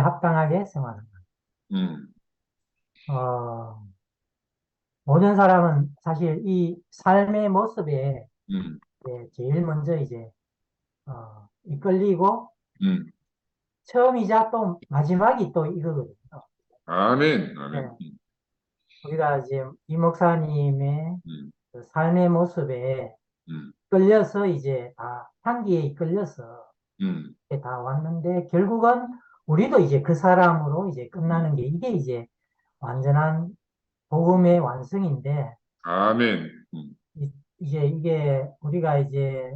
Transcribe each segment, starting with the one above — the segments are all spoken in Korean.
합당하게 생활하는. 음, 어, 모든 사람은 사실 이 삶의 모습에 음, 제일 먼저 이끌리고 음. 처음이자 또 마지막이 또 이거거든요. 아멘, 아멘. 네. 우리가 이제 이 목사님의 음, 그 삶의 모습에 음, 끌려서 이제 다 향기에 이끌려서 음, 이렇게 다 왔는데 결국은 우리도 이제 그 사람으로 이제 음. 끝나는 게 이게 이제 완전한 복음의 완성인데 아멘. 이제 이게 우리가 이제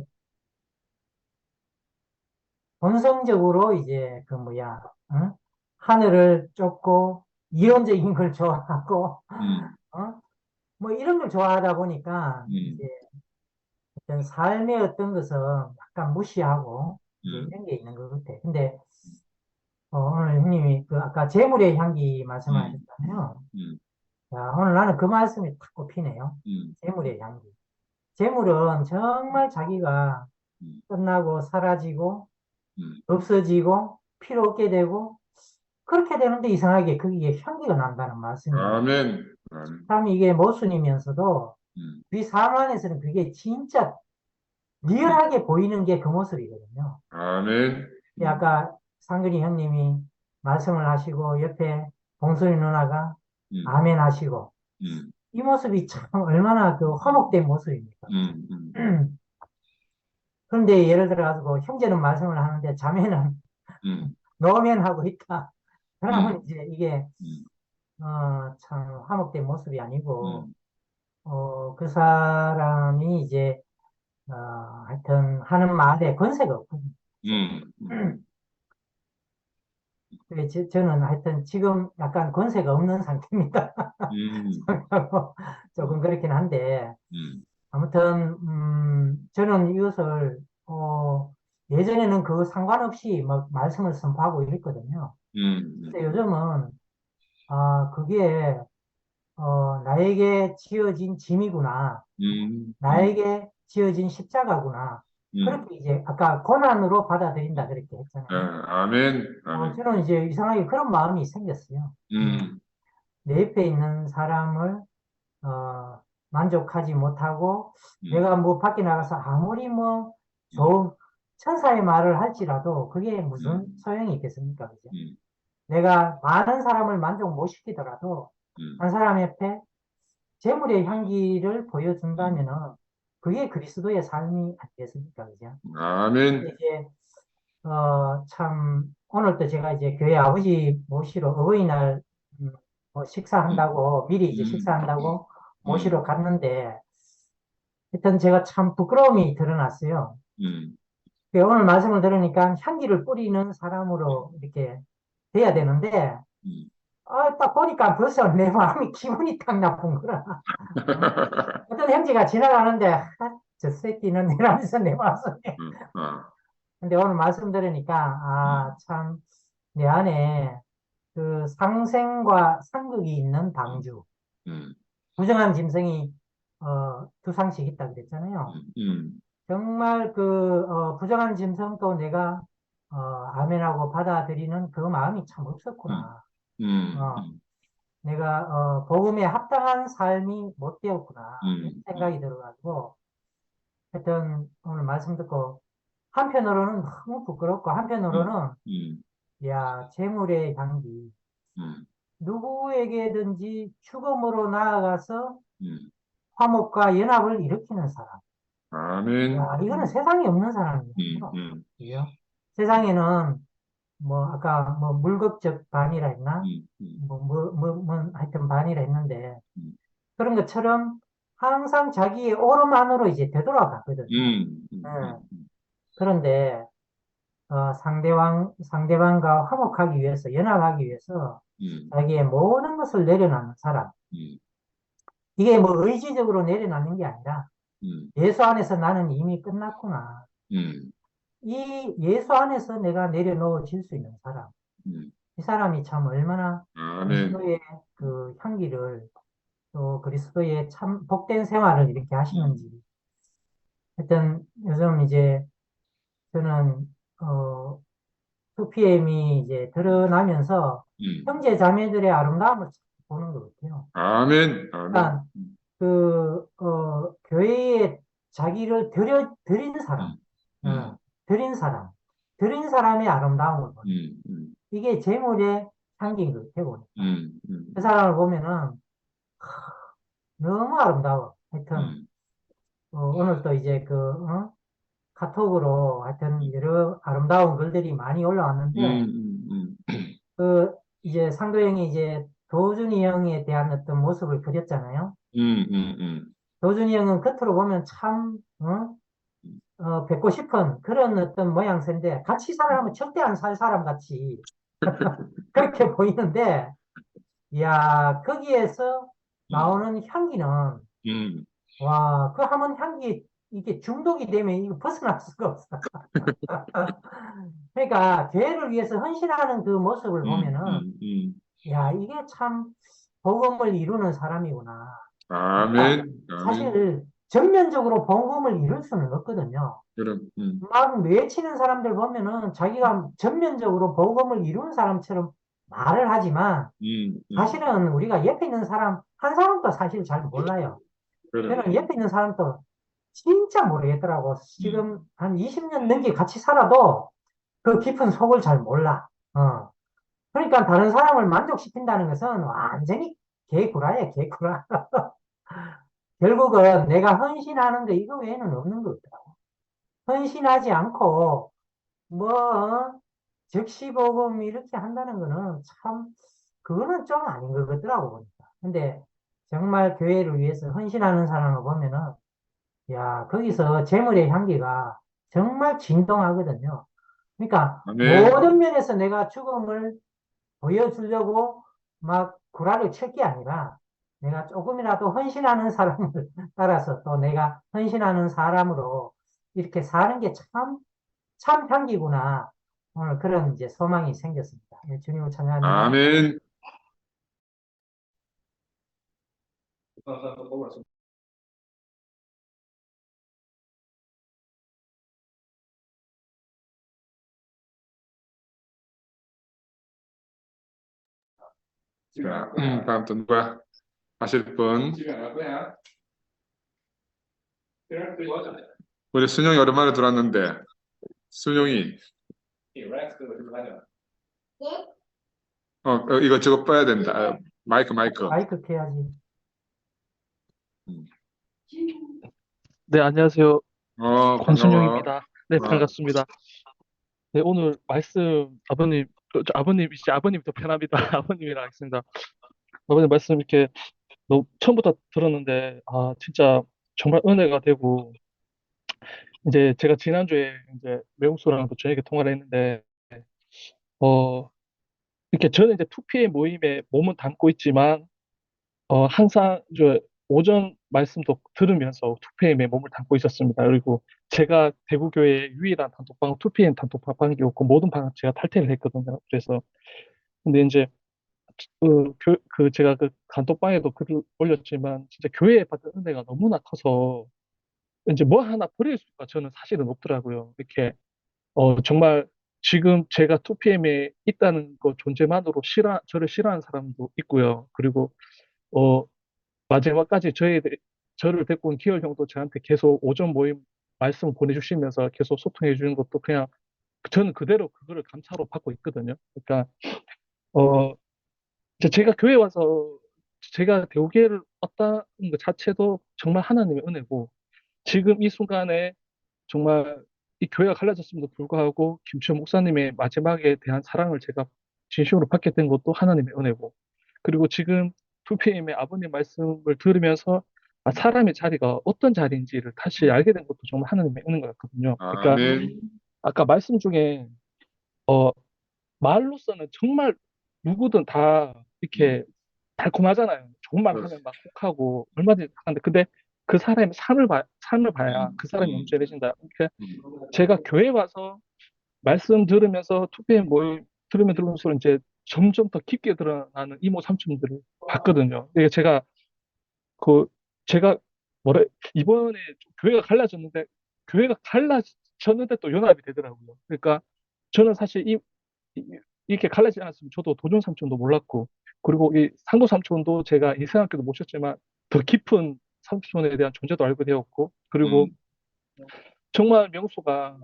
본성적으로 이제 그 뭐야 응? 하늘을 쫓고 이론적인 걸 좋아하고 음, 어? 뭐 이런 걸 좋아하다 보니까 이제 음, 어떤 삶의 어떤 것은 약간 무시하고 이제 음, 이런 게 있는 것 같아. 근데 오늘 형님이 그 아까 재물의 향기 음, 말씀하셨잖아요. 음, 야, 오늘 나는 그 말씀이 탁 꼽히네요. 음, 재물의 향기. 재물은 정말 자기가 음, 끝나고 사라지고 음. 없어지고 필요 없게 되고 그렇게 되는데 이상하게 거기에 향기가 난다는 말씀이에요. 아멘, 아멘. 참 이게 모순이면서도 음, 우리 삶 안에서는 그게 진짜 음. 리얼하게 보이는 게 그 모습이거든요. 아멘. 아까 상근이 형님이 말씀을 하시고 옆에 봉순이 누나가 음, 아멘 하시고 음, 이 모습이 참 얼마나 그 화목된 모습입니까? 음, 음, 그런데 예를 들어가지고 형제는 말씀을 하는데 자매는 음, 노면하고 있다. 그러면 음, 이제 이게 음, 참 화목된 모습이 아니고 음, 그 사람이 이제 하여튼 하는 말에 권세가 없거든요. 음, 저는 하여튼 지금 약간 권세가 없는 상태입니다. 음, 조금 그렇긴 한데 음, 아무튼 저는 이것을 예전에는 그 상관없이 막 말씀을 선포하고 이랬거든요. 음, 근데 요즘은 그게 나에게 지어진 짐이구나. 음, 나에게 지어진 십자가구나. 음. 그렇게 이제 아까 고난으로 받아들인다 그렇게 했잖아요. 아멘, 아멘. 저는 이제 이상하게 그런 마음이 생겼어요. 음, 내 옆에 있는 사람을 만족하지 못하고 음, 내가 뭐 밖에 나가서 아무리 뭐 음, 좋은 천사의 말을 할지라도 그게 무슨 음, 소용이 있겠습니까? 그죠? 음, 내가 많은 사람을 만족 못 시키더라도 음, 한 사람 옆에 재물의 향기를 음. 보여준다면은 그게 그리스도의 삶이 아니겠습니까? 그죠? 아멘. 이제 참, 오늘도 제가 이제 교회 아버지 모시러 어버이날 뭐 음, 식사한다고, 미리 이제 음, 식사한다고 모시러 음, 갔는데, 일단 제가 참 부끄러움이 드러났어요. 음, 오늘 말씀을 들으니까 향기를 뿌리는 사람으로 이렇게 돼야 음, 되는데, 음. 딱 보니까 벌써 내 마음이 기분이 딱 나쁜 거라. 어? 어떤 형제가 지나가는데, 저 새끼는 이러면서 내 마음속에. 아, 근데 오늘 말씀 들으니까, 음, 참, 내 안에 그 상생과 상극이 있는 음, 방주. 음, 부정한 짐승이, 두 상씩 있다 그랬잖아요. 음, 정말 그, 부정한 짐승도 내가, 아멘하고 받아들이는 그 마음이 참 음, 없었구나. 음, 어, 내가, 복음에 합당한 삶이 못 되었구나. 이런 음, 생각이 들어가지고, 하여튼, 오늘 말씀 듣고, 한편으로는 너무 부끄럽고, 음, 한편으로는, 음, 야, 재물의 향기. 음, 누구에게든지 죽음으로 나아가서 음. 화목과 연합을 일으키는 사람. 아멘. 야, 이거는 세상에 없는 음, 사람이에요. 음, 그죠? 세상에는 뭐 아까 뭐 물급적 반이라 했나? 음, 음, 하여튼 반이라 했는데 음, 그런 것처럼 항상 자기의 오름 안으로 이제 되돌아가거든. 예. 그런데 상대방과 화목하기 위해서, 연합하기 위해서 음, 자기의 모든 것을 내려놓는 사람. 음, 이게 뭐 의지적으로 내려놓는 게 아니라 음, 예수 안에서 나는 이미 끝났구나. 음, 이 예수 안에서 내가 내려놓아질 수 있는 사람. 음. 이 사람이 참 얼마나 아멘. 그리스도의 그 향기를 또 그리스도의 참 복된 생활을 이렇게 음, 하시는지. 하여튼 요즘 이제 저는, 2PM이 이제 드러나면서 음. 형제 자매들의 아름다움을 보는 것 같아요. 아멘, 아멘. 그러니까 교회에 자기를 드린 사람, 음, 어, 음, 드린 사람, 드린 사람의 아름다움을 보는. 음, 음, 이게 재물의 향기인 것 같아요, 보니까. 그 음, 사람을 보면은 너무 아름다워. 하여튼, 음, 오늘 또 이제 카톡으로 하여튼 여러 아름다운 글들이 많이 올라왔는데, 이제 상도 형이 이제 도준이 형에 대한 어떤 모습을 그렸잖아요. 음, 음, 음, 도준이 형은 겉으로 보면 참, 뵙고 싶은 그런 어떤 모양새인데, 같이 살아가면 절대 안 살 사람 같이 그렇게 보이는데, 이야, 거기에서 나오는 향기는, 음, 와, 그 하면 향기, 이게 중독이 되면 이거 벗어날 수가 없어. 그러니까, 교회를 위해서 헌신하는 그 모습을 보면은, 야, 이게 참 복음을 이루는 사람이구나. 그러니까 아멘, 아멘. 사실 전면적으로 복음을 이룰 수는 없거든요. 그럼, 막 외치는 사람들 보면은 자기가 전면적으로 복음을 이룬 사람처럼 말을 하지만 사실은 우리가 옆에 있는 사람 한 사람도 사실 잘 몰라요. 그럼, 저는 옆에 있는 사람도 진짜 모르겠더라고. 음, 지금 한 20년 넘게 같이 살아도 그 깊은 속을 잘 몰라. 그러니까 다른 사람을 만족시킨다는 것은 완전히 개구라야, 개구라. 결국은 내가 헌신하는 거 이거 외에는 없는 거 같더라고. 헌신하지 않고 뭐 즉시복음 이렇게 한다는 거는 참 그거는 좀 아닌 것 같더라고 보니까. 근데 정말 교회를 위해서 헌신하는 사람을 보면은 야 거기서 재물의 향기가 정말 진동하거든요. 그러니까 아멘, 모든 면에서 내가 죽음을 보여주려고 막 구라를 칠 게 아니라 내가 조금이라도 헌신하는 사람을 따라서 또 내가 헌신하는 사람으로 이렇게 사는 게 참 향기구나. 오늘 그런 이제 소망이 생겼습니다. 예, 주님을 찬양합니다. 아멘. 자, 다음 또 누가 하실 분? 우리 순영이 오랜만에 들어왔는데, 순영이, 이거 저거 빠야 된다. 마이크. 마이크 켜야지. 음. 네, 안녕하세요. 반가워. 권순용입니다. 네, 어, 반갑습니다. 네, 오늘 말씀 아버님, 아버님이시 아버님이 더 편합니다. 아버님이라 하겠습니다. 아버님 말씀 이렇게 처음부터 들었는데, 진짜 정말 은혜가 되고, 이제 제가 지난주에 이제 매국수랑도 저녁에 통화를 했는데, 어, 이렇게 저는 이제 2PM 모임에 몸은 담고 있지만, 항상 오전 말씀도 들으면서 2PM에 몸을 담고 있었습니다. 그리고 제가 대구교회 유일한 단톡방 2PM 단톡방이었고 모든 방 제가 탈퇴를 했거든요. 그래서 근데 이제 제가 그 단톡방에도 글을 올렸지만 진짜 교회에 받은 은혜가 너무나 커서 이제 뭐 하나 버릴 수가 저는 사실은 없더라고요. 이렇게 정말 지금 제가 2PM에 있다는 것 존재만으로 저를 싫어하는 사람도 있고요. 그리고 어, 마지막까지 저를 데리고 온 기열 형도 저한테 계속 오전 모임 말씀 보내주시면서 계속 소통해 주는 것도 그냥 저는 그대로 그거를 감사로 받고 있거든요. 그러니까, 어, 이제 제가 교회 와서 제가 대우교회를 왔다는 것 자체도 정말 하나님의 은혜고 지금 이 순간에 정말 이 교회가 갈라졌음에도 불구하고 김치현 목사님의 마지막에 대한 사랑을 제가 진심으로 받게 된 것도 하나님의 은혜고 그리고 지금 2PM의 아버님 말씀을 들으면서 사람의 자리가 어떤 자리인지를 다시 알게 된 것도 정말 하나님의 은혜인 것 같거든요. 그러니까 아멘. 아까 말씀 중에 어, 말로서는 정말 누구든 다 음, 이렇게 달콤하잖아요. 좋은 말 그렇- 하면 막 혹하고 얼마든지 하는데 근데 그 사람의 삶을 봐야 그 사람이 음, 온전해진다. 이렇게 음, 제가 교회 와서 말씀 들으면서 투표에 모임 들으면서 이제 점점 더 깊게 드러나는 이모 삼촌들을 봤거든요. 이게 그 제가 뭐래 이번에 좀 교회가 갈라졌는데 교회가 갈라졌는데 또 연합이 되더라고요. 그러니까 저는 사실 이렇게 갈라지지 않았으면 저도 도준 삼촌도 몰랐고, 그리고 이 상도 삼촌도 제가 이상하게도 모셨지만 더 깊은 삼촌에 대한 존재도 알게 되었고, 그리고 음, 정말 명수가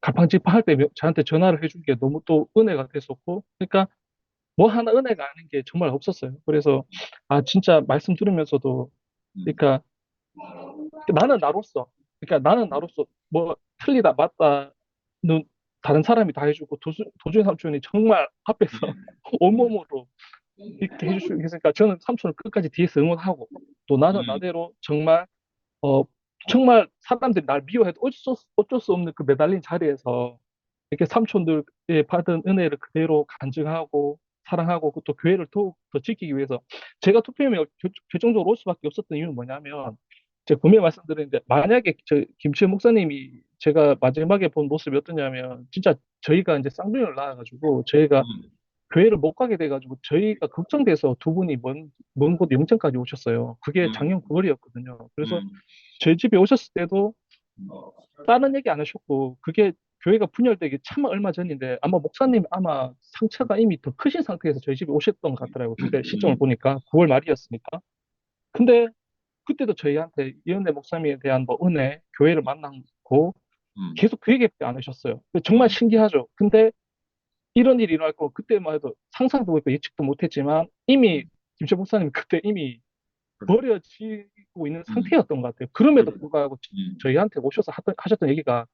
갈팡질팡할 때 저한테 전화를 해준 게 너무 또 은혜가 됐었고, 그러니까 뭐 하나 은혜가 아닌 게 정말 없었어요. 그래서 아 진짜 말씀 들으면서도, 음, 그러니까 나는 나로서, 그러니까 나는 나로서 뭐 틀리다 맞다는 다른 사람이 다 해주고 도준 삼촌이 정말 앞에서 음, 음, 온몸으로 이렇게 해주시고 계시니까 저는 삼촌을 끝까지 뒤에서 응원하고, 또 나는 음, 나대로 정말 어 정말 사람들이 날 미워해도 어쩔 수 없는 그 매달린 자리에서 이렇게 삼촌들의 받은 은혜를 그대로 간증하고 사랑하고, 또 교회를 더욱 더 지키기 위해서 제가 투표함에 결정적으로 올 수밖에 없었던 이유는 뭐냐면, 제가 분명히 말씀드렸는데, 만약에 김치현 목사님이 제가 마지막에 본 모습이 어떠냐면, 진짜 저희가 이제 쌍둥이를 낳아가지고 저희가 음, 교회를 못 가게 돼가지고 저희가 걱정돼서 두 분이 먼 곳 영천까지 오셨어요. 그게 음, 작년 9월이었거든요. 그래서 음, 저희 집에 오셨을 때도 다른 얘기 안 하셨고, 그게 교회가 분열되기 참 얼마 전인데 아마 목사님 아마 상처가 이미 더 크신 상태에서 저희 집에 오셨던 것 같더라고요. 그때 시점을 음, 보니까 9월 말이었으니까. 근데 그때도 저희한테 이은혜 목사님에 대한 뭐 은혜, 교회를 만나고 음, 계속 그 얘기밖에 안 하셨어요. 정말 신기하죠. 근데 이런 일이 일어날 거 그때만 해도 상상도 했고 예측도 못했지만, 이미 음, 김철 목사님 그때 이미 그래, 버려지고 있는 음, 상태였던 것 같아요. 그럼에도 그래, 불구하고 음, 저희한테 오셔서 하셨던 얘기가,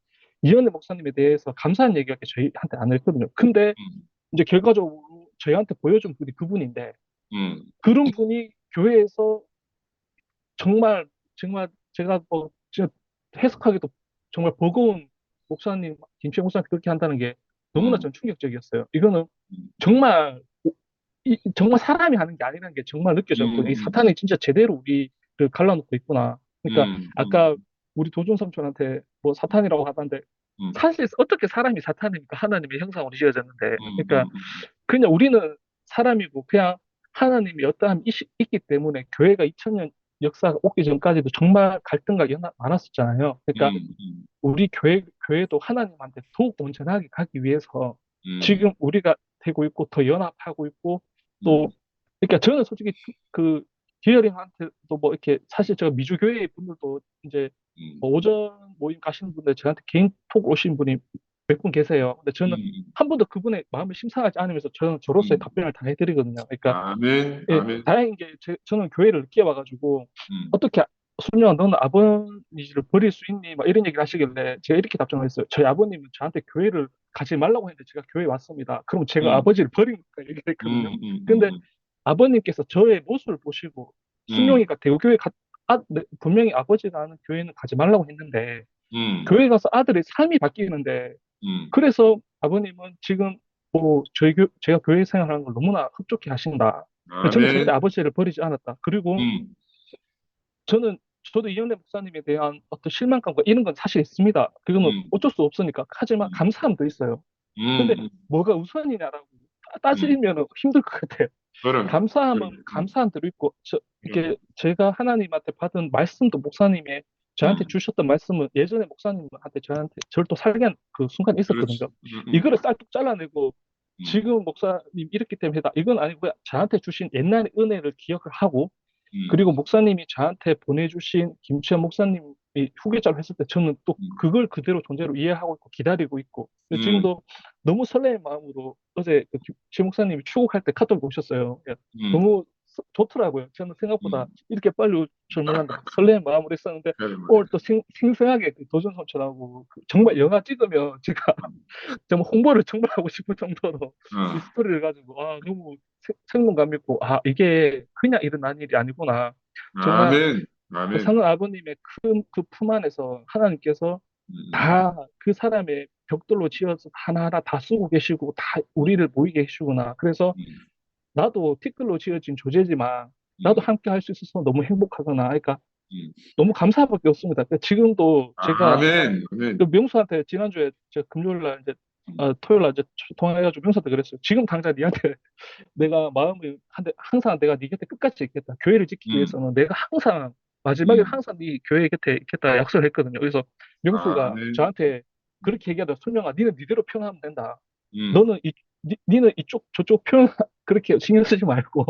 이현애 목사님에 대해서 감사한 얘기밖에 저희한테 안 했거든요. 근데 음, 이제 결과적으로 저희한테 보여준 분이 그분인데, 음, 그런 분이 교회에서 정말 정말 제가 뭐 진짜 해석하기도 정말 버거운 목사님, 김치영 목사님 그렇게 한다는 게 너무나 음, 전 충격적이었어요. 이거는 음, 정말 정말 사람이 하는 게 아니라는 게 정말 느껴졌고, 이 음, 사탄이 진짜 제대로 우리를 갈라놓고 있구나. 그러니까 아까 음, 우리 도준 삼촌한테 뭐 사탄이라고 하던데, 음, 사실 어떻게 사람이 사탄입니까? 하나님의 형상으로 지어졌는데. 그러니까 음, 그냥 우리는 사람이고, 그냥 하나님이 어떠함이 있기 때문에 교회가 2000년 역사가 오기 전까지도 정말 갈등과 연합 많았었잖아요. 그러니까 우리 교회도 하나님한테 더욱 온전하게 가기 위해서 음, 지금 우리가 되고 있고 더 연합하고 있고, 또 음, 그러니까 저는 솔직히 그 기어링한테도 뭐 이렇게, 사실 제가 미주교회 분들도 이제 음, 뭐 오전 모임 가시는 분들 저한테 개인 톡 오신 분이 몇 분 계세요. 근데 저는 음, 한 번도 그분의 마음을 심상하지 않으면서 저는 저로서의 음. 답변을 다 해드리거든요. 그러니까 아멘, 예, 아멘, 다행인 게 저는 교회를 늦게 와가지고, 음, 어떻게 순영아 너는 아버지를 버릴 수 있니? 막 이런 얘기를 하시길래 제가 이렇게 답장을 했어요. 저희 아버님은 저한테 교회를 가지 말라고 했는데 제가 교회에 왔습니다. 그럼 제가 음, 아버지를 버립니까? 얘기를 했거든요. 근데 음, 아버님께서 저의 모습을 보시고, 음, 순영이가 대구교회 분명히 아버지가 하는 교회는 가지 말라고 했는데 음, 교회 가서 아들의 삶이 바뀌는데, 음, 그래서 아버님은 지금 뭐 제가 교회 생활하는 걸 너무나 흡족해 하신다. 저는 절대 아멘, 아버지를 버리지 않았다. 그리고 음, 저는 저도 이영래 목사님에 대한 어떤 실망감과 이런 건 사실 있습니다. 그거는 음, 어쩔 수 없으니까. 하지만 음, 감사함도 있어요. 근데 음, 뭐가 우선이냐라고 음. 따지면 힘들 것 같아요. 그래, 그래, 감사함은 감사함대로 있고, 그래, 이렇게 제가 하나님한테 받은 말씀도, 목사님의 저한테 음, 주셨던 말씀은 예전에 목사님한테 저를 또 살게 한 그 순간이 있었거든요. 그렇지, 이거를 쌀뚝 잘라내고 음, 지금 목사님 이렇기 때문에 다 이건 아니고요. 저한테 주신 옛날의 은혜를 기억을 하고, 음, 그리고 목사님이 저한테 보내주신 김치현 목사님이 후계자로 했을 때 저는 또 음, 그걸 그대로 존재로 이해하고 있고 기다리고 있고, 음, 지금도 너무 설레는 마음으로 어제 그 김치현 목사님이 출국할 때 카톡 오셨어요. 예, 음, 너무 좋더라고요. 저는 생각보다 음. 이렇게 빨리 올 줄 몰랐는데 막 설레는 마음으로 했었는데, 그래 말이야. 오늘 또 생생하게 그 도전 선출하고 정말 영화 찍으면 제가 정말 홍보를 정말 하고 싶을 정도로 이 어, 스토리를 가지고 너무 생동감 있고, 이게 그냥 일어난 일이 아니구나. 정말 아멘, 그 아멘, 상은 아버님의 큰 그 품 안에서 하나님께서 음, 다 그 사람의 벽돌로 지어서 하나하나 다 쓰고 계시고 다 우리를 모이게 해주구나. 그래서 음, 나도 티끌로 지어진 조제지만 나도 음, 함께 할 수 있어서 너무 행복하구나. 그러니까 음. 너무 감사밖에 없습니다. 그러니까 지금도 제가 아멘, 아멘, 그 명수한테 지난주에 제가 금요일 날 이제 음, 토요일 날 이제 통화해가지고 명수한테 그랬어요. 지금 당장 니한테 내가 마음을 한데 항상 내가 네 곁에 끝까지 있겠다. 교회를 지키기 음, 위해서는 내가 항상 마지막에 음. 항상 네 교회 곁에 있겠다 약속을 했거든요. 그래서 명수가 아멘, 저한테 그렇게 얘기하다, 순영아 니는 니대로 표현하면 된다. 음, 너는 니는 이쪽 저쪽 표현 그렇게 신경 쓰지 말고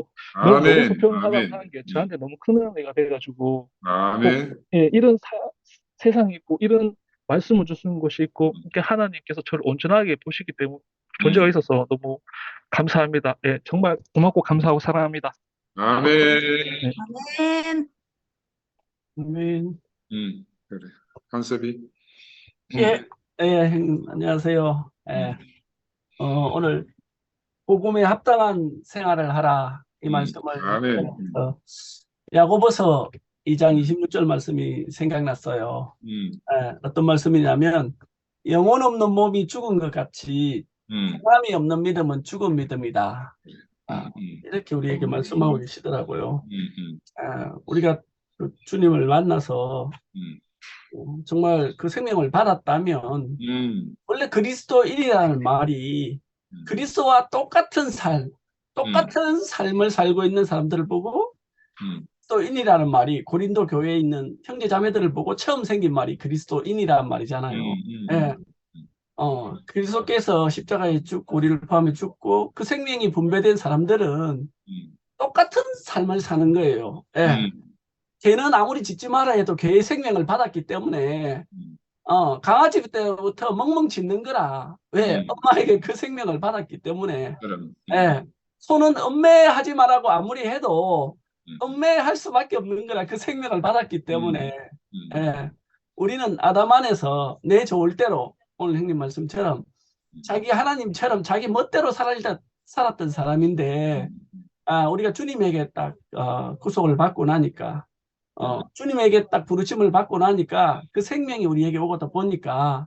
널 여기서 아멘, 표현하라고 아멘, 하는 게 저한테 너무 큰 은혜가 돼가지고 꼭 아멘. 이런 세상이 있고 이런 말씀을 주시는 것이 있고 이렇게 하나님께서 저를 온전하게 보시기 때문에 존재가 음, 있어서 너무 감사합니다. 예, 정말 고맙고 감사하고 사랑합니다. 아멘. 네. 아멘. 아멘. 그래. 컨셉이. 예, 예, 형님, 안녕하세요. 예, 오늘 복음에 합당한 생활을 하라 이 말씀을 아멘. 들으면서 야고보서 2장 26절 말씀이 생각났어요. 예, 어떤 말씀이냐면 영혼 없는 몸이 죽은 것 같이 사람이 없는 믿음은 죽은 믿음이다. 이렇게 우리에게 말씀하고 계시더라고요. 우리가 그 주님을 만나서 정말 그 생명을 받았다면 원래 그리스도인이라는 말이 그리스도와 똑같은 삶을 살고 있는 사람들을 보고 그리스도인이라는 말이 고린도 교회에 있는 형제 자매들을 보고 처음 생긴 말이 그리스도인이라는 말이잖아요. 예. 그리스도께서 십자가에 죽고 우리를 포함해 죽고 그 생명이 분배된 사람들은 똑같은 삶을 사는 거예요. 예. 걔는 아무리 짖지 마라 해도 걔의 생명을 받았기 때문에 강아지 때부터 멍멍 짖는 거라. 왜? 엄마에게 그 생명을 받았기 때문에. 예. 손은 음매하지 말라고 아무리 해도 음매할 수밖에 없는 거라. 그 생명을 받았기 때문에. 예. 우리는 아담 안에서 내 좋을 대로 오늘 형님 말씀처럼 자기 하나님처럼 자기 멋대로 살았던 사람인데 우리가 주님에게 딱 구속을 받고 나니까 주님에게 딱 부르심을 받고 나니까 그 생명이 우리에게 오고다 보니까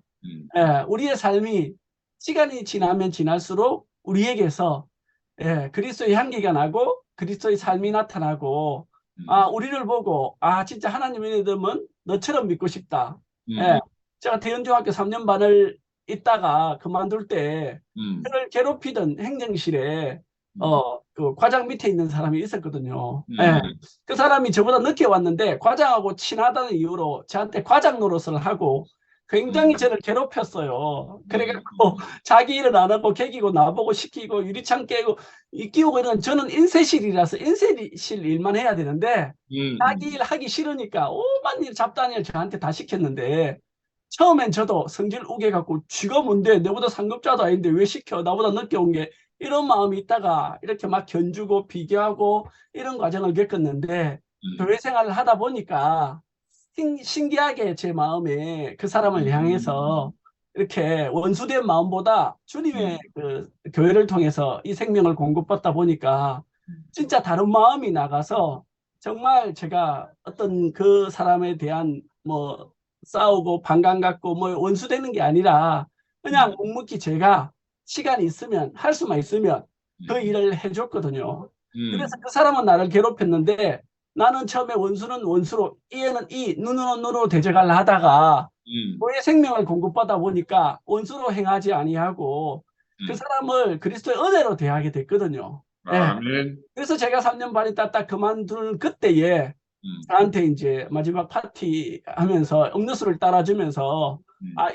우리의 삶이 시간이 지나면 지날수록 우리에게서 그리스도의 향기가 나고 그리스도의 삶이 나타나고 우리를 보고 진짜 하나님의 믿음은 너처럼 믿고 싶다. 제가 대연중학교 3년 반을 있다가 그만둘 때 저를 괴롭히던 행정실에 그 과장 밑에 있는 사람이 있었거든요. 그 사람이 저보다 늦게 왔는데 과장하고 친하다는 이유로 저한테 과장 노릇을 하고 굉장히 저를 괴롭혔어요. 그래갖고 자기 일은 안 하고 개기고 나보고 시키고 유리창 깨고 끼우고 이런 저는 인쇄실이라서 인쇄실 일만 해야 되는데 자기 일 하기 싫으니까 오만 일 잡다한 일 저한테 다 시켰는데 처음엔 저도 성질 우겨갖고 쥐가 뭔데 내보다 상급자도 아닌데 왜 시켜 나보다 늦게 온 게 이런 마음이 있다가 이렇게 막 견주고 비교하고 이런 과정을 겪었는데 교회 생활을 하다 보니까 신기하게 제 마음에 그 사람을 향해서 이렇게 원수된 마음보다 주님의 그 교회를 통해서 이 생명을 공급받다 보니까 진짜 다른 마음이 나가서 정말 제가 어떤 그 사람에 대한 뭐 싸우고 반감 갖고 뭐 원수되는 게 아니라 그냥 묵묵히 제가 시간이 있으면 할 수만 있으면 그 일을 해줬거든요. 그래서 그 사람은 나를 괴롭혔는데 나는 처음에 원수는 원수로 이에는 이 눈으로 눈으로 대적하려 하다가 교회 생명을 공급받아 보니까 원수로 행하지 아니하고 그 사람을 그리스도의 은혜로 대하게 됐거든요. 아멘. 그래서 제가 3년 반 있다 딱 그만둔 그때에 저한테 이제 마지막 파티 하면서 음료수를 따라주면서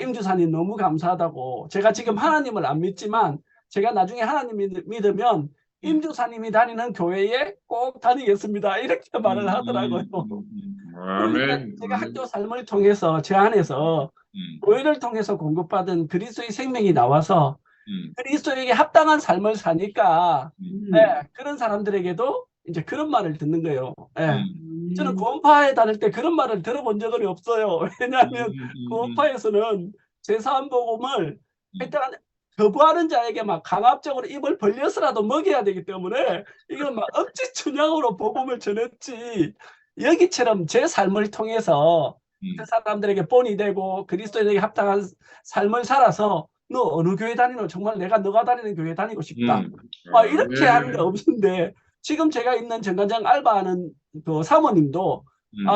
임주사님 너무 감사하다고 제가 지금 하나님을 안 믿지만 제가 나중에 하나님 믿으면 임주사님이 다니는 교회에 꼭 다니겠습니다. 이렇게 말을 하더라고요. 그러니까 아멘. 제가 학교 삶을 통해서 제 안에서 교회를 통해서 공급받은 그리스도의 생명이 나와서 그리스도에게 합당한 삶을 사니까 그런 사람들에게도 이제 그런 말을 듣는 거예요. 저는 구원파에 다닐 때 그런 말을 들어본 적은 없어요. 왜냐하면 구원파에서는 제사함복음을 일단 거부하는 자에게 막 강압적으로 입을 벌려서라도 먹여야 되기 때문에 이건 막 억지 춘향으로 복음을 전했지 여기처럼 제 삶을 통해서 그 사람들에게 본이 되고 그리스도인에게 합당한 삶을 살아서 너 어느 교회 다니노? 정말 내가 너가 다니는 교회 다니고 싶다. 이렇게 하는 게 없는데 지금 제가 있는 정관장 알바하는 그 사모님도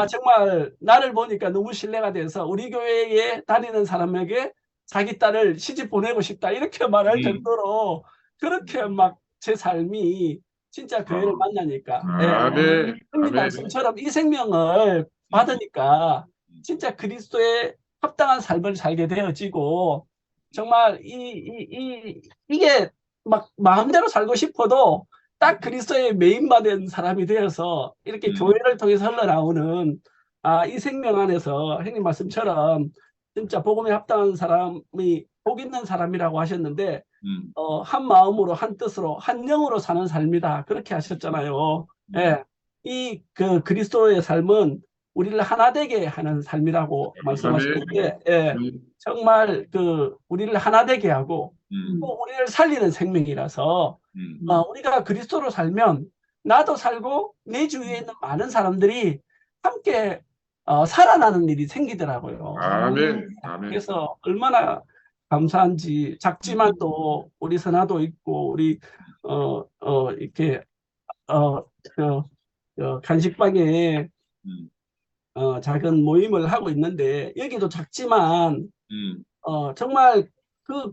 정말 나를 보니까 너무 신뢰가 돼서 우리 교회에 다니는 사람에게 자기 딸을 시집 보내고 싶다 이렇게 말할 정도로 그렇게 막 제 삶이 진짜 교회를 만나니까 아멘. 형님 말씀처럼 이 생명을 받으니까 진짜 그리스도의 합당한 삶을 살게 되어지고 정말 이게 막 마음대로 살고 싶어도 딱 그리스도의 메인화된 사람이 되어서 이렇게 교회를 통해서 흘러나오는 이 생명 안에서 형님 말씀처럼 진짜 복음에 합당한 사람이 복 있는 사람이라고 하셨는데 한 마음으로 한 뜻으로 한 영으로 사는 삶이다 그렇게 하셨잖아요. 예, 이 그 그리스도의 삶은 우리를 하나 되게 하는 삶이라고 말씀하셨는데, 예, 정말 그 우리를 하나 되게 하고 또 우리를 살리는 생명이라서 우리가 그리스도로 살면 나도 살고 내 주위에 있는 많은 사람들이 함께 살아나는 일이 생기더라고요. 아멘. 아멘. 그래서 얼마나 감사한지 작지만 또 우리 선화도 있고 우리 이렇게 간식방에 작은 모임을 하고 있는데 여기도 작지만 정말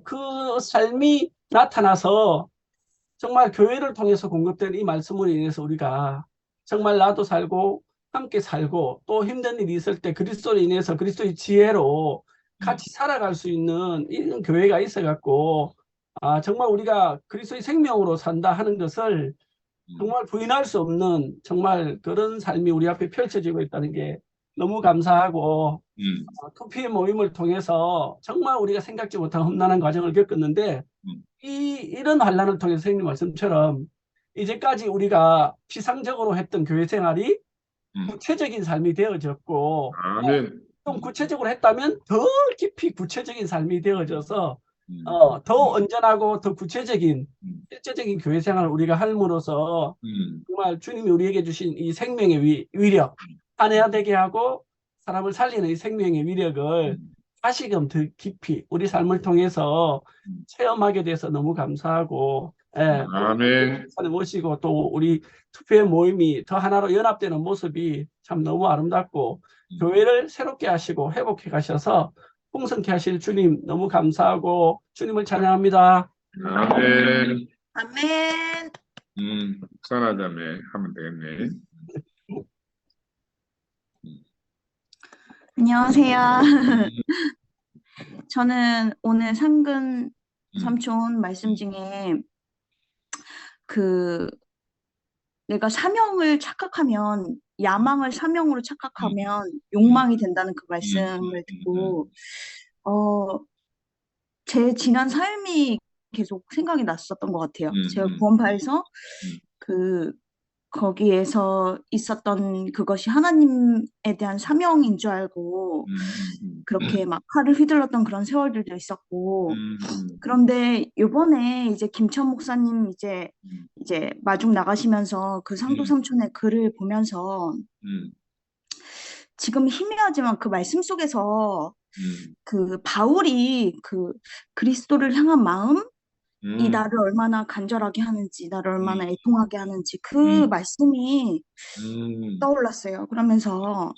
그 삶이 나타나서 정말 교회를 통해서 공급된 이 말씀으로 인해서 우리가 정말 나도 살고 함께 살고 또 힘든 일이 있을 때 그리스도로 인해서 그리스도의 지혜로 같이 살아갈 수 있는 이런 교회가 있어갖고 정말 우리가 그리스도의 생명으로 산다 하는 것을 정말 부인할 수 없는 정말 그런 삶이 우리 앞에 펼쳐지고 있다는 게 너무 감사하고 2PM 모임을 통해서 정말 우리가 생각지 못한 험난한 과정을 겪었는데 이런 환란을 통해서 선생님 말씀처럼 이제까지 우리가 피상적으로 했던 교회 생활이 구체적인 삶이 되어졌고 아멘. 좀 구체적으로 했다면 더 깊이 구체적인 삶이 되어져서 더 온전하고 더 구체적인 실제적인 교회 생활을 우리가 함으로써 정말 주님이 우리에게 주신 이 생명의 위력 한해야 되게 하고 사람을 살리는 이 생명의 위력을 다시금 더 깊이 우리 삶을 통해서 체험하게 돼서 너무 감사하고 아멘. 모시고 또 우리 투표의 모임이 더 하나로 연합되는 모습이 참 너무 아름답고 교회를 새롭게 하시고 회복해 가셔서 풍성케 하실 주님 너무 감사하고 주님을 찬양합니다. 아멘. 아멘. 산하자매 하면 되겠네. 안녕하세요. 저는 오늘 상근 삼촌 말씀 중에 내가 사명을 착각하면 야망을 사명으로 착각하면 욕망이 된다는 그 말씀을 듣고 제 지난 삶이 계속 생각이 났었던 것 같아요. 제가 구원파에서 거기에서 있었던 그것이 하나님에 대한 사명인 줄 알고 그렇게 막 팔을 휘둘렀던 그런 세월들도 있었고 그런데 요번에 이제 김천 목사님 이제 마중 나가시면서 그 상도 삼촌의 글을 보면서 지금 희미하지만 그 말씀 속에서 그 바울이 그 그리스도를 향한 마음 이 나를 얼마나 간절하게 하는지, 나를 얼마나 애통하게 하는지 그 말씀이 떠올랐어요. 그러면서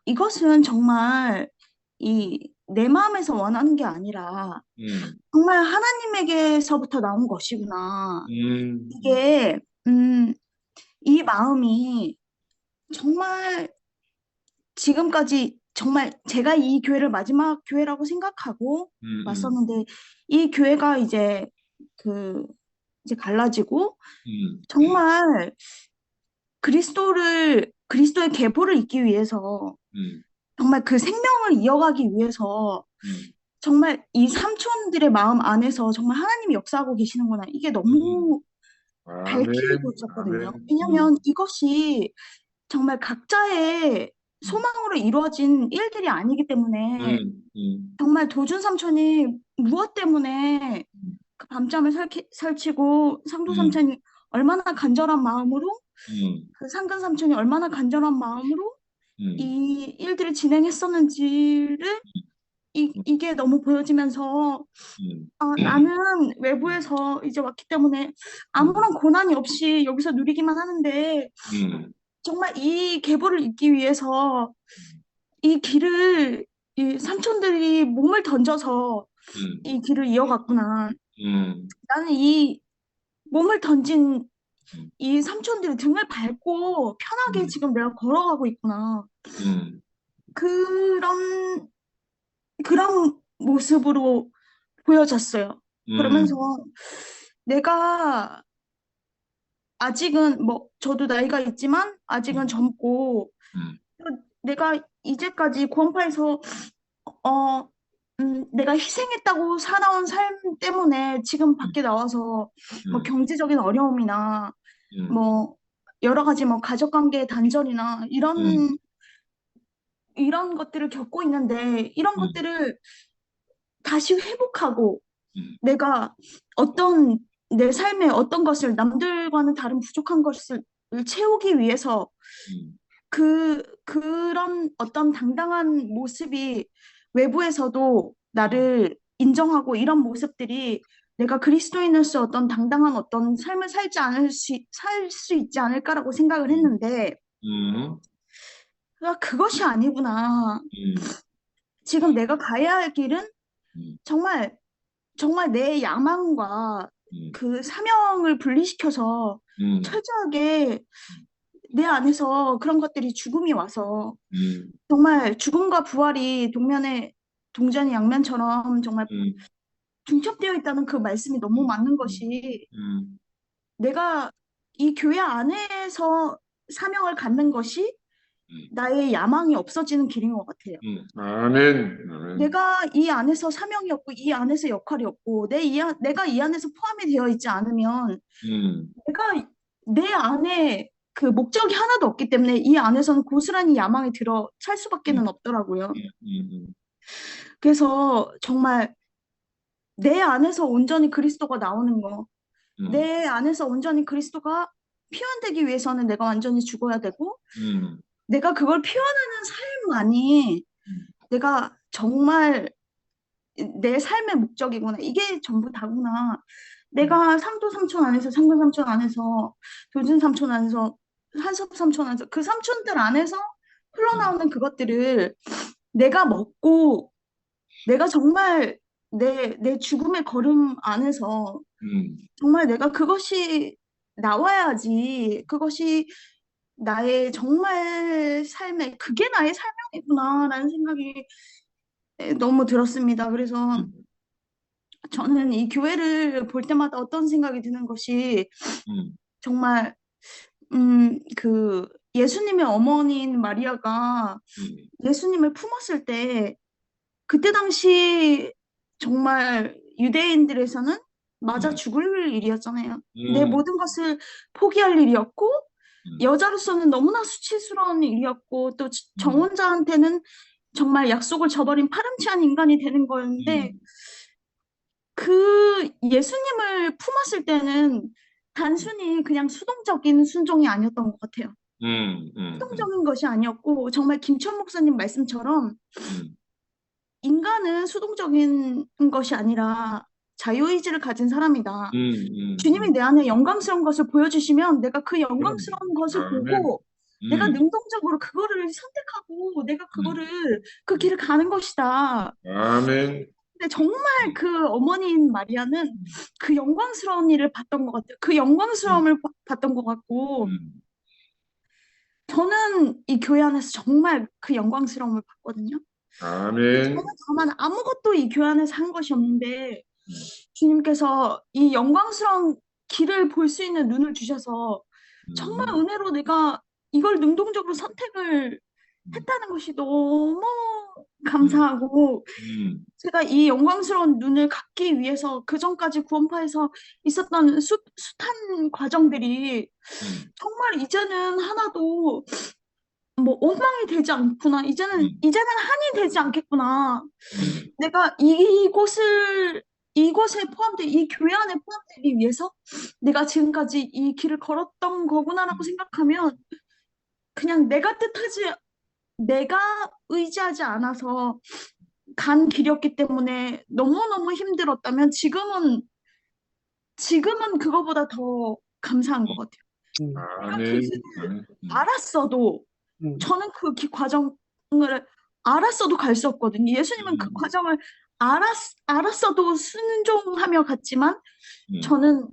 이것은 정말 내 마음에서 원하는 게 아니라 정말 하나님에게서부터 나온 것이구나. 이게 이 마음이 정말 지금까지 정말 제가 이 교회를 마지막 교회라고 생각하고 왔었는데 이 교회가 이제 갈라지고 정말 그리스도의 계보를 잇기 위해서 정말 그 생명을 이어가기 위해서 정말 이 삼촌들의 마음 안에서 정말 하나님이 역사하고 계시는구나. 이게 너무 밝히고 있었거든요. 왜냐면 이것이 정말 각자의 소망으로 이루어진 일들이 아니기 때문에 정말 도준 삼촌이 무엇 때문에 그 밤잠을 설치고 상도 삼촌이 얼마나 간절한 마음으로 그 상근 삼촌이 얼마나 간절한 마음으로 이 일들을 진행했었는지를 이게 너무 보여지면서 나는 외부에서 이제 왔기 때문에 아무런 고난이 없이 여기서 누리기만 하는데 정말 이 계보를 잇기 위해서 이 길을 이 삼촌들이 몸을 던져서 이 길을 이어갔구나. 나는 이 몸을 던진 이 삼촌들의 등을 밟고 편하게 지금 내가 걸어가고 있구나. 그런 모습으로 보여졌어요. 그러면서 음, 내가 아직은 뭐 저도 나이가 있지만 아직은 음, 젊고 음, 또 내가 이제까지 구원파에서 어 내가 희생했다고 살아온 삶 때문에 지금 밖에 나와서 뭐 음, 경제적인 어려움이나 음, 뭐 여러 가지 뭐 가족관계 단절이나 음, 이런 것들을 겪고 있는데 이런 음, 것들을 다시 회복하고 음, 내가 어떤 내 삶의 어떤 것을 남들과는 다른 부족한 것을 채우기 위해서 음, 그런 어떤 당당한 모습이 외부에서도 음, 나를 인정하고 이런 모습들이 내가 그리스도인으로서 어떤 당당한 어떤 삶을 살 수 있지 않을까라고 생각을 음, 했는데, 음, 그것이 아니구나. 음, 지금 내가 가야 할 길은 음, 정말, 정말 내 야망과 음, 그 사명을 분리시켜서 음, 철저하게 내 안에서 그런 것들이 죽음이 와서 음, 정말 죽음과 부활이 동전이 양면처럼 정말 음, 중첩되어 있다는 그 말씀이 너무 맞는 것이 음, 내가 이 교회 안에서 사명을 갖는 것이 음, 나의 야망이 없어지는 길인 것 같아요. 아멘, 아멘, 내가 이 안에서 사명이 없고 이 안에서 역할이 없고 내가 이 안에서 포함이 되어 있지 않으면 음, 내가 내 안에 그 목적이 하나도 없기 때문에 이 안에서는 고스란히 야망이 들어 찰 음, 수밖에는 없더라고요. 음, 그래서 정말 내 안에서 온전히 그리스도가 나오는 거, 음, 내 안에서 온전히 그리스도가 표현되기 위해서는 내가 완전히 죽어야 되고, 음, 내가 그걸 표현하는 삶만이 음, 내가 정말 내 삶의 목적이구나. 이게 전부 다구나. 내가 상도 삼촌 안에서, 상근 삼촌 안에서, 도준 삼촌 안에서, 한섭 삼촌 안에서, 그 삼촌들 안에서 음, 흘러나오는 그것들을 내가 먹고, 내가 정말 내 죽음의 걸음 안에서 음, 정말 내가 그것이 나와야지, 그것이 나의 정말 삶의, 그게 나의 삶이구나라는 생각이 너무 들었습니다. 그래서 음, 저는 이 교회를 볼 때마다 어떤 생각이 드는 것이 음, 정말, 그 예수님의 어머니인 마리아가 음, 예수님을 품었을 때, 그때 당시 정말 유대인들에서는 맞아 음, 죽을 일이었잖아요. 내 음, 모든 것을 포기할 일이었고, 음, 여자로서는 너무나 수치스러운 일이었고, 또 음, 정혼자한테는 정말 약속을 저버린 파렴치한 인간이 되는 거였는데, 음, 그 예수님을 품었을 때는 단순히 그냥 수동적인 순종이 아니었던 것 같아요. 수동적인 것이 아니었고, 정말 김천 목사님 말씀처럼 음, 인간은 수동적인 것이 아니라 자유의지를 가진 사람이다. 주님이 음. 내 안에 영광스러운 것을 보여주시면 내가 그 그럼, 영광스러운 것을 아멘, 보고 내가 음, 능동적으로 그거를 선택하고 내가 음, 그 길을 가는 것이다. 아멘, 근데 정말 음, 그 어머니인 마리아는 그 영광스러운 일을 봤던 것 같아요. 그 영광스러움을 봤던 것 같고 음, 저는 이 교회 안에서 정말 그 영광스러움을 봤거든요. 근데 저는 아멘, 다만 아무것도 이 교회 안에서 한 것이 없는데 음, 주님께서 이 영광스러운 길을 볼 수 있는 눈을 주셔서 정말 음, 은혜로 내가 이걸 능동적으로 선택을 음, 했다는 것이 너무 음, 감사하고 음, 제가 이 영광스러운 눈을 갖기 위해서 그 전까지 구원파에서 있었던 숱한 과정들이 음, 정말 이제는 하나도 뭐 원망이 되지 않구나. 음, 이제는 한이 되지 않겠구나. 음, 내가 이곳에 포함된, 이 교회 안에 포함되기 위해서 내가 지금까지 이 길을 걸었던 거구나라고 음, 생각하면 그냥 내가 의지하지 않아서 간 길이었기 때문에 너무너무 힘들었다면 지금은 그거보다 더 감사한 것 같아요. 음, 내가 그 아멘, 아멘, 알았어도 음, 저는 그 과정을 알았어도 갈 수 없거든요. 예수님은 그 음, 과정을 알았어도 순종하며 갔지만 음, 저는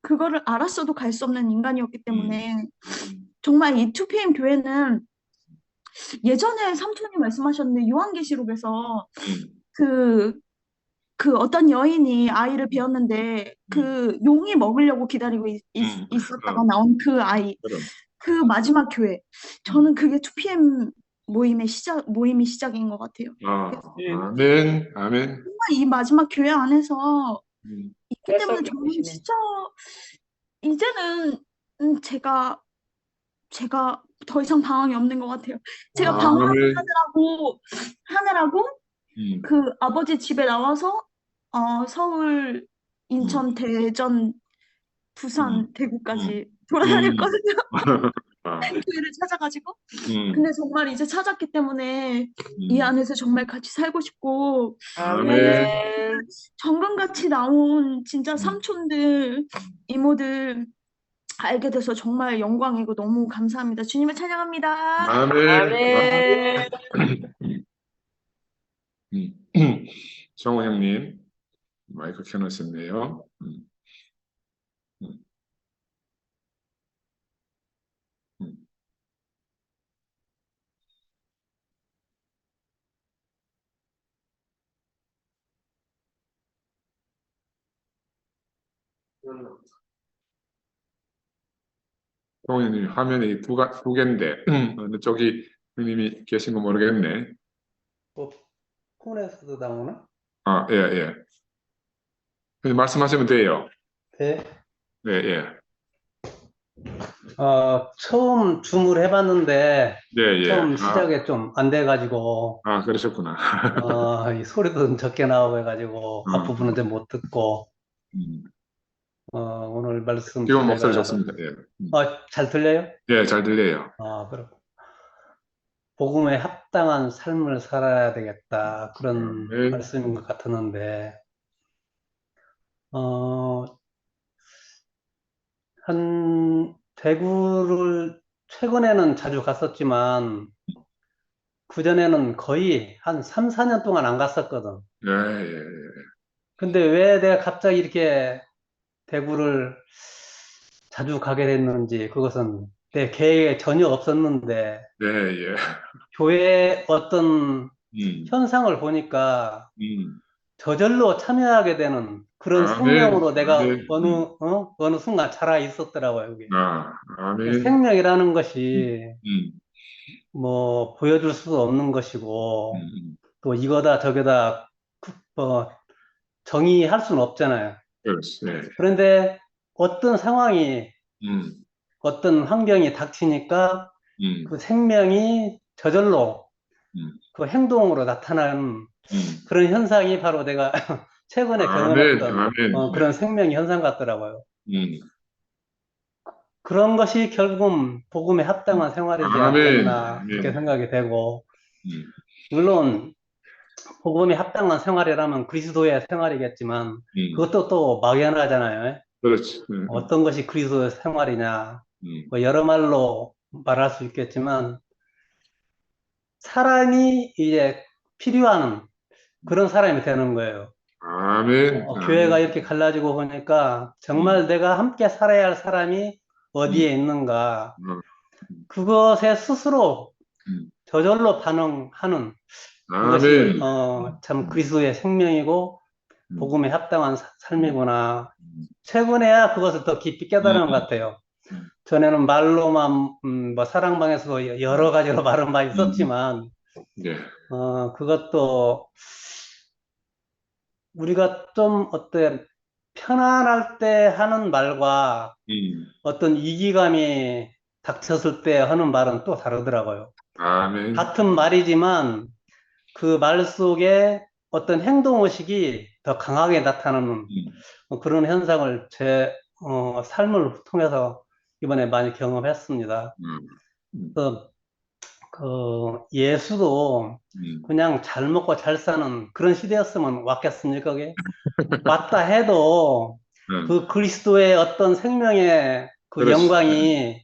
그거를 알았어도 갈 수 없는 인간이었기 음, 때문에 음, 정말 이 2PM 교회는 예전에 삼촌이 말씀하셨는데 요한계시록에서 음, 그 그 어떤 여인이 아이를 베었는데 그 용이 먹으려고 기다리고 있었다가 나온 그 아이, 그럼. 그 마지막 교회. 저는 그게 2PM 모임이 시작인 것 같아요. 아멘, 아멘. 정말 이 마지막 교회 안에서 음, 있기 때문에 저는 진짜 이제는 제가 더 이상 방황이 없는 것 같아요. 제가 방황을 아멘. 하느라고 음, 그 아버지 집에 나와서 서울, 인천, 대전, 부산, 대구까지 돌아다녔거든요. 아, 교회를 찾아가지고. 음, 근데 정말 이제 찾았기 때문에 이 안에서 정말 같이 살고 싶고, 아멘. 정금같이 나온 진짜 삼촌들, 이모들 알게 돼서 정말 영광이고 너무 감사합니다. 주님을 찬양합니다. 아멘. 정호 형님, 마이크 켜놓으셨네요. 음, 음. 정호 형님, 화면이 두 개인데, 어느 쪽이 형님이 계신 거 모르겠네. 뭐 폰에서도 나오나? 아, 예, 예. 형님 말씀하시면 돼요. 네. 네, 예. 처음 줌을 해봤는데 예, 예. 처음 시작에 좀 안 돼가지고 그러셨구나. 이 소리도 좀 적게 나오고 해가지고 앞부분은 좀 못 듣고 음. 오늘 말씀 지금 목소리 주제가 좋습니다. 예. 잘 들려요? 예, 잘 들려요. 그럼 복음에 합당한 삶을 살아야 되겠다 그런 네. 말씀인 것 같았는데 대구를 최근에는 자주 갔었지만 그전에는 거의 한 3, 4년 동안 안 갔었거든. 예, 예, 예. 근데 왜 내가 갑자기 이렇게 대구를 자주 가게 됐는지 그것은 내 계획에 전혀 없었는데 네, 예. 교회 어떤 음, 현상을 보니까 음. 저절로 참여하게 되는 그런 아멘, 생명으로 내가 아멘. 어느 순간 자라 있었더라고요, 여기. 아멘. 생명이라는 것이 음, 뭐 보여줄 수도 없는 것이고 음. 또 이거다 저거다 정의할 수는 없잖아요. 그렇지. 예. 그런데 어떤 상황이 음, 어떤 환경이 닥치니까 음, 그 생명이 저절로 음, 그 행동으로 나타나는 그런 현상이 바로 내가 최근에 아멘, 경험했던 아멘. 그런 생명의 현상 같더라고요. 음, 그런 것이 결국은 복음에 합당한 생활이지 아멘, 않겠나 그렇게 아멘. 생각이 되고 음, 물론 복음에 합당한 생활이라면 그리스도의 생활이겠지만 그것도 또 막연하잖아요. 그렇지. 어떤 것이 그리스도의 생활이냐 음, 뭐 여러 말로 말할 수 있겠지만 사람이 이제 필요한 그런 사람이 되는 거예요. 아멘, 교회가 아멘. 이렇게 갈라지고 보니까 정말 내가 함께 살아야 할 사람이 어디에 있는가 그것에 스스로 저절로 반응하는 그것이 아멘. 참 그리스도의 생명이고 복음에 합당한 삶이구나. 최근에야 그것을 더 깊이 깨달은 것 같아요. 전에는 말로만 뭐 사랑방에서도 여러 가지로 말은 많이 썼지만 네. 그것도 우리가 좀 어때 편안할 때 하는 말과 어떤 위기감이 닥쳤을 때 하는 말은 또 다르더라고요. 아멘. 같은 말이지만 그 말 속에 어떤 행동의식이 더 강하게 나타나는 그런 현상을 제 삶을 통해서 이번에 많이 경험했습니다. 그 예수도 그냥 잘 먹고 잘 사는 그런 시대였으면 왔겠습니까? 그게? 왔다 해도 그 그리스도의 어떤 생명의 그 그렇지. 영광이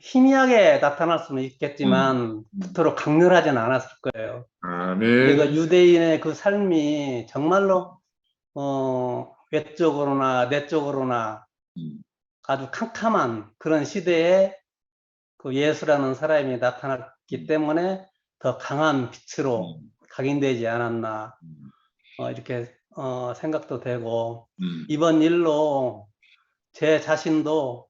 희미하게 나타날 수는 있겠지만 그토록 강렬하진 않았을 거예요. 그러니까 아멘. 유대인의 그 삶이 정말로 외적으로나 내적으로나 아주 캄캄한 그런 시대에 그 예수라는 사람이 나타났기 때문에 더 강한 빛으로 각인되지 않았나 이렇게 생각도 되고 이번 일로 제 자신도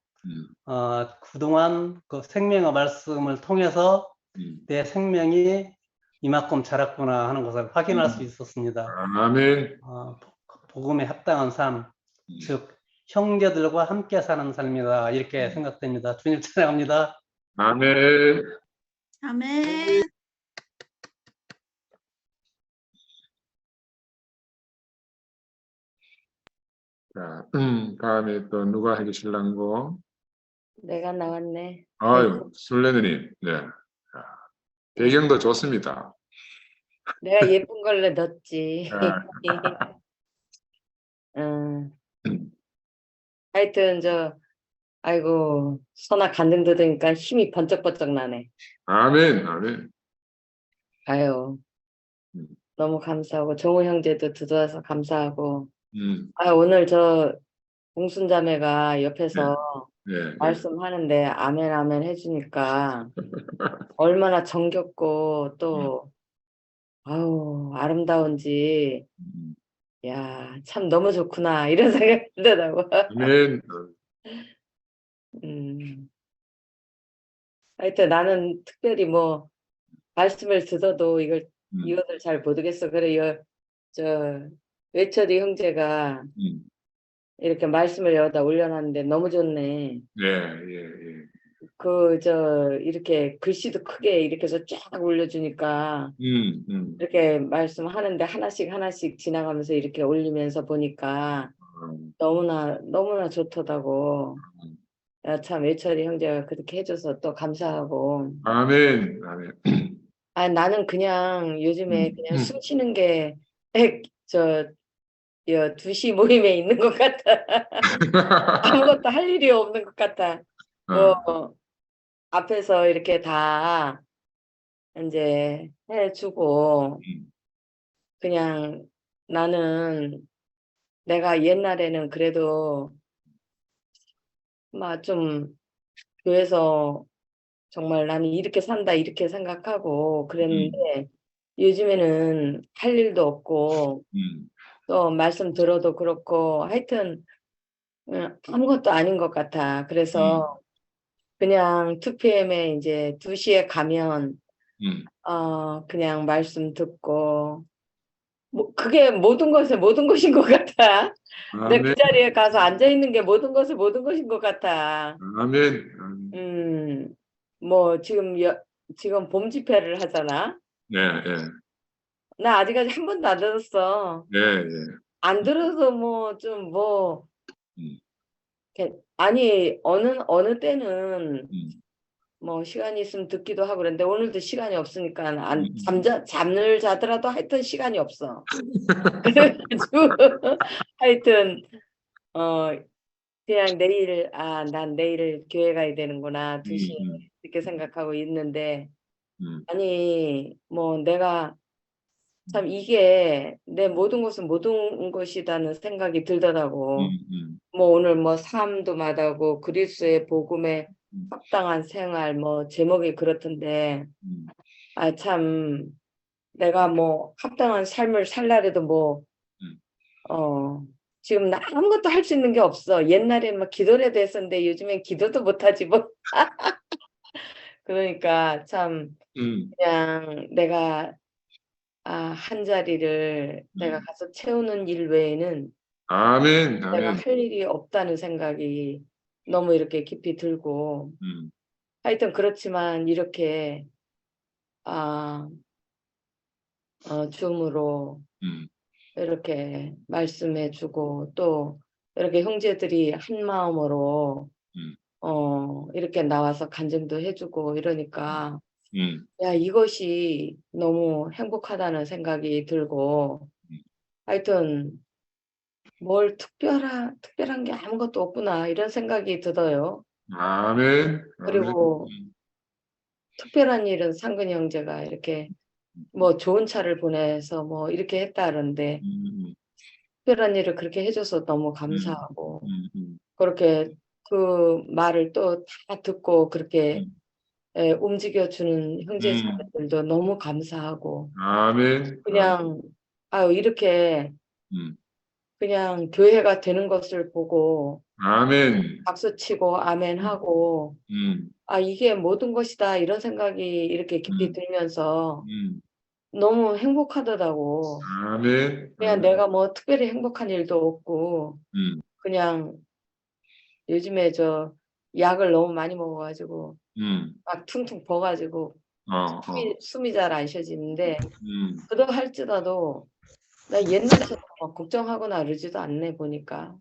그동안 그 생명의 말씀을 통해서 내 생명이 이만큼 자랐구나 하는 것을 확인할 수 있었습니다. 아멘. 복음에 합당한 삶, 즉 형제들과 함께 사는 삶이다 이렇게 생각됩니다. 주님 찬양합니다. 아멘. 아멘. 자, 다음에 또 누가 해주실랑고? 내가 나왔네. 아유, 술래느님. 네. 자, 배경도 좋습니다. 내가 예쁜 걸로 넣었지. 아, 음, 하여튼 아이고 선악 간증 들으니까 힘이 번쩍번쩍 나네. 아멘, 아멘. 아유 음, 너무 감사하고 정우 형제도 들어와서 감사하고 오늘 공순자매가 옆에서 네, 말씀하는데 아멘 아멘 해주니까 얼마나 정겹고 또 아우 아름다운지 야 참 너무 좋구나 이런 생각이 들더라고. 아멘. 하여튼 나는 특별히 뭐 말씀을 듣어도 이것을 잘 모르겠어. 그래 외철이 형제가 이렇게 말씀을 여기다 올려놨는데 너무 좋네. 예, 예, 예. 이렇게 글씨도 크게 이렇게 해서 쫙 올려주니까 이렇게 말씀하는데 하나씩 지나가면서 이렇게 올리면서 보니까 너무나 좋더라고. 야, 참 외철이 형제가 그렇게 해줘서 또 감사하고. 아멘, 아멘. 나는 그냥 요즘에 그냥 숨 쉬는 게 2시 모임에 있는 것 같아. 아무것도 할 일이 없는 것 같아. 앞에서 이렇게 다 이제 해주고 그냥 나는 내가 옛날에는 그래도 막 좀 교회에서 정말 나는 이렇게 산다 이렇게 생각하고 그랬는데 요즘에는 할 일도 없고 또 말씀 들어도 그렇고 하여튼 아무것도 아닌 것 같아. 그래서 그냥 2PM에 이제 2시에 가면 그냥 말씀 듣고 그게 모든 것인 것 같아. 내 그 아멘, 자리에 가서 앉아 있는 게 모든 것인 것 같아. 아멘. 뭐 지금 봄 집회를 하잖아. 네, 예, 나 아직까지 한 번도 안 들었어. 예, 예. 안 들어서 아니 어느 때는 뭐 시간이 있으면 듣기도 하고 그런데 오늘도 시간이 없으니까 잠을 자더라도 하여튼 시간이 없어. 그래가지고 하여튼 그냥 난 내일 교회 가야 되는구나 2시에 이렇게 생각하고 있는데 아니 뭐 내가 참 이게 내 모든 것은 모든 것이라는 생각이 들더라고. 뭐 오늘 뭐 삶도 마다고 그리스도의 복음에 합당한 생활 뭐 제목이 그렇던데 참 내가 뭐 합당한 삶을 살라래도 지금 나 아무것도 할 수 있는 게 없어. 옛날에는 막 기도라도 했었는데 요즘엔 기도도 못하지 뭐. 그러니까 참 그냥 내가 한 자리를 내가 가서 채우는 일 외에는 아멘, 내가 아멘. 할 일이 없다는 생각이 너무 이렇게 깊이 들고 하여튼 그렇지만 이렇게 줌으로 이렇게 말씀해주고 또 이렇게 형제들이 한 마음으로 이렇게 나와서 간증도 해주고 이러니까 야 이것이 너무 행복하다는 생각이 들고 하여튼 뭘 특별한 게 아무것도 없구나 이런 생각이 들어요. 아멘, 아멘. 그리고 특별한 일은 상근이 형제가 이렇게 뭐 좋은 차를 보내서 뭐 이렇게 했다 그러는데 특별한 일을 그렇게 해줘서 너무 감사하고 그렇게 그 말을 또 다 듣고 그렇게 움직여주는 형제 자매들도 너무 감사하고 아멘. 그냥 이렇게 음. 그냥 교회가 되는 것을 보고 아멘. 박수치고 아멘하고 이게 모든 것이다 이런 생각이 이렇게 깊이 들면서 너무 행복하더라고. 아멘. 그냥 내가 뭐 특별히 행복한 일도 없고 그냥 요즘에 저 약을 너무 많이 먹어가지고 막 퉁퉁 버가지고 숨이 잘 안 쉬어지는데 그도 할지라도 나 옛날처럼 막 걱정하거나 그러지도 않네 보니까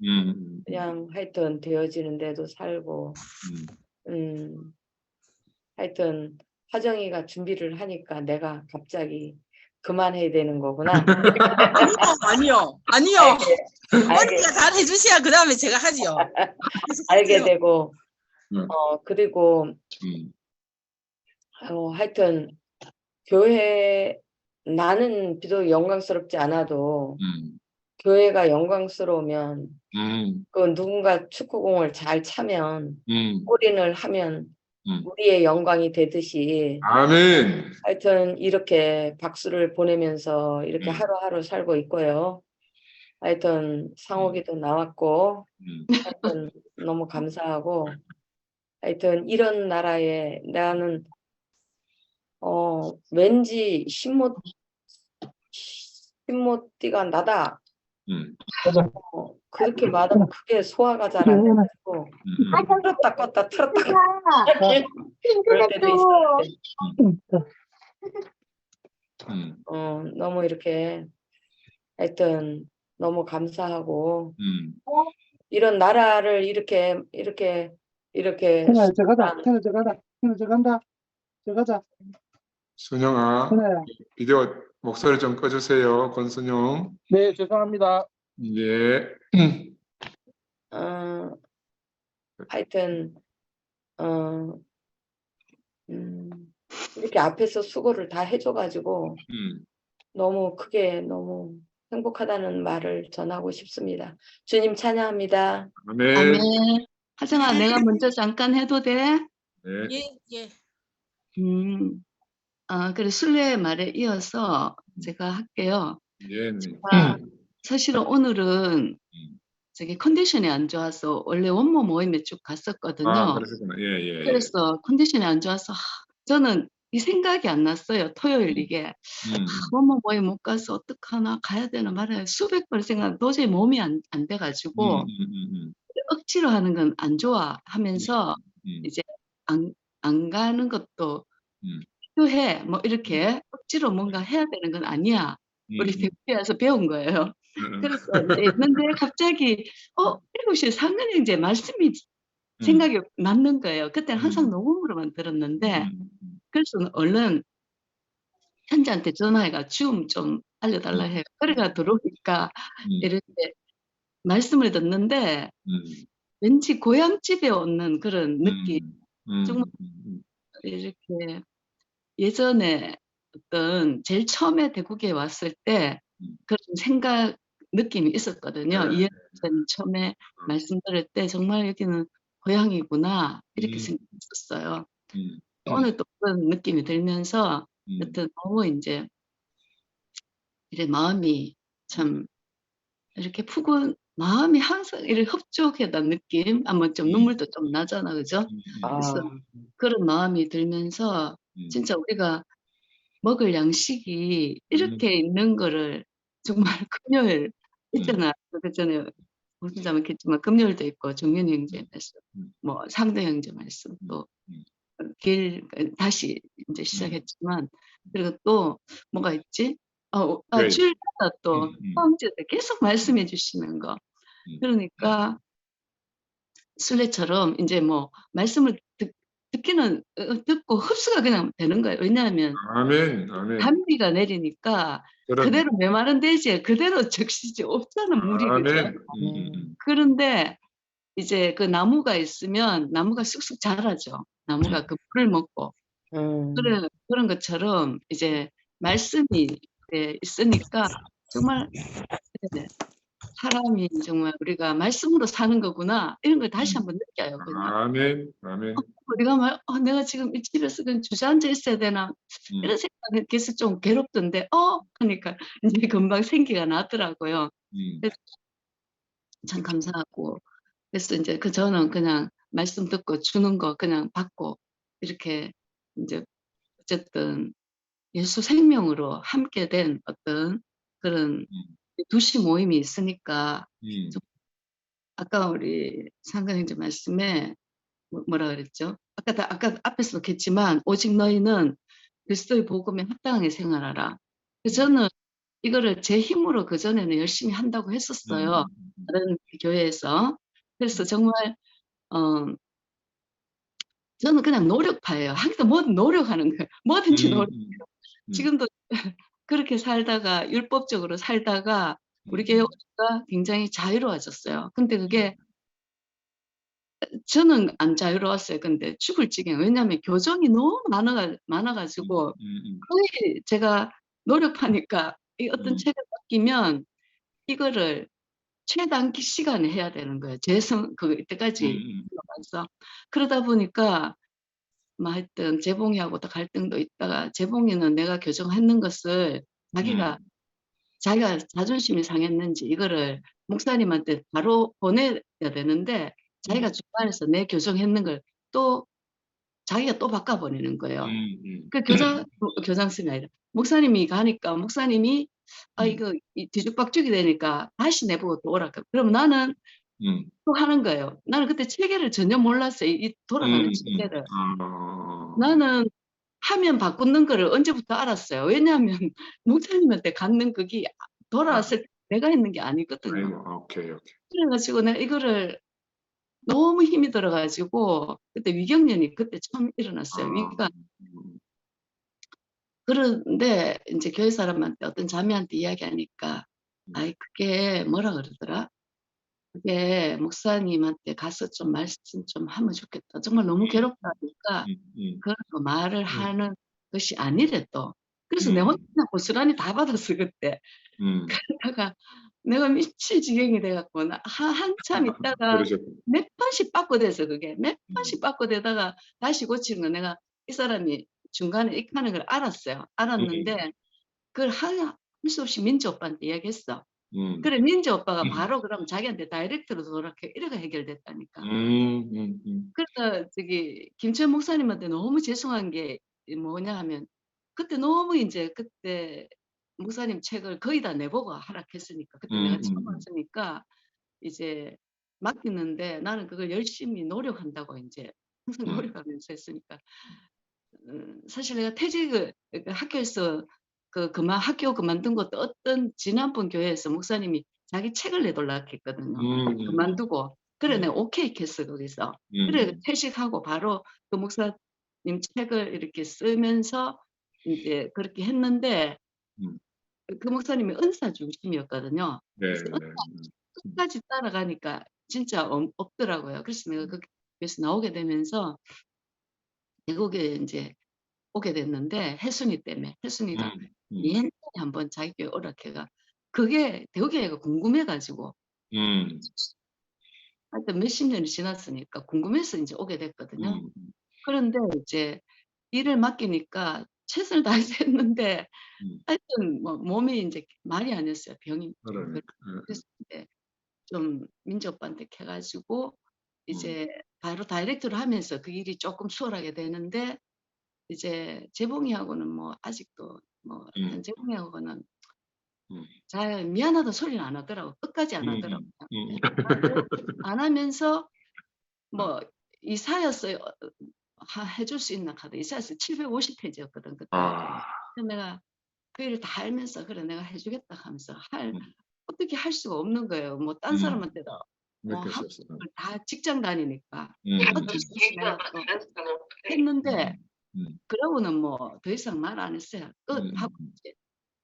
그냥 하여튼 되어지는 데도 살고 하여튼 화정이가 준비를 하니까 내가 갑자기 그만해야 되는 거구나. 아니요. 언니가 잘 해주셔야 그 다음에 제가 하지요. 알게 되고 그리고 하여튼 교회 나는 비록 영광스럽지 않아도 교회가 영광스러우면 그 누군가 축구공을 잘 차면 골인을 하면 우리의 영광이 되듯이 아멘. 하여튼 이렇게 박수를 보내면서 이렇게 하루하루 살고 있고요. 하여튼 상옥이도 나왔고 하여튼 너무 감사하고 하여튼 이런 나라에 나는 왠지 신모띠가 나다. 그렇게 말하면 그게 소화가 잘 안 돼가지고 틀었다 껐다 틀었다 껐다 그럴 때도 있었는데 너무 이렇게 하여튼 너무 감사하고 이런 나라를 이렇게 태나야, 저 가자. 태나, 저 가자. 태나, 저 간다. 저 가자. 순영아, 태나야. 비디오 목소리 좀 꺼주세요. 권순영. 네, 죄송합니다. 예. 하여튼 이렇게 앞에서 수고를 다 해줘가지고 너무 크게 너무 행복하다는 말을 전하고 싶습니다. 주님 찬양합니다. 아멘. 아멘. 하정아, 내가 먼저 잠깐 해도 돼? 네. 예. 그래, 순례의 말에 이어서 제가 할게요. 예. 사실은 오늘은 저기 컨디션이 안 좋아서 원래 원모 모임에 쭉 갔었거든요. 그러셨구나. 예. 그래서 컨디션이 안 좋아서 저는 이 생각이 안 났어요. 토요일 이게. 원모 모임 못 가서 어떡하나 가야 되나 말아야 수백 번 생각 도저히 몸이 안 돼가지고 억지로 하는 건 안 좋아 하면서 이제 안 가는 것도 필요해. 뭐 이렇게 억지로 뭔가 해야 되는 건 아니야. 우리 대표에서 배운 거예요. 그래서 이제 있는데 갑자기 7시에 상근 형제 말씀이 생각이 맞는 거예요. 그때는 항상 녹음으로만 들었는데 그래서 얼른 현지한테 전화해가 줌 좀 알려달라 해. 그래가 들어오니까 이렇게 말씀을 듣는데 왠지 고향집에 오는 그런 느낌. 정말 이렇게 예전에 어떤 제일 처음에 대구에 왔을 때 그런 생각 느낌이 있었거든요. 이해는 처음에 말씀 들을 때 정말 여기는 고향이구나 이렇게 생각했었어요. 오늘 또 그런 느낌이 들면서 여튼 너무 이제 이래 마음이 참 이렇게 마음이 항상 이렇게 흡족하다는 느낌, 아마 좀 눈물도 좀 나잖아, 그죠? 그래서 그런 마음이 들면서 진짜 우리가 먹을 양식이 이렇게 있는 거를 정말 금요일 있잖아, 그랬잖아요. 무슨 잘못했지만 금요일도 있고 정윤 형제 말씀, 뭐 상대 형제 말씀 또 다시 이제 시작했지만 그리고 또 뭐가 있지? 주일마다 또 형제들 계속 말씀해 주시는 거. 그러니까 순례처럼 이제 뭐 말씀을 듣기는 듣고 흡수가 그냥 되는 거예요. 왜냐하면 아멘. 단비가 내리니까 그대로 메마른 대지에 그대로 적시지 없잖아, 물이. 그죠? 그런데 이제 그 나무가 있으면 나무가 쑥쑥 자라죠. 나무가 그 풀을 먹고. 그런 것처럼 이제 말씀이 있으니까 정말 사람이 정말 우리가 말씀으로 사는 거구나 이런 걸 다시 한번 느껴요. 그냥 아멘, 아멘. 내가 지금 이 집에서 그냥 주저앉아 있어야 되나 이런 생각이 계속 좀 괴롭던데 하니까 이제 금방 생기가 나더라고요. 그래서 참 감사하고 그래서 이제 저는 그냥 말씀 듣고 주는 거 그냥 받고 이렇게 이제 어쨌든 예수 생명으로 함께 된 어떤 그런 두시 모임이 있으니까 좀 아까 우리 상가형제 말씀에 뭐라 그랬죠? 아까 앞에서도 했지만 오직 너희는 그리스도의 복음에 합당하게 생활하라. 그래서 저는 이거를 제 힘으로 그전에는 열심히 한다고 했었어요. 다른 교회에서. 그래서 정말 저는 그냥 노력파예요. 항상 뭐든 노력하는 거예요. 뭐든지 노력해요. 지금도 그렇게 살다가 율법적으로 살다가 우리 교회 오니까 굉장히 자유로워졌어요. 근데 그게 저는 안 자유로웠어요. 근데 죽을 지경. 왜냐하면 교정이 너무 많아가지고 거의 제가 노력하니까 이 어떤 책을 맡기면 이거를 최단 시간에 해야 되는 거예요. 이때까지 들어가서 그러다 보니까 뭐 하여튼 재봉이하고도 갈등도 있다가 재봉이는 내가 교정했는 것을 자기가 자존심이 상했는지 이거를 목사님한테 바로 보내야 되는데 자기가 중간에서 내 교정했는 걸 또 자기가 또 바꿔버리는 거예요. 그 교장선이 아니라 목사님이 가니까 목사님이 이거 뒤죽박죽이 되니까 다시 내보고 또 오라. 그럼 나는 또 하는 거예요. 나는 그때 체계를 전혀 몰랐어요. 이 돌아가는 체계를. 나는 하면 바꾸는 거를 언제부터 알았어요. 왜냐하면 목사님한테 갖는 그게 돌아왔을 때 내가 했는 게 아니거든요. 오케이. 그래가지고 내가 이거를 너무 힘이 들어가지고 그때 위경련이 그때 처음 일어났어요. 위가. 그런데 이제 교회 사람한테 어떤 자매한테 이야기하니까 그게 뭐라 그러더라? 그게 목사님한테 가서 좀 말씀 좀 하면 좋겠다. 정말 너무 괴롭다니까 그런 거 말을 하는 것이 아니래 또. 그래서 내가 혼자 고스란히 다 받았어 그때. 그러다가 내가 미칠 지경이 돼갖고 한참 있다가 그러셨군요. 몇 번씩 바꿔대서 그게 몇 번씩 바꿔대다가 다시 고치는 거 내가 이 사람이 중간에 이렇게 하는 걸 알았어요. 알았는데 그걸 할 수 없이 민지 오빠한테 이야기했어. 그래 민지 오빠가 바로 그럼 자기한테 다이렉트로 이래가 해결됐다니까. 그래서 김천 목사님한테 너무 죄송한 게 뭐냐 하면 그때 너무 이제 그때 목사님 책을 거의 다 내보고 하락했으니까 그때 내가 처음 왔으니까 이제 맡기는데 나는 그걸 열심히 노력한다고 이제 항상 노력하면서 했으니까 사실 내가 퇴직을 학교에서 학교 그만둔 것도 어떤 지난번 교회에서 목사님이 자기 책을 내달라고 했거든요. 그만두고 그래 내가 오케이 했어 거기서. 그래 퇴직하고 바로 그 목사님 책을 이렇게 쓰면서 이제 그렇게 했는데 그 목사님이 은사 중심이었거든요. 그래서 끝까지 따라가니까 진짜 없더라고요. 그래서 내가 그래서 나오게 되면서 대국에 이제 오게 됐는데 혜순이 때문에 혜순이가 옛날에 한번 자기 교회 오락해가 그게 대구교회가 궁금해가지고 하여튼 몇십 년이 지났으니까 궁금해서 이제 오게 됐거든요. 그런데 이제 일을 맡기니까 최선을 다해서 했는데 하여튼 뭐 몸이 이제 말이 아니었어요. 병이. 그래서 이제 좀 민지 오빠한테 해가지고 이제 바로 다이렉트로 하면서 그 일이 조금 수월하게 되는데 이제 재봉이하고는 뭐 아직도 뭐 재봉이하고는 잘 미안하다 소리는 안 하더라고. 끝까지 안 하더라고. 안 하면서 뭐 이사였어요. 해줄 수 있나 카드 이사였어요. 750페이지였거든 그때. 그래서 내가 그 일을 다 알면서 그래 내가 해주겠다 하면서 어떻게 할 수가 없는 거예요. 뭐 딴 사람한테도 뭐 다 직장 다니니까 내가 또 했는데 그러고는 뭐 더 이상 말 안 했어요. 하고 이제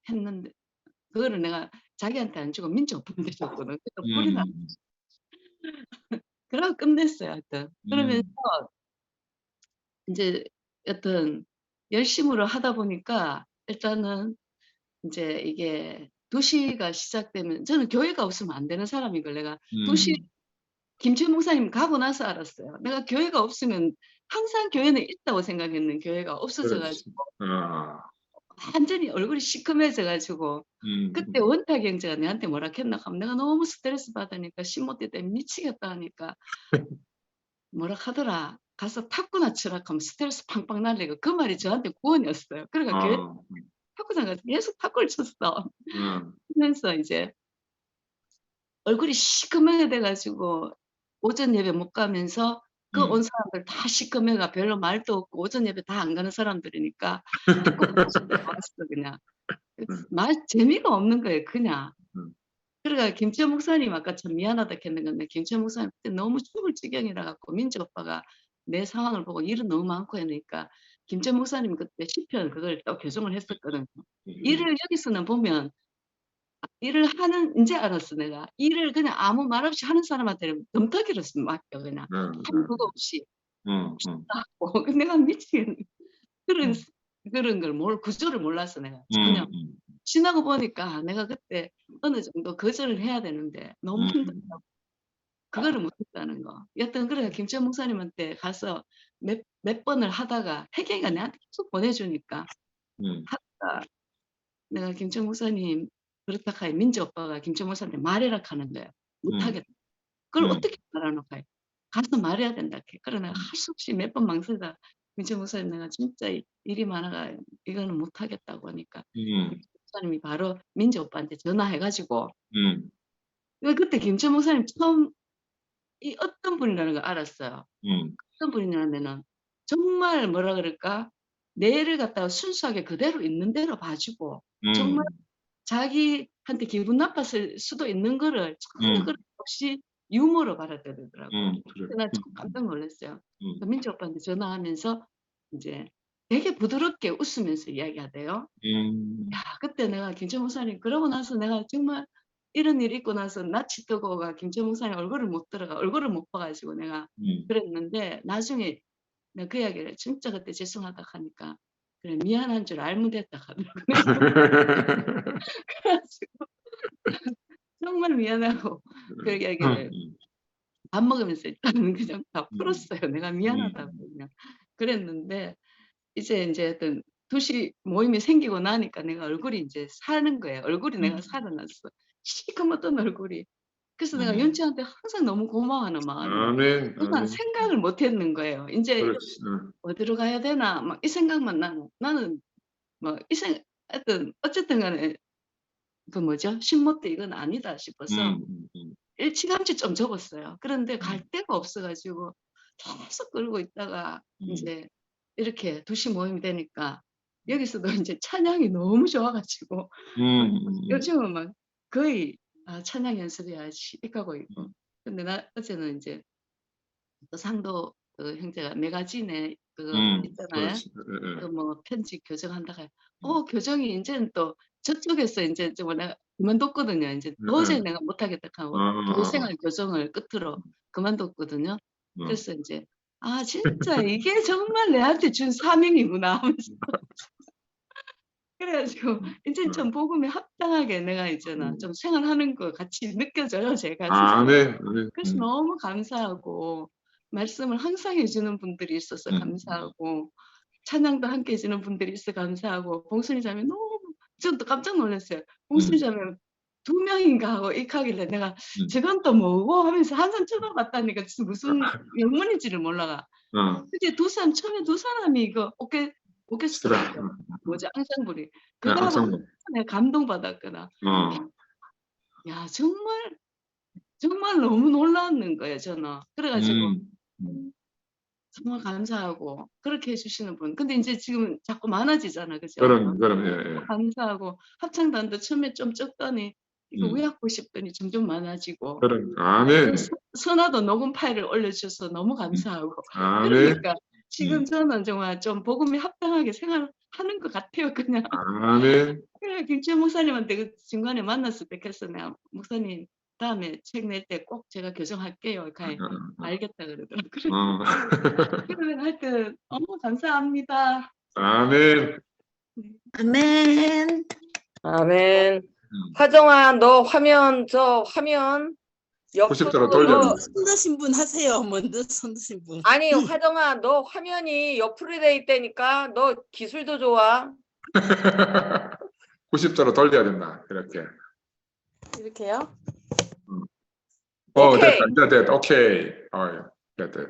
했는데 그거를 내가 자기한테 안 주고 민지 오빠한테 줬거든. 그래서 불이 나. 그러고 끝냈어요. 하여튼 그러면서 이제 여튼 열심으로 하다 보니까 일단은 이제 이게 2시가 시작되면 저는 교회가 없으면 안 되는 사람인 걸 내가 2시 김치현 목사님 가고 나서 알았어요. 내가 교회가 없으면 항상 교회는 있다고 생각했는 교회가 없어져가지고 아, 완전히 얼굴이 시커매져가지고 그때 원탁 형제가 내한테 뭐라 했나 하면 내가 너무 스트레스 받으니까 신모띠 때문에 미치겠다 하니까 뭐라 하더라. 가서 탁구나 치라 하면 스트레스 팡팡 날리고 그 말이 저한테 구원이었어요. 그러니까 교회 탁구장 가서 계속 탁구를 쳤어. 그러면서 이제 얼굴이 시커매게 돼가지고 오전 예배 못 가면서 그 온 사람들 다 시커매가 별로 말도 없고 오전 예배 다 안 가는 사람들이니까 왔어 그냥 재미가 없는 거예요 그냥. 그러니까 김치현 목사님 아까 참 미안하다 했는 건데 김치현 목사님 그때 너무 죽을 지경이라 갖고 민지 오빠가 내 상황을 보고 일은 너무 많고 하니까 김치현 목사님 그때 시편 그걸 또 교정을 했었거든요. 일을 여기서는 보면 일을 하는 이제 알았어 내가 일을 그냥 아무 말 없이 하는 사람한테는 덤터기로 맡겨 그냥 아무 그거 없이 하고 내가 미치겠네. 그런 걸 구조를 몰랐어 내가 전혀. 지나고 보니까 내가 그때 어느 정도 거절을 해야 되는데 너무 힘들다고 그거를 못했다는 거. 여튼 그래 김치현 목사님한테 가서 몇 번을 하다가 혜경이가 내한테 계속 보내주니까 하다가 내가 김치현 목사님 그렇다 하에 민지 오빠가 김치현 목사님한테 말해라 하는 거예요. 못하겠다. 그걸 어떻게 말하노까? 가서 말해야 된다. 그러나 할 수 없이 몇 번 망설이다. 김치현 목사님 내가 진짜 일이 많아가 이거는 못하겠다고 하니까 목사님이 바로 민지 오빠한테 전화해가지고 그때 김치현 목사님 처음 이 어떤 분이라는 걸 알았어요. 어떤 분이냐면은 정말 뭐라 그럴까 내를 갖다가 순수하게 그대로 있는 대로 봐주고 정말 자기한테 기분 나빴을 수도 있는 거를 전혀 그런 없이 유머로 받아들이더라고요. 나 참 깜짝 놀랐어요. 민지 오빠한테 전화하면서 이제 되게 부드럽게 웃으면서 이야기하대요. 야, 그때 내가 김치현 목사님 그러고 나서 내가 정말 이런 일이 있고 나서 낯이 뜨고가 김치현 목사님 얼굴을 못 봐가지고 내가 그랬는데 나중에 내가 그 이야기를 진짜 그때 죄송하다 하니까 그래 미안한 줄 알면 됐다 하더라고요. 그래가지고 정말 미안하고 그 이야기를 밥 먹으면서 일단은 그냥 다 풀었어요. 내가 미안하다고 그냥 그랬는데 이제 어떤 2시 모임이 생기고 나니까 내가 얼굴이 이제 사는 거예요. 얼굴이 내가 살아났어. 시커멓던 얼굴이. 그래서 내가 윤지한테 항상 너무 고마워하는 마음이 아멘. 그동안 생각을 못 했는 거예요. 이제 그렇지. 어디로 가야 되나 막 이 생각만 나는 뭐 하여튼 어쨌든 간에 그 뭐죠? 신모때 이건 아니다 싶어서 일찌감치 좀 접었어요. 그런데 갈 데가 없어가지고 계속 끌고 있다가 이제 이렇게 2시 모임이 되니까 여기서도 이제 찬양이 너무 좋아가지고 요즘은 막 거의 찬양 연습해야지 이러고 있고. 근데 나 어제는 이제 또 상도 그 형제가 매가진에 그거 있잖아요. 그 뭐 편집 교정한다가 교정이 이제는 또 저쪽에서 이제 좀 내가 그만뒀거든요. 이제 도저히 내가 못하겠다 하고 교생활 교정을 끝으로 그만뒀거든요. 그래서 이제 진짜 이게 정말 내한테 준 사명이구나 하면서 그래가지고 이제 좀 복음에 합당하게 내가 이제는 좀 생활하는 거 같이 느껴져요 제가. 아멘. 그래서 너무 감사하고 말씀을 항상 해주는 분들이 있어서 감사하고 찬양도 함께 해주는 분들이 있어 감사하고 봉순이 자매 너무 저도 깜짝 놀랐어요. 봉순이 자매 2명인가 하고 익하길래 내가 저건 또 뭐고 하면서 한참 쳐다봤다니까 무슨 영문인지를 몰라가. 근데 처음에 두 사람이 이거 오케스트라 뭐지 앙상블이 그거 하고 내가 감동받았거나. 야 정말 너무 놀라는 거예요 저는. 그래가지고 정말 감사하고 그렇게 해주시는 분. 근데 이제 지금 자꾸 많아지잖아, 그죠? 그럼 예. 감사하고 합창단도 처음에 좀 적더니 이거 왜 하고 싶더니 점점 많아지고. 그럼 아멘. 선화도 녹음 파일을 올려주셔서 너무 감사하고. 아멘. 그러니까 지금 저는 정말 좀 복음에 합당하게 생활하는 것 같아요, 그냥. 아멘. 그래 김치현 목사님한테 그 중간에 만났을 때 그래서 내가 목사님 다음에 책 낼 때 꼭 제가 교정할게요. 이렇게 알겠다 그러더라고요. 그러면 하여튼 너무 감사합니다. 아멘. 아멘. 아멘. 화정아, 너 화면 90도로 돌려. 손 드신 분 하세요. 먼저 손 드신 분. 아니, 화정아, 너 화면이 옆으로 돼 있다니까. 너 기술도 좋아. 90도로 돌려야 된다. 이렇게. 이렇게요? 오케이. 됐다. 오케이. 됐다.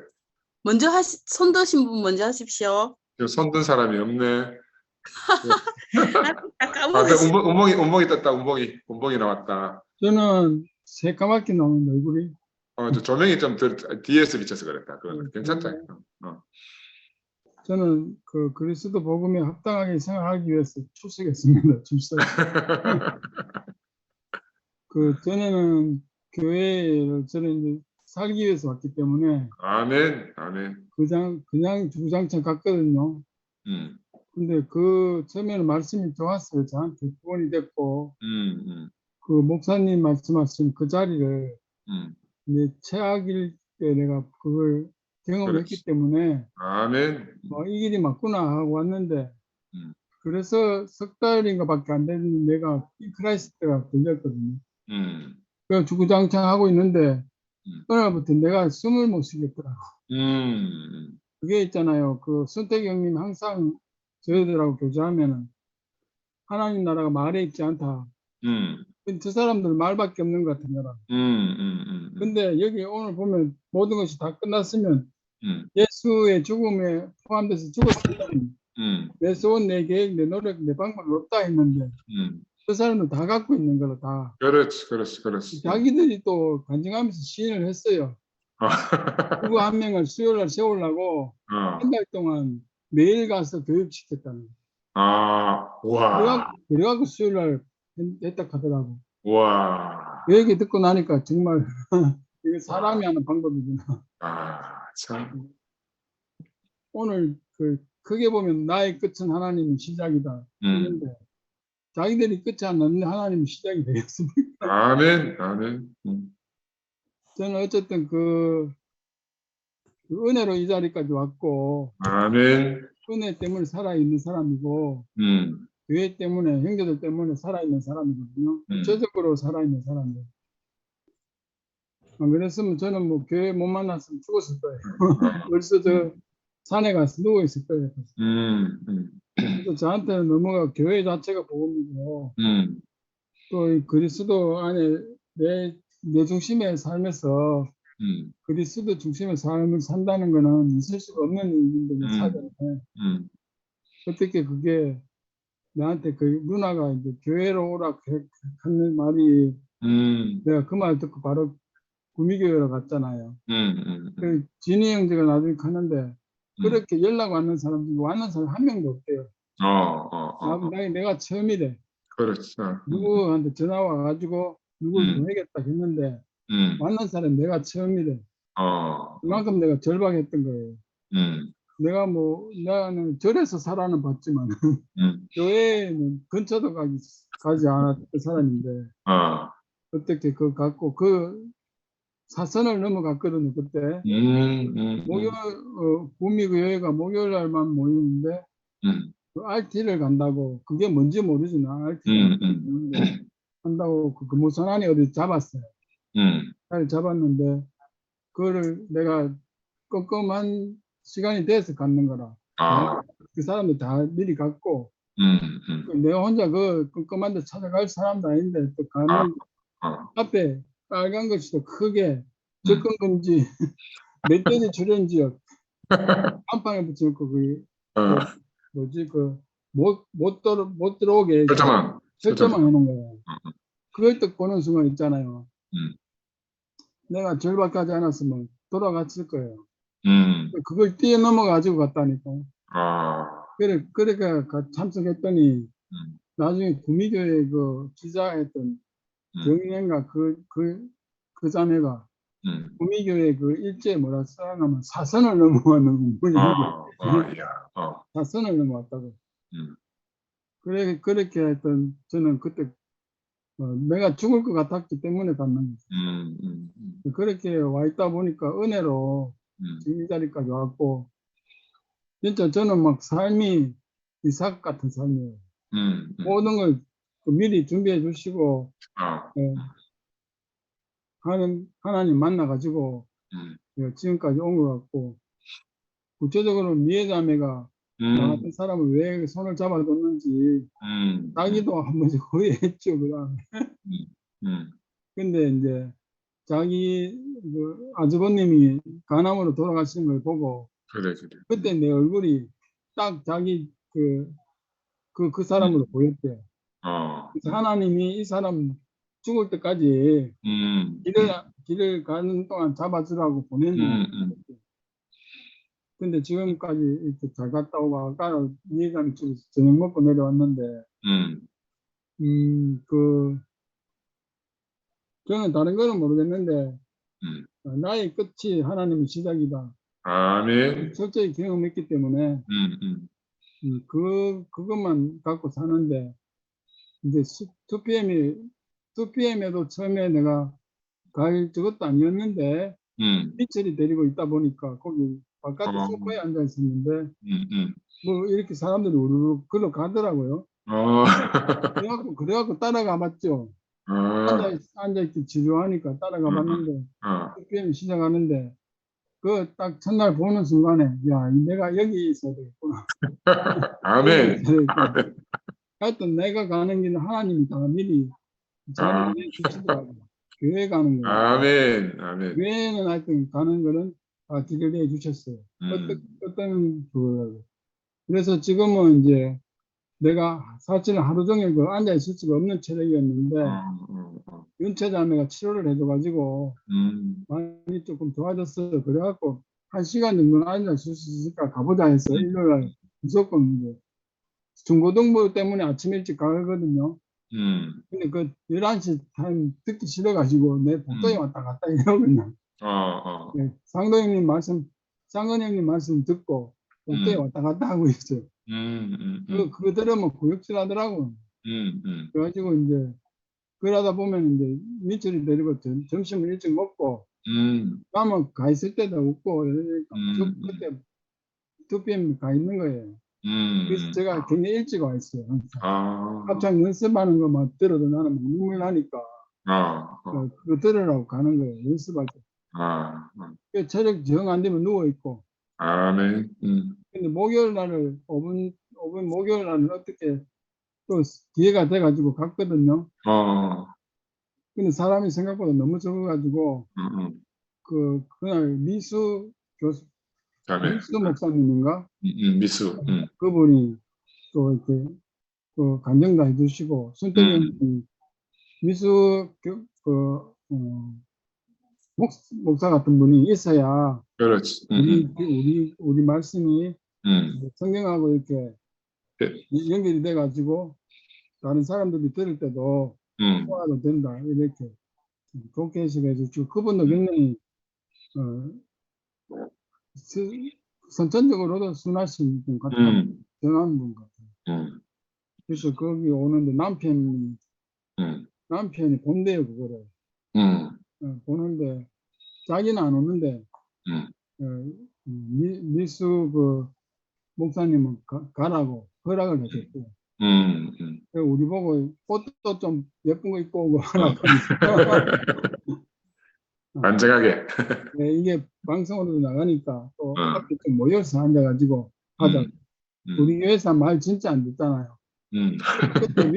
손 드신 분 먼저 하십시오. 지금 손든 사람이 없네. 까먹으시 운봉이 떴다. 운봉이 나왔다. 저는 새까맣게 나오는 얼굴이. 저 조명이 좀 뒤에서 비쳐서 그랬다. 그건 괜찮다. 저는 그 그리스도 복음에 합당하게 생각하기 위해서 출석했습니다. 출석. 전에는 교회를 저는 이제 살기 위해서 왔기 때문에 아멘. 그냥 주구장창 갔거든요. 근데 처음에는 말씀이 좋았어요. 저한테 구원이 됐고, 그 목사님 말씀하신 그 자리를 내 최악일 때 내가 그걸 경험했기 때문에 아멘. 이 길이 맞구나 하고 왔는데, 그래서 석 달인가밖에 안 됐는데 내가 크라이스트가 걸렸거든요. 그래서 주구장창 하고 있는데 어느 날부터 내가 숨을 못 쉬겠더라고. 그게 있잖아요. 손택 형님 항상 저희들하고 교제하면은 하나님 나라가 말에 있지 않다. 저 사람들 말밖에 없는 것 같은 거라. 근데 여기 오늘 보면 모든 것이 다 끝났으면 예수의 죽음에 포함돼서 죽었으면 내 소원, 내 계획, 내 노력, 내 방법은 없다 했는데 그 사람들 다 갖고 있는 거라 다. 그렇지. 자기들이 또 간증하면서 시인을 했어요. 누구 한 명을 수요일날 세우려고 한 달 동안 매일 가서 교육시켰다는 거예요. 와. 그래갖고 수요일날 했다 하더라고. 와. 그 얘기 듣고 나니까 정말 이게 사람이 하는 방법이구나. 참. 오늘 크게 보면 나의 끝은 하나님의 시작이다. 그런데 자기들이 끝이 안 났는데 하나님의 시작이 되겠습니까? 아멘. 저는 어쨌든 그 은혜로 이 자리까지 왔고, 아멘. 은혜 때문에 살아있는 사람이고, 교회 때문에, 형제들 때문에 살아있는 사람이거든요. 전적으로 살아있는 사람이에요. 안 그랬으면 저는 뭐 교회 못 만났으면 죽었을 거예요. 벌써 저 산에 가서 누워있을 거예요. 그래서 저한테는 너무가 교회 자체가 복음이고, 또 이 그리스도 안에 내 중심의 삶에서 그리스도 중심의 삶을 산다는 거는 있을 수가 없는 일인데, 사전에. 어떻게 그게 나한테 그 누나가 이제 교회로 오라 하는 말이 내가 그 말 듣고 바로 구미교회로 갔잖아요. 그 진희 형제가 나중에 가는데 그렇게 연락 왔는 사람 중에 왔는 사람 한 명도 없대요. 내가 처음이래. 그렇죠. 누구한테 전화 와가지고 누구를 보내겠다 했는데 만난 사람 내가 처음이래. 그만큼 내가 절박했던 거예요. 나는 절에서 살아는 봤지만 교회에는 근처도 가지 않았던 사람인데 어떻게 갖고 사선을 넘어갔거든요. 그때 구미교회가 목요일 날만 모이는데 RT를 간다고, 그게 뭔지 모르지만 RT를 한다고 그 무선안에 어디 잡았어요. 자리 잡았는데 그거를 내가 껌껌한 시간이 돼서 갖는 거라. 그 사람들 다 미리 갔고 내가 혼자 그 껌껌한 데 찾아갈 사람도 아닌데 또 가면 앞에 빨간 것이 또 크게 접근금지 멧돼지 출연지역 간판에 붙여놓고 못 들어오게 설정만 해놓은 거예요. 그걸 딱 보는 순간 있잖아요. 내가 절박하지 않았으면 돌아갔을 거예요. 그걸 뛰어넘어 가지고 갔다니까. 그러니까 참석했더니 나중에 구미교회 그 기자했던 정인가 그 자매가 구미교회 그 일제에 뭐라 써놨냐면 사선을 넘어가는 분이 사선을 넘어왔다고. 그렇게 했던 저는 그때 내가 죽을 것 같았기 때문에 갔는 거죠. 그렇게 와 있다 보니까 은혜로 지금 이 자리까지 왔고, 진짜 저는 막 삶이 이삭 같은 삶이에요. 모든 걸 미리 준비해 주시고, 어, 하나님 만나가지고, 지금까지 온 것 같고, 구체적으로 미애자매가 나 같은 사람을 왜 손을 잡아줬는지, 자기도 한 번씩 후회했죠, 그 다음에. 근데 이제, 자기, 아주버님이 간암으로 돌아가시는 걸 보고, 그래. 그때 내 얼굴이 딱 자기 그 사람으로 보였대. 그래서 하나님이 이 사람 죽을 때까지 길을 가는 동안 잡아주라고 보냈는데, 근데 지금까지 이렇게 잘 갔다 오고, 아까 이해관이 집에서 저녁 먹고 내려왔는데, 저는 다른 거는 모르겠는데, 나의 끝이 하나님의 시작이다. 아멘. 철저히 경험했기 때문에, 그것만 갖고 사는데, 이제 2PM에도 처음에 내가 갈 저것도 아니었는데, 미철이 데리고 있다 보니까, 거기 바깥에 소파에 앉아 있었는데, 뭐 이렇게 사람들이 우르르 글로 가더라고요. 그래갖고 따라가 봤죠. 앉아있기 지루하니까 따라가 봤는데, 2PM 시작하는데, 그 딱 첫날 보는 순간에, 야, 내가 여기 있어야 되겠구나. 아멘. 하여튼 내가 가는 길은 하나님이 다 미리 자리해 주시더라고요. 교회 가는 거. 아멘. 교회는 하여튼 가는 거는 다 길을 내 주셨어요. 어떤 그거라고. 그래서 지금은 이제 내가 사실 하루 종일 앉아 있을 수가 없는 체력이었는데, 윤채자매가 치료를 해줘가지고 많이 조금 좋아졌어요. 그래갖고 1시간 정도는 앉아 있을 수 있으니까 가보자 해서 일요일날 무조건 이제 중고등부 때문에 아침 일찍 가거든요. 근데 그 11시 타임 듣기 싫어가지고 내 복도에 왔다 갔다 이러거든요. 네, 쌍근형님 말씀 듣고 복도에 왔다 갔다 하고 있어요. 그거 들으면 구역질 하더라고. 그래가지고 이제 그러다 보면 이제 민철이 데리고 점심을 일찍 먹고 가면 가 있을 때도 없고 그러니까 그때 2PM 가 있는 거예요. 그래서 제가 굉장히 일찍 와 있어요. 합창 연습하는 것만 들어도 나는 막 눈물 나니까 그거 들으라고 가는 거예요. 연습할 때. 체력 정 안 되면 누워 있고. 아멘. 근데 목요일 날을 5분 목요일 날은 어떻게 또 기회가 돼가지고 갔거든요. 근데 사람이 생각보다 너무 적어가지고 그날 미수 목사님인가? 미수. 그분이 또 이렇게 간증도 해주시고 손태경이 미수 목사 같은 분이 있어야 그렇지. 우리 말씀이 성경하고 이렇게 연결이 돼가지고 다른 사람들이 들을 때도 소화도 된다 이렇게 좋게 해주시고 그분도 굉장히 선천적으로도 순하신 분 같아요. 정한 분 같아요. 그래서 거기 오는데 남편이 본대요 그거를. 보는데 자기는 안 오는데 미수 목사님은 가라고 허락을 해줬고. 우리 보고 옷도 좀 예쁜 거 입고 오고 하라고. 안정하게. 네, 이게 방송으로도 나가니까 또 앞에 좀 모여서 앉아가지고 하자. 우리 교회에서 말 진짜 안 듣잖아요. 그때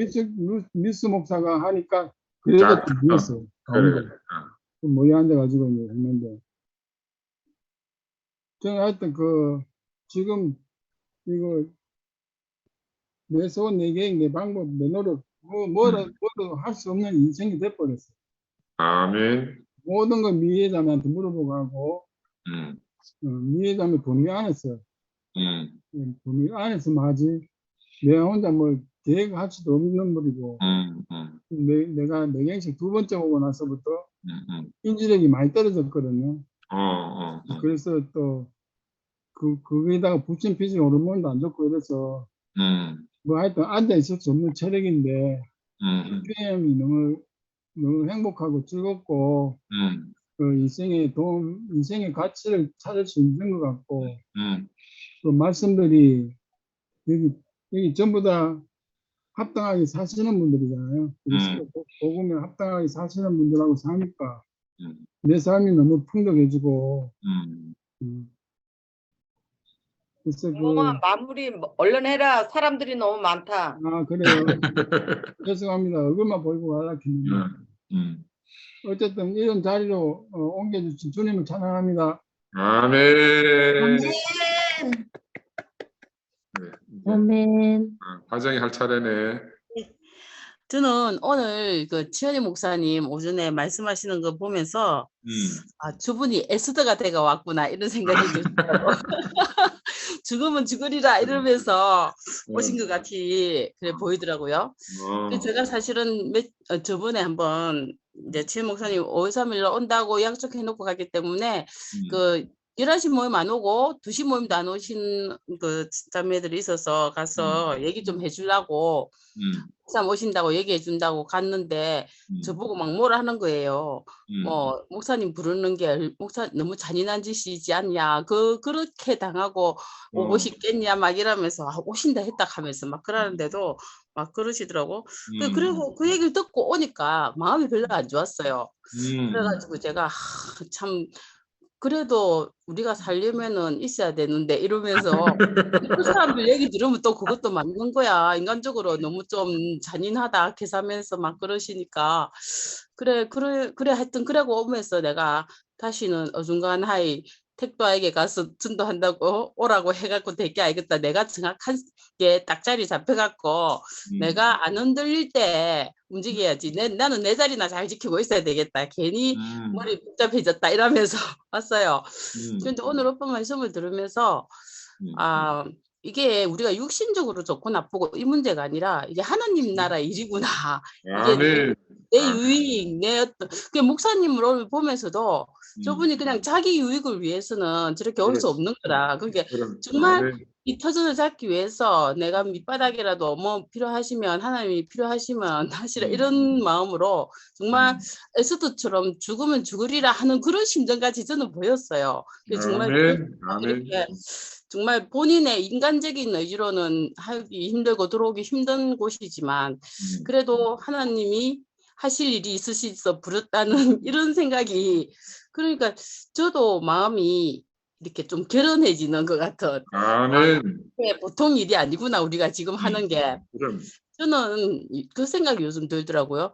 미수 목사가 하니까 그래도 좀 모였어요. 그래. 모여 앉아가지고 이제 했는데. 저는 하여튼 지금 이거 내 소원, 내 계획, 내 방법, 내 노력, 뭐라도 할 수 없는 인생이 돼버렸어요. 아멘. 모든 걸 미애자매한테 물어보고 하고, 미애자매 본의 안에서, 본의 안에서만 하지, 내가 혼자 뭘 계획할 수도 없는 분이고, 내가 내경식 2번째 오고 나서부터 인지력이 많이 떨어졌거든요. 그래서 또, 거기다가 부친피질 호르몬도 안 좋고 이래서, 뭐 하여튼 앉아있을 수 없는 체력인데, PM이 너무 행복하고 즐겁고, 인생의 가치를 찾을 수 있는 것 같고, 그 말씀들이, 여기 전부 다 합당하게 사시는 분들이잖아요. 그리스도 복음에 합당하게 사시는 분들하고 사니까 내 삶이 너무 풍족해지고 그래서 어머마 마무리 얼른 해라. 사람들이 너무 많다. 그래요. 죄송합니다. 얼굴만 보이고 가라켰는데 어쨌든 이런 자리로 옮겨주신 주님을 찬양합니다. 아멘. 아멘. 과정이 할 차례네. 저는 오늘 그 최현희 목사님 오전에 말씀하시는 거 보면서 저분이 에스더가 돼가 왔구나 이런 생각이 들더라고요. 죽으면 죽으리라 이러면서 오신 것 같이 그래 보이더라고요. 제가 사실은 저번에 한번 이제 최 목사님 5월 3일로 온다고 약속해놓고 갔기 때문에 그 11시 모임 안 오고 2시 모임도 안 오신 그 자매들이 있어서 가서 얘기 좀 해주려고 목사님 오신다고 얘기해 준다고 갔는데 저보고 막 뭐라 하는 거예요. 뭐 목사님 부르는 게 너무 잔인한 짓이지 않냐. 그렇게 당하고 오고 싶겠냐 막 이러면서 오신다 했다 하면서 막 그러는데도 막 그러시더라고. 그리고 그 얘기를 듣고 오니까 마음이 별로 안 좋았어요. 그래가지고 제가 참 그래도 우리가 살려면은 있어야 되는데 이러면서 그 사람들 얘기 들으면 또 그것도 맞는 거야. 인간적으로 너무 좀 잔인하다 계산하면서 막 그러시니까 그래 하여튼 그러고 오면서 내가 다시는 어중간하이 택도에게 가서 전도한다고 오라고 해갖고 되게 알겠다. 내가 정확한 게 딱 자리 잡혀갖고 내가 안 흔들릴 때 움직여야지. 나는 내 자리나 잘 지키고 있어야 되겠다. 괜히 머리 복잡해졌다 이러면서 왔어요. 그런데 오늘 오빠 말씀을 들으면서 이게 우리가 육신적으로 좋고 나쁘고 이 문제가 아니라 이게 하나님 나라 일이구나. 이게 내 유익, 내 어떤 그 목사님을 오늘 보면서도 저분이 그냥 자기 유익을 위해서는 저렇게 올 수 없는 거다. 그게 정말 이 터전을 잡기 위해서 내가 밑바닥이라도 뭐 필요하시면 하나님이 필요하시면 하시라 이런 마음으로 정말 에스더처럼 죽으면 죽으리라 하는 그런 심정까지 저는 보였어요. 정말 이렇게 정말 본인의 인간적인 의지로는 하기 힘들고 들어오기 힘든 곳이지만 그래도 하나님이 하실 일이 있으셔서 부르다는 이런 생각이 그러니까 저도 마음이 이렇게 좀 결연해지는 것 같은 보통 일이 아니구나 우리가 지금 하는 게 저는 그 생각이 요즘 들더라고요.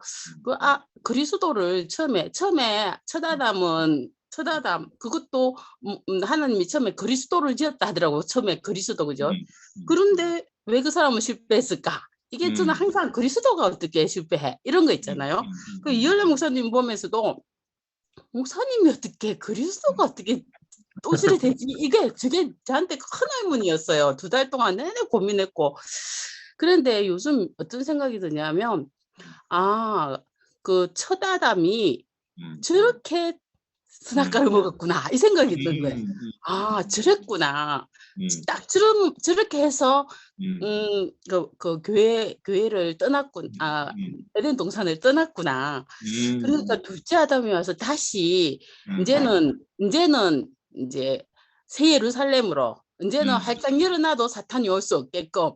그리스도를 처음에 첫 아담 그것도 하나님이 처음에 그리스도를 지었다 하더라고요. 처음에 그리스도 그죠? 그런데 왜 그 사람은 실패했을까? 이게 저는 항상 그리스도가 어떻게 실패해? 이런 거 있잖아요. 그 이열래 목사님 보면서도 목사님이 어떻게 그리스도가 어떻게 도실이 되지? 저게 저한테 큰 의문이었어요. 2달 동안 내내 고민했고. 그런데 요즘 어떤 생각이 드냐면 그 첫 아담이 저렇게 선악과를 먹었구나 이 생각이 든 거예요. 저랬구나. 딱 저렇게 해서 그 교회를 떠났구나. 에덴 동산을 떠났구나. 그러니까 둘째 아담이 와서 다시 이제는 이제 새 예루살렘으로 이제는 활짝 열어놔도 사탄이 올 수 없게끔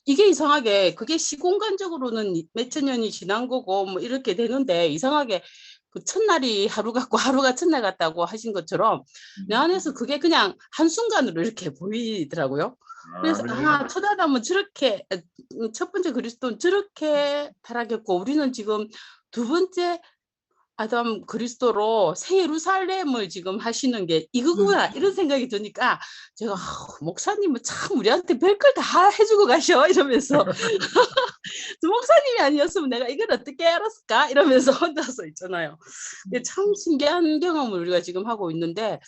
이게 이상하게 그게 시공간적으로는 몇천 년이 지난 거고 뭐 이렇게 되는데 이상하게 그 첫날이 하루 같고 하루가 첫날 같다고 하신 것처럼 내 안에서 그게 그냥 한순간으로 이렇게 보이더라고요. 그래서 첫 아담은 저렇게 첫 번째 그리스도는 저렇게 타락했고 우리는 지금 두 번째 아담 그리스도로 새 예루살렘을 지금 하시는 게 이거구나 이런 생각이 드니까 제가 목사님은 참 우리한테 별걸 다 해주고 가셔 이러면서 목사님이 아니었으면 내가 이걸 어떻게 알았을까 이러면서 혼자서 있잖아요. 참 신기한 경험을 우리가 지금 하고 있는데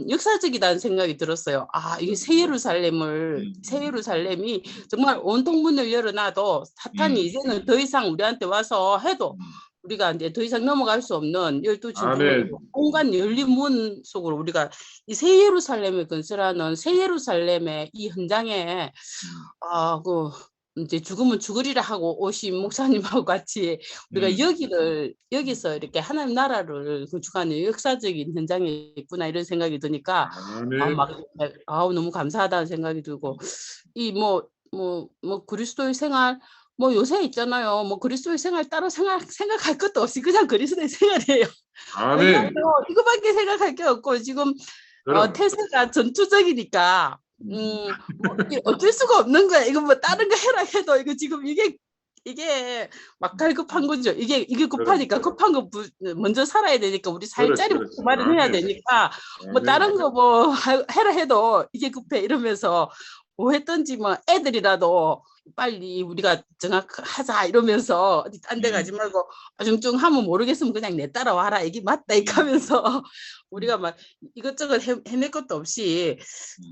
역사적이다는 생각이 들었어요. 이게 새 예루살렘이 정말 온통 문을 열어놔도 사탄이 이제는 더 이상 우리한테 와서 해도 우리가 이제 더 이상 넘어갈 수 없는 12지 온갖 열린 문 속으로 우리가 이 새 예루살렘을 건설하는 새 예루살렘의 이 현장에 이제 죽으면 죽으리라 하고 오신 목사님하고 같이 우리가 여기서 이렇게 하나님 나라를 구축하는 역사적인 현장에 있구나 이런 생각이 드니까 너무 감사하다는 생각이 들고 뭐 그리스도의 생활, 뭐 요새 있잖아요. 뭐 그리스도의 생활 따로 생각할 것도 없이 그냥 그리스도의 생활이에요. 왜냐하면 아멘. 이거밖에 생각할 게 없고 지금 그럼. 태세가 전투적이니까 뭐 이게 어쩔 수가 없는 거야. 이거 뭐 다른 거 해라 해도 이거 지금 이게 막 갈급한 거죠. 이게 급하니까 급한 거 먼저 살아야 되니까 우리 살 그렇지, 자리 그렇지. 마련해야 아멘. 되니까 뭐 아멘. 다른 거 뭐 해라 해도 이게 급해 이러면서 뭐 했든지 뭐 애들이라도 빨리 우리가 정확하자 이러면서 어디 딴 데 가지 말고 어중중하면 모르겠으면 그냥 내 따라와라 이게 맞다 이렇게 하면서 우리가 막 이것저것 헤맬 것도 없이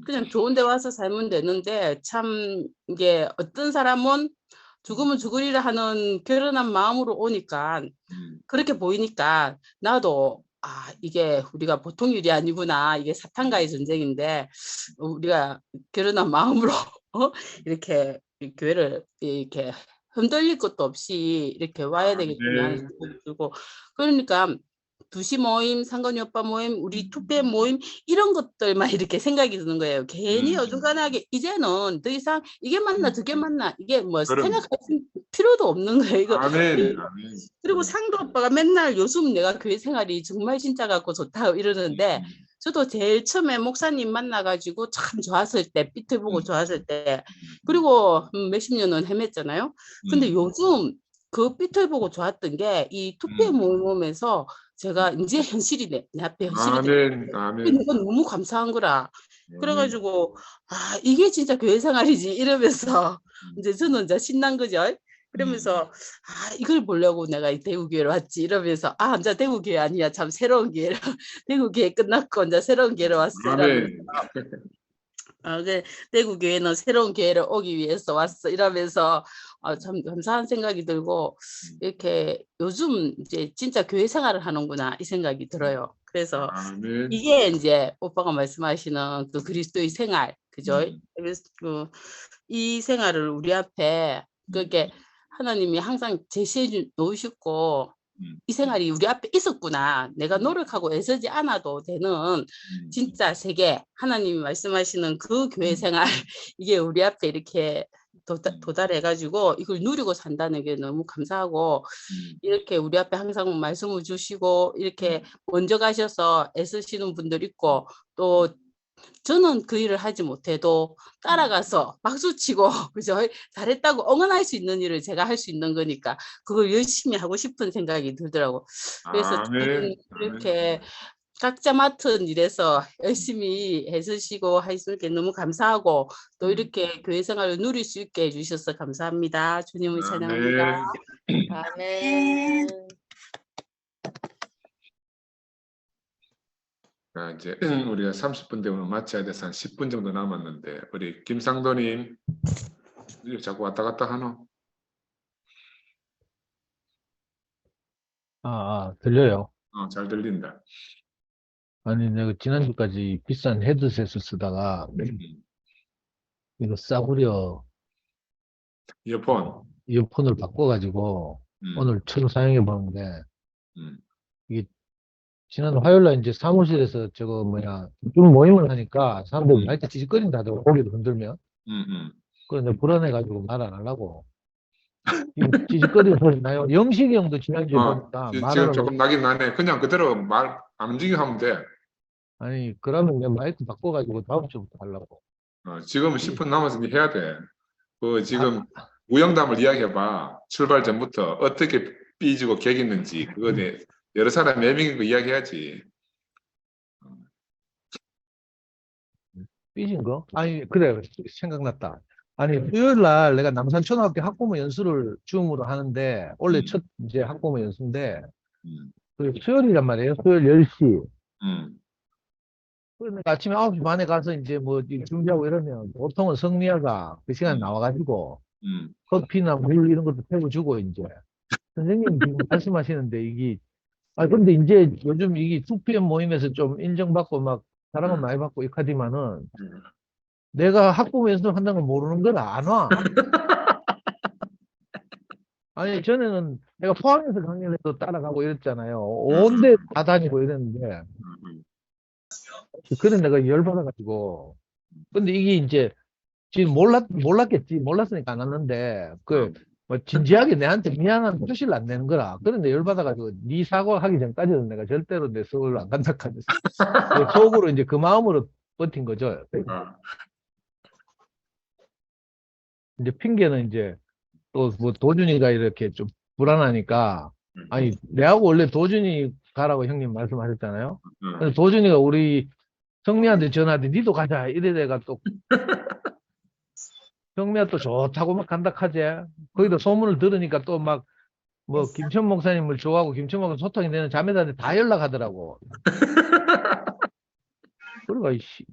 그냥 좋은 데 와서 살면 되는데 참 이게 어떤 사람은 죽으면 죽으리라 하는 결연한 마음으로 오니까 그렇게 보이니까 나도 이게 우리가 보통 일이 아니구나. 이게 사탄과의 전쟁인데 우리가 결연한 마음으로 이렇게 교회를 이렇게 흔들릴 것도 없이 이렇게 와야 되겠구나 하는 생각이 들고 그러니까 두시 모임, 상건이 오빠 모임, 우리 투페 모임 이런 것들만 이렇게 생각이 드는 거예요. 괜히 어중간하게 이제는 더 이상 이게 맞나 저게 맞나 이게 뭐 그럼. 생각할 필요도 없는 거예요. 이거 아멘. 그리고 상도 오빠가 맨날 요즘 내가 교회 생활이 정말 진짜 같고 좋다 이러는데 저도 제일 처음에 목사님 만나가지고 참 좋았을 때 빛을 보고 좋았을 때 그리고 몇십 년은 헤맸잖아요. 근데 요즘 그 빛을 보고 좋았던 게 이 투페 모임에서 제가 이제 현실이 내 앞에 현실이 아멘. 아멘. 이건 너무 감사한 거라. 그래가지고 이게 진짜 교회 생활이지 이러면서 이제 저는 이제 신난 거죠. 그러면서 이걸 보려고 내가 이 대구교회로 왔지 이러면서 이제 대구교회 아니야 참 새로운 교회로 대구교회 끝났고 이제 새로운 교회로 왔어 아멘. 대구교회는 새로운 교회로 오기 위해서 왔어 이러면서 참 감사한 생각이 들고 이렇게 요즘 이제 진짜 교회 생활을 하는구나 이 생각이 들어요. 그래서 아멘. 이게 이제 오빠가 말씀하시는 그 그리스도의 생활 그죠? 그래서 이 생활을 우리 앞에 그렇게 하나님이 항상 제시해 놓으셨고 이 생활이 우리 앞에 있었구나. 내가 노력하고 애쓰지 않아도 되는 진짜 세계 하나님이 말씀하시는 그 교회 생활 이게 우리 앞에 이렇게 도달해가지고 이걸 누리고 산다는 게 너무 감사하고 이렇게 우리 앞에 항상 말씀을 주시고 이렇게 먼저 가셔서 애쓰시는 분들 있고 또 저는 그 일을 하지 못해도 따라가서 박수치고 그죠? 잘했다고 응원할 수 있는 일을 제가 할 수 있는 거니까 그걸 열심히 하고 싶은 생각이 들더라고. 그래서 저는 이렇게 각자 맡은 일에서 열심히 애쓰시고 하시니까 너무 감사하고 또 이렇게 교회 생활을 누릴 수 있게 해주셔서 감사합니다. 주님을 찬양합니다. 아멘. 이제 우리가 30분 되면 마쳐야 돼서 한 10분 정도 남았는데 우리 김상도님 자꾸 왔다 갔다 하노? 들려요. 잘 들린다. 아니, 내가 지난주까지 비싼 헤드셋을 쓰다가, 이거 싸구려 이어폰을 바꿔가지고, 오늘 처음 사용해 보는데, 이게, 지난 화요일 날 이제 사무실에서 좀 모임을 하니까, 사람들이 마이크 찌직거린다 하더라고, 고개를 흔들면. 그래서 내가 불안해가지고 말 안 하려고. 찌직거리는 소리 나요. 영식이 형도 지난주에 보니까 지금 조금 나긴 나네. 그냥 그대로 말 안 움직이게 하면 돼. 아니, 그러면 내가 마이크 바꿔가지고 다음 주부터 하려고. 지금 10분 남았으니 해야 돼. 지금 우영담을 이야기해봐. 출발 전부터 어떻게 삐지고 개겼는지 그거에 여러 사람 매명이고 이야기해야지. 삐진 거? 아니, 그래, 생각났다. 아니, 수요일 날 내가 남산초등학교 학부모 연수를 줌으로 하는데, 원래 첫 이제 학부모 연수인데, 그 수요일이란 말이에요. 수요일 10시. 그래서 내가 아침에 9시 반에 가서 이제 뭐 준비하고 이러면, 보통은 성미아가 그 시간에 나와가지고, 커피나 물 이런 것도 태워주고, 이제. 선생님 지금 말씀하시는데, 근데 이제 요즘 이게 2PM 모임에서 좀 인정받고 막 사랑을 많이 받고 이카디만은, 내가 학부모 연수를 한다는 걸 모르는 거라 안 와. 아니, 전에는 내가 포항에서 강연해도 따라가고 이랬잖아요. 온데 다 다니고 이랬는데. 그래 내가 열받아가지고. 근데 이게 이제 지금 몰랐겠지. 몰랐으니까 안 왔는데, 뭐, 진지하게 내한테 미안한 표시를 안 내는 거라. 그런데 열받아가지고, 네 사과하기 전까지는 내가 절대로 내 서울 안 간다 하면서. 속으로 이제 그 마음으로 버틴 거죠. 이제 핑계는 이제, 또 뭐, 도준이가 이렇게 좀 불안하니까, 아니, 내하고 원래 도준이 가라고 형님 말씀하셨잖아요. 근데 도준이가 우리 성미한테 전화하더니 니도 가자. 이래 내가 또, 성미야 또 좋다고 막 간다 하지. 거기도 소문을 들으니까 또 막, 뭐, 김천 목사님을 좋아하고 김천 목사님 소통이 되는 자매들한테 다 연락하더라고. 그러니까, 이씨,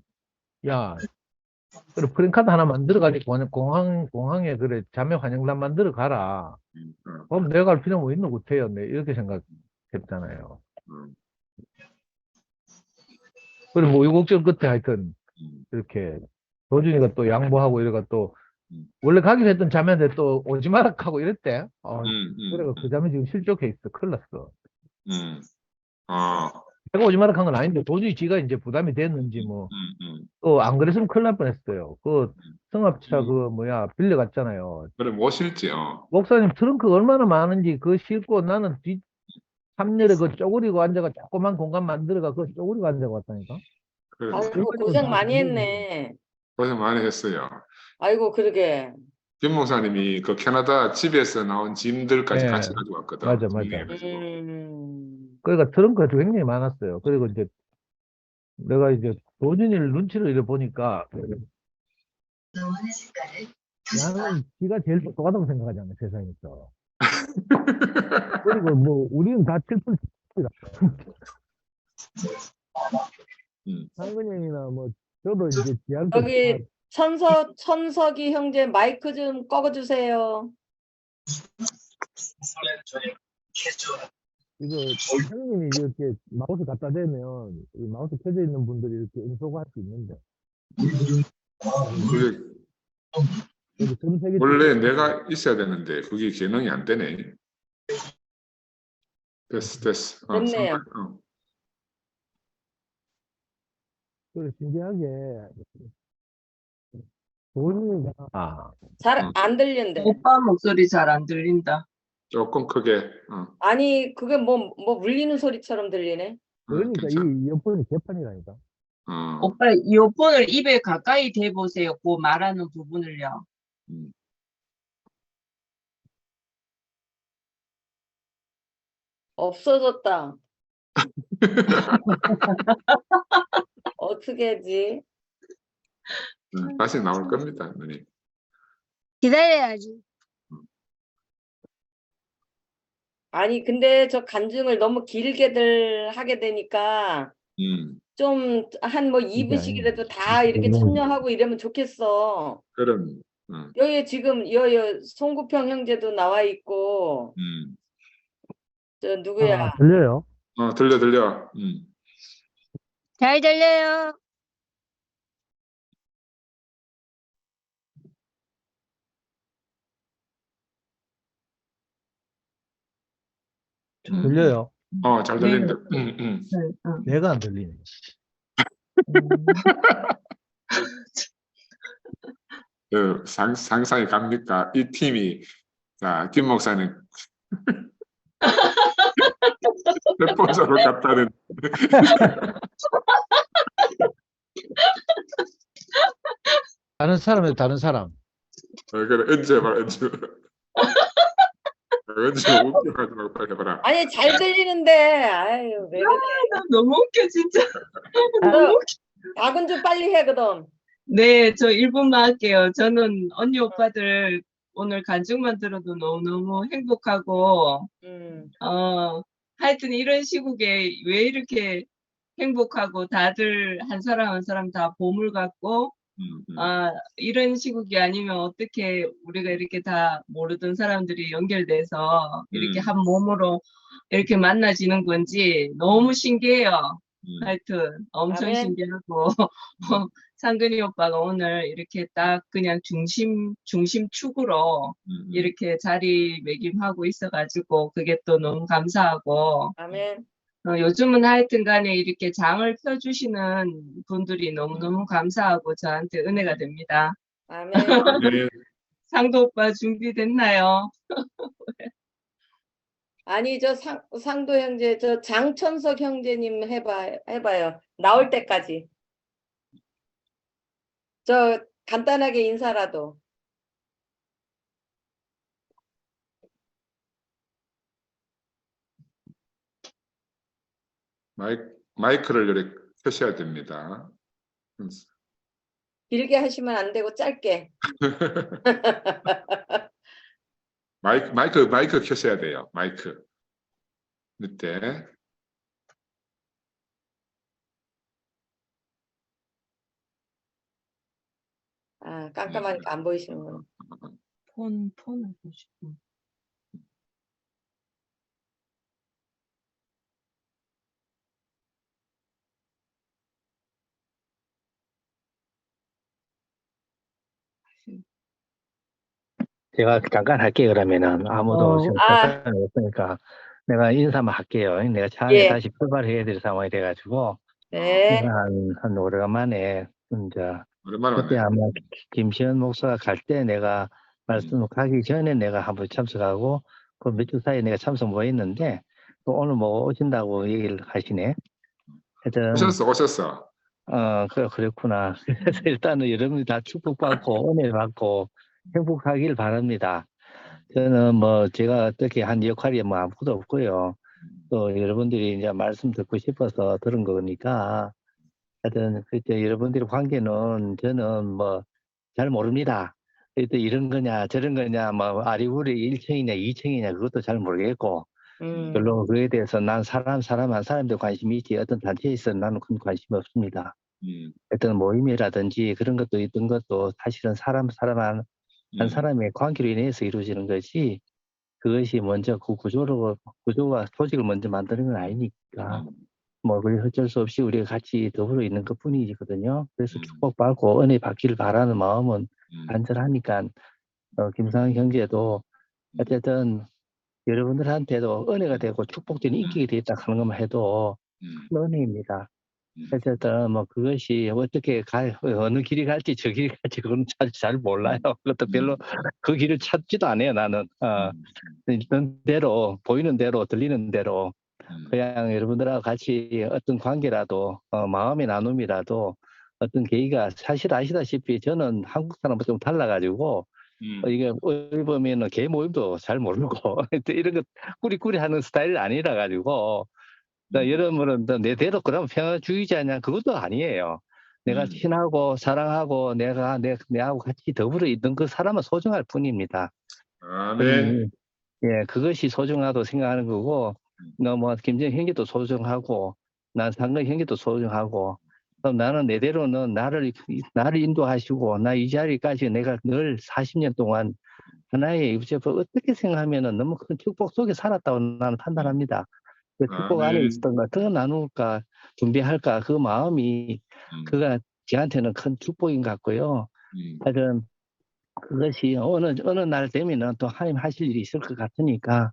야, 그래, 프랭카드 하나 만들어가지고 공항에 그래, 자매 환영단 만들어 가라. 그럼 내가 갈 필요 뭐 있는 것 같아요. 네, 이렇게 생각했잖아요. 그리고 뭐, 우여곡절 끝에 하여튼, 이렇게, 도준이가 또 양보하고 이래가 또, 원래 가기로 했던 자매한테 또 오지 마라 하고 이랬대. 그래가 그 자매 지금 실족해 있어. 큰일 났어. 내가 오지 마라 한 건 아닌데, 도저히 지가 이제 부담이 됐는지 뭐, 또 안 그랬으면 큰일 날 뻔했어요. 그 승합차 빌려갔잖아요. 그래, 못 실지, 목사님 트렁크 얼마나 많은지 그거 싣고 나는 뒷 3열에 그 쪼그리고 앉아가 조그만 공간 만들어가 그 쪼그리고 앉아가 왔다니까. 그래, 아이고, 고생 많이 했네. 고생 많이 했어요. 아이고, 그러게. 김 목사님이 그 캐나다 집에서 나온 짐들까지 네. 같이 가지고 왔거든. 맞아. 그러니까 트렁크가 굉장히 많았어요. 그리고 이제 내가 이제 도준이를 눈치를 이래 보니까 나는 지가 제일 똑똑하다고 생각하잖아, 세상에서. 그리고 뭐 우리는 다 7분 상근이 형이나 뭐 저도 이제 지한테 여기 천석이 형제 마이크 좀 꺼주세요. 이거 형님이 이렇게 마우스 갖다 대면 이 마우스 켜져 있는 분들이 이렇게 음소거할 수 있는데 원래 내가 있어야 되는데 그게 기능이 안 되네. 됐어. 됐네요. 그래 진지하게 돈이 잘 안 들린대. 오빠 목소리 잘 안 들린다. 조금 크게. 아니, 그게 뭐 물리는 소리처럼 들리네. 그러니까 이 이어폰이 개판이라니까. 오빠 이어폰을 입에 가까이 대보세요. 그 말하는 부분을요. 없어졌다. 어떻게 하지? 다시 나올 겁니다, 누님. 기다려야지. 아니, 근데 저 간증을 너무 길게들 하게 되니까 좀 한 뭐 2분씩이라도 다 이렇게 참여하고 이러면 좋겠어. 그럼. 여기 지금 여기 송구평 형제도 나와 있고 저 누구야? 들려요? 들려. 잘 들려요. 들려요? 잘 들린다. 내가 안 들리네. 상상이 갑니까? 이 팀이 자, 김 목사님 스폰서로 갔다는. 다른 사람이에요, 다른 사람. 그래, 은주 해봐라, 은주. 은주 웃겨가지고 빨리 해봐라. 아니, 잘 들리는데. 아유, 왜 그래? 너무 웃겨 진짜. 박은 좀 빨리 해, 그럼. 네, 저 1분만 할게요. 저는 언니 오빠들 오늘 간증만 들어도 너무너무 행복하고, 하여튼 이런 시국에 왜 이렇게 행복하고 다들 한 사람 한 사람 다 보물 같고, 이런 시국이 아니면 어떻게 우리가 이렇게 다 모르던 사람들이 연결돼서 이렇게 한 몸으로 이렇게 만나지는 건지 너무 신기해요. 하여튼 엄청 아멘. 신기하고 상근이 오빠가 오늘 이렇게 딱 그냥 중심축으로 이렇게 자리매김하고 있어가지고 그게 또 너무 감사하고 아멘. 요즘은 하여튼 간에 이렇게 장을 펴주시는 분들이 너무너무 감사하고 저한테 은혜가 됩니다. 아멘. 네. 상도 오빠 준비됐나요? 아니, 저 상도 형제, 저 장천석 형제님 해봐요. 나올 때까지. 저 간단하게 인사라도. 마이크를 이렇게 켜셔야 됩니다. 길게 하시면 안 되고 짧게. 마이크 켜셔야 돼요. 마이크 밑에. 아, 깜깜하니까 안 보이시는구나. 폰을 보시고. 제가 잠깐 할게요. 그러면은 아무도 지금 아. 답변이 없으니까 내가 인사만 할게요. 내가 차 안에 예. 다시 출발해야 될 상황이 돼가지고 네. 한 오래간만에 이제 오랜만에 그때 왔네. 아마 김시현 목사가 갈 때 내가 말씀하기 전에 내가 한번 참석하고 그 몇 주 사이에 내가 참석 못 했는데 또 오늘 뭐 오신다고 얘기를 하시네. 하여튼 오셨어. 그렇구나. 그래서 일단은 여러분이 다 축복받고 은혜 받고 행복하길 바랍니다. 저는 뭐 제가 어떻게 한 역할이 뭐 아무것도 없고요. 또 여러분들이 이제 말씀 듣고 싶어서 들은 거니까 하여튼 그때 여러분들의 관계는 저는 뭐 잘 모릅니다. 또 이런 거냐 저런 거냐 뭐 아리우리 1층이냐 2층이냐 그것도 잘 모르겠고 별로 그에 대해서 난 사람 한 사람들 관심이 있지 어떤 단체에 있어 나는 큰 관심 없습니다. 어떤 모임이라든지 그런 것도 있던 것도 사실은 사람 한 사람의 관계로 인해서 이루어지는 거지 그것이 먼저 그 구조와 조직을 먼저 만드는 건 아니니까 뭐 그래 어쩔 수 없이 우리가 같이 더불어 있는 것뿐이거든요. 그래서 축복받고 은혜 받기를 바라는 마음은 간절하니까 김상현 형제도 어쨌든 여러분들한테도 은혜가 되고 축복된 인격이 되었다 하는 것만 해도 큰 은혜입니다. 어쨌든 뭐 그것이 어떻게 어느 길이 갈지 저 길이 갈지 그건 잘 몰라요. 그것도 별로 그 길을 찾지도 않아요. 나는 있는 대로 보이는 대로 들리는 대로 그냥 여러분들하고 같이 어떤 관계라도 마음의 나눔이라도 어떤 계기가 사실 아시다시피 저는 한국 사람과 좀 달라가지고 이게 어디 보면은 개 모임도 잘 모르고 이런 거 꾸리꾸리 하는 스타일이 아니라 가지고 여러분은 내대로 그러면 평화주의자냐 그것도 아니에요. 내가 친하고 사랑하고 내하고 같이 더불어 있는 그 사람은 소중할 뿐입니다. 아멘. 예, 그것이 소중하다고 생각하는 거고, 너 뭐 김정 형제도 소중하고, 난 상근 형제도 소중하고, 그럼 나는 내대로는 나를 인도하시고, 나 이 자리까지 내가 늘 40년 동안 하나의 어떻게 생각하면은 너무 큰 축복 속에 살았다고 나는 판단합니다. 그 축복 안에 있었던 걸 더 나눌까, 준비할까, 그 마음이, 그가 저한테는 큰 축복인 것 같고요. 하여튼, 그것이 어느 날 되면은 또 하나님 하실 일이 있을 것 같으니까,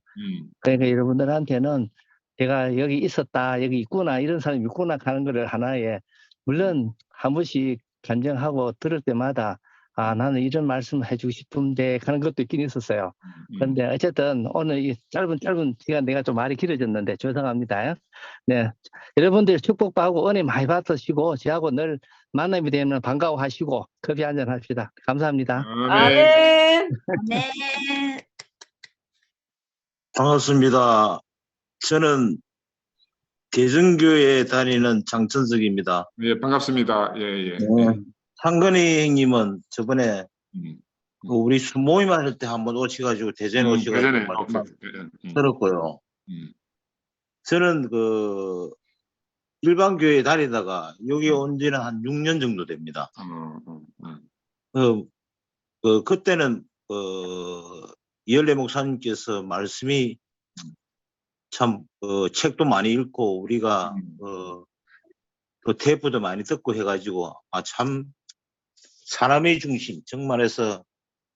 그러니까 여러분들한테는 제가 여기 있었다, 여기 있구나, 이런 사람이 있구나 하는 거를 하나의, 물론 한 번씩 간증하고 들을 때마다, 아, 나는 이런 말씀 해주고 싶은데 하는 것도 있긴 있었어요. 그런데 어쨌든 오늘 이 짧은 시간 내가 좀 말이 길어졌는데 죄송합니다. 네. 여러분들 축복받고 은혜 많이 받으시고 저하고 늘 만남이 되면 반가워하시고 커피 한잔 합시다. 감사합니다. 아멘. 네. 반갑습니다. 저는 개정교회에 다니는 장천석입니다. 예, 반갑습니다. 예. 상근이 형님은 저번에 우리 모임 할 때 한번 오셔가지고 대전에 오셔가지고 들었고요. 저는 그 일반 교회에 다니다가 여기 온 지는 한 6년 정도 됩니다. 그때는 이열래 목사님께서 말씀이 참 책도 많이 읽고 우리가 또 테이프도 많이 듣고 해가지고 참 사람의 중심 정말해서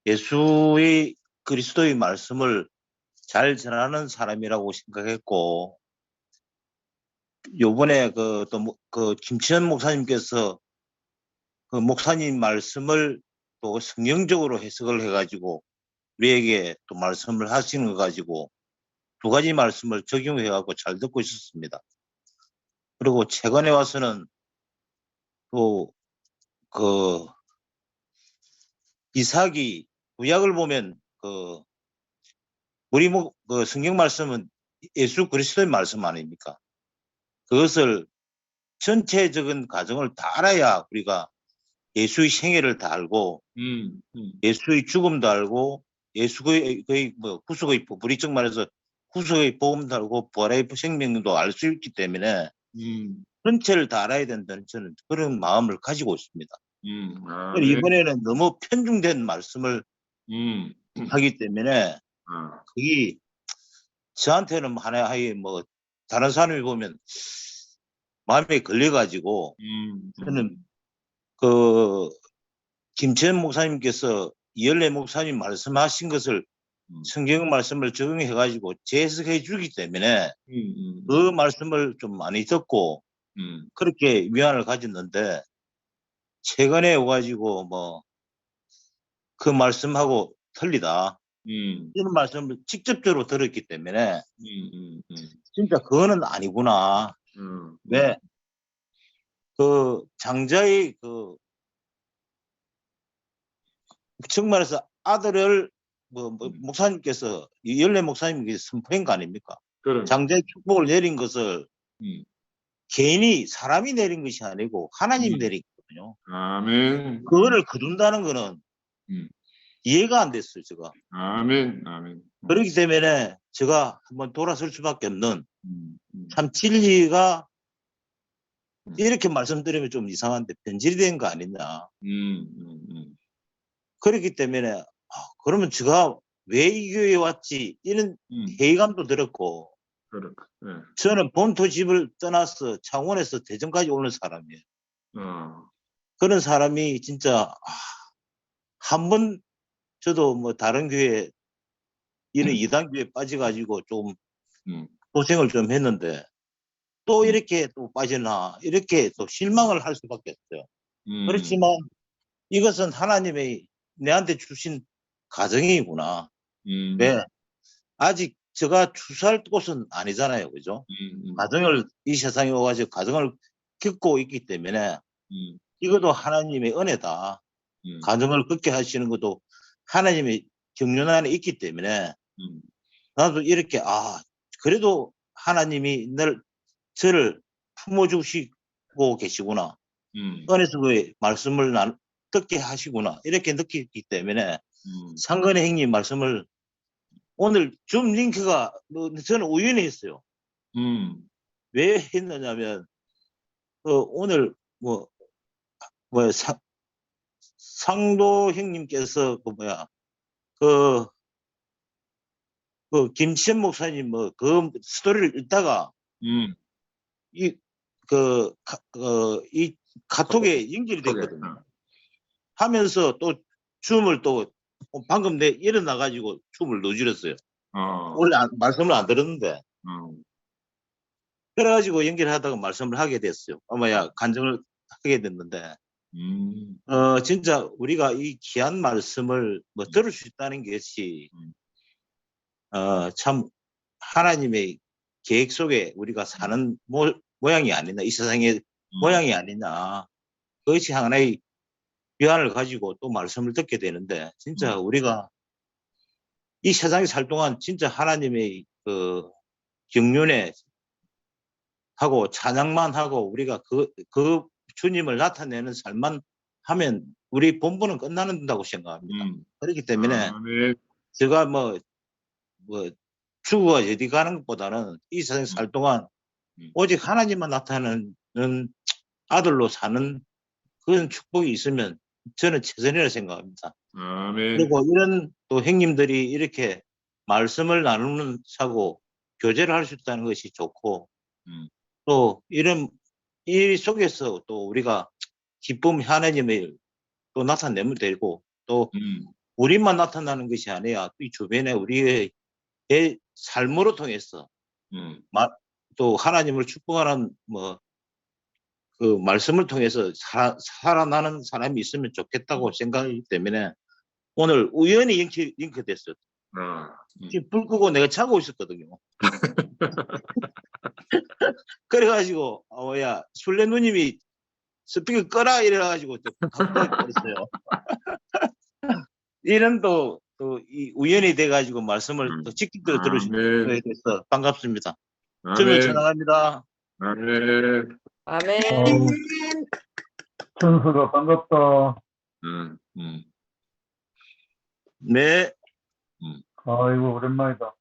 예수의 그리스도의 말씀을 잘 전하는 사람이라고 생각했고 요번에 또 김치현 목사님께서 그 목사님 말씀을 또 성경적으로 해석을 해가지고 우리에게 또 말씀을 하시는 거 가지고 두 가지 말씀을 적용해갖고 잘 듣고 있었습니다. 그리고 최근에 와서는 또 그 이삭이 구약을 보면 우리 그 성경 말씀은 예수 그리스도의 말씀 아닙니까? 그것을 전체적인 과정을 다 알아야 우리가 예수의 생애를 다 알고 예수의 죽음도 알고 예수의 뭐 구속의 불이적 말해서 구속의 복음도 알고 부활의 생명도 알 수 있기 때문에 전체를 다 알아야 된다는 저는 그런 마음을 가지고 있습니다. 네. 이번에는 너무 편중된 말씀을 하기 때문에 그게 저한테는 하나의 뭐 다른 사람이 보면 마음에 걸려가지고 저는 그 김채연 목사님께서 이열래 목사님 말씀하신 것을 성경 말씀을 적용해가지고 재해석해 주기 때문에 그 말씀을 좀 많이 듣고 그렇게 위안을 가졌는데 최근에 와가지고 뭐 그 말씀하고 틀리다 이런 말씀을 직접적으로 들었기 때문에 진짜 그거는 아니구나. 왜? 그 장자의 그 정말해서 아들을 목사님께서 이열래 목사님께서 선포한 거 아닙니까? 장자의 축복을 내린 것을 개인이 사람이 내린 것이 아니고 하나님이 내린 거거든요. 아멘. 그거를 거둔다는 거는 이해가 안 됐어요, 제가. 아멘. 아멘. 그렇기 때문에 제가 한번 돌아설 수밖에 없는 참 진리가 이렇게 말씀드리면 좀 이상한데 변질이 된 거 아니냐. 그렇기 때문에 그러면 제가 왜 이 교회에 왔지 이런 회의감도 들었고 네. 저는 본토 집을 떠나서 창원에서 대전까지 오는 사람이에요. 그런 사람이 진짜 한 번 저도 뭐 다른 교회 이런 이단 교회에 빠져가지고 좀 고생을 좀 했는데 또 이렇게 또 빠지나 이렇게 또 실망을 할 수밖에 없어요. 그렇지만 이것은 하나님의 내한테 주신 가정이구나. 왜? 아직 제가 추수할 곳은 아니잖아요. 그죠? 가정을 이 세상에 와가지고 가정을 겪고 있기 때문에 이것도 하나님의 은혜다. 가정을 겪게 하시는 것도 하나님의 경륜 안에 있기 때문에 나도 이렇게 그래도 하나님이 저를 품어주시고 계시구나. 은혜의 말씀을 듣게 하시구나. 이렇게 느끼기 때문에 상근의 형님 말씀을 오늘 줌 링크가 저는 우연히 했어요. 왜 했느냐면 오늘 상도 형님께서 김치현 목사님 그 스토리를 읽다가 이 카톡에 연결이 됐거든요. 하면서 또 춤을 또 방금 일어나가지고 춤을 넣어주렸어요. 원래 말씀을 안 들었는데. 그래가지고 연결하다가 말씀을 하게 됐어요. 간증을 하게 됐는데. 진짜 우리가 이 귀한 말씀을 들을 수 있다는 것이 참 하나님의 계획 속에 우리가 사는 모양이 아니냐, 이 세상의 모양이 아니냐. 그것이 하나의 위안을 가지고 또 말씀을 듣게 되는데 진짜 우리가 이 세상에 살 동안 진짜 하나님의 경륜에 하고 찬양만 하고 우리가 그 주님을 나타내는 삶만 하면 우리 본분은 끝나는다고 생각합니다. 그렇기 때문에 제가 죽어가 어디 가는 것보다는 이 세상에 살 동안 오직 하나님만 나타내는 아들로 사는 그런 축복이 있으면 저는 최선이라 생각합니다. 그리고 이런 또 형님들이 이렇게 말씀을 나누는 사고 교제를 할 수 있다는 것이 좋고 또 이런 일 속에서 또 우리가 기쁨 하나님을 또 나타내면 되고 또 우리만 나타나는 것이 아니라 이 주변에 우리의 삶으로 통해서 또 하나님을 축복하는 그 말씀을 통해서 살아나는 사람이 있으면 좋겠다고 생각하기 때문에 오늘 우연히 링크됐어요. 지금 불 끄고 내가 자고 있었거든요. 그래가지고 야 술래 누님이 스피커 꺼라 이래가지고 갑자기 꺼졌어요. 이런 또 이 우연이 돼가지고 말씀을 또 직접적으로 들으시게 돼서 반갑습니다. 저는 전화합니다. 아멘. 아멘. 천수가 반갑다. 네. 아이고, 오랜만이다.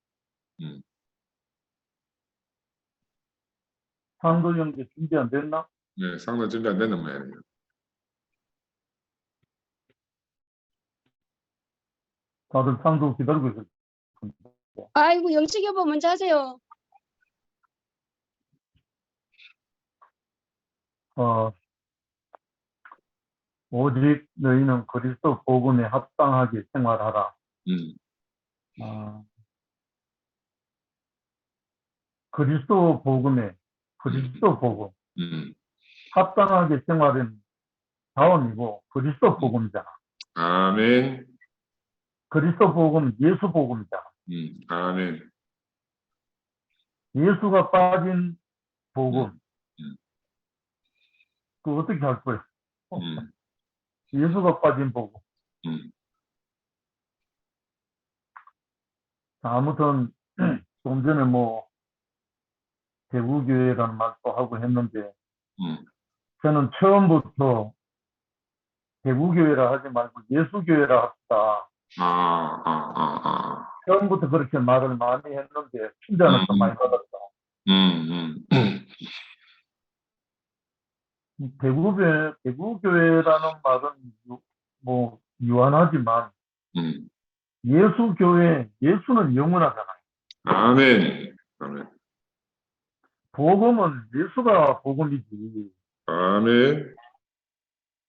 상도 형제 준비 안 됐나? 네, 상도 준비 안 되는 모양이에요. 다들 상도 기다리고 있을 아이고, 영식 여보 먼저 하세요. 오직 너희는 그리스도 복음에 합당하게 생활하라. 그리스도 복음 합당하게 생활은 자원이고 그리스도 복음이잖아. 아멘. 그리스도 복음, 예수 복음이잖아. 아멘. 예수가 빠진 복음. 그 어떻게 할 거야? 예수가 빠진 복음. 아무튼 좀 전에 뭐 대구교회라는 말도 하고 했는데 저는 처음부터 대구교회라 하지 말고 예수교회라 합시다. 처음부터 그렇게 말을 많이 했는데 핀잔을 좀 많이 받았다. 대구교회라는 말은 뭐 유한하지만 예수교회, 예수는 영원하잖아요. 아멘. 아멘. 복음은 예수가 복음이지. 아멘.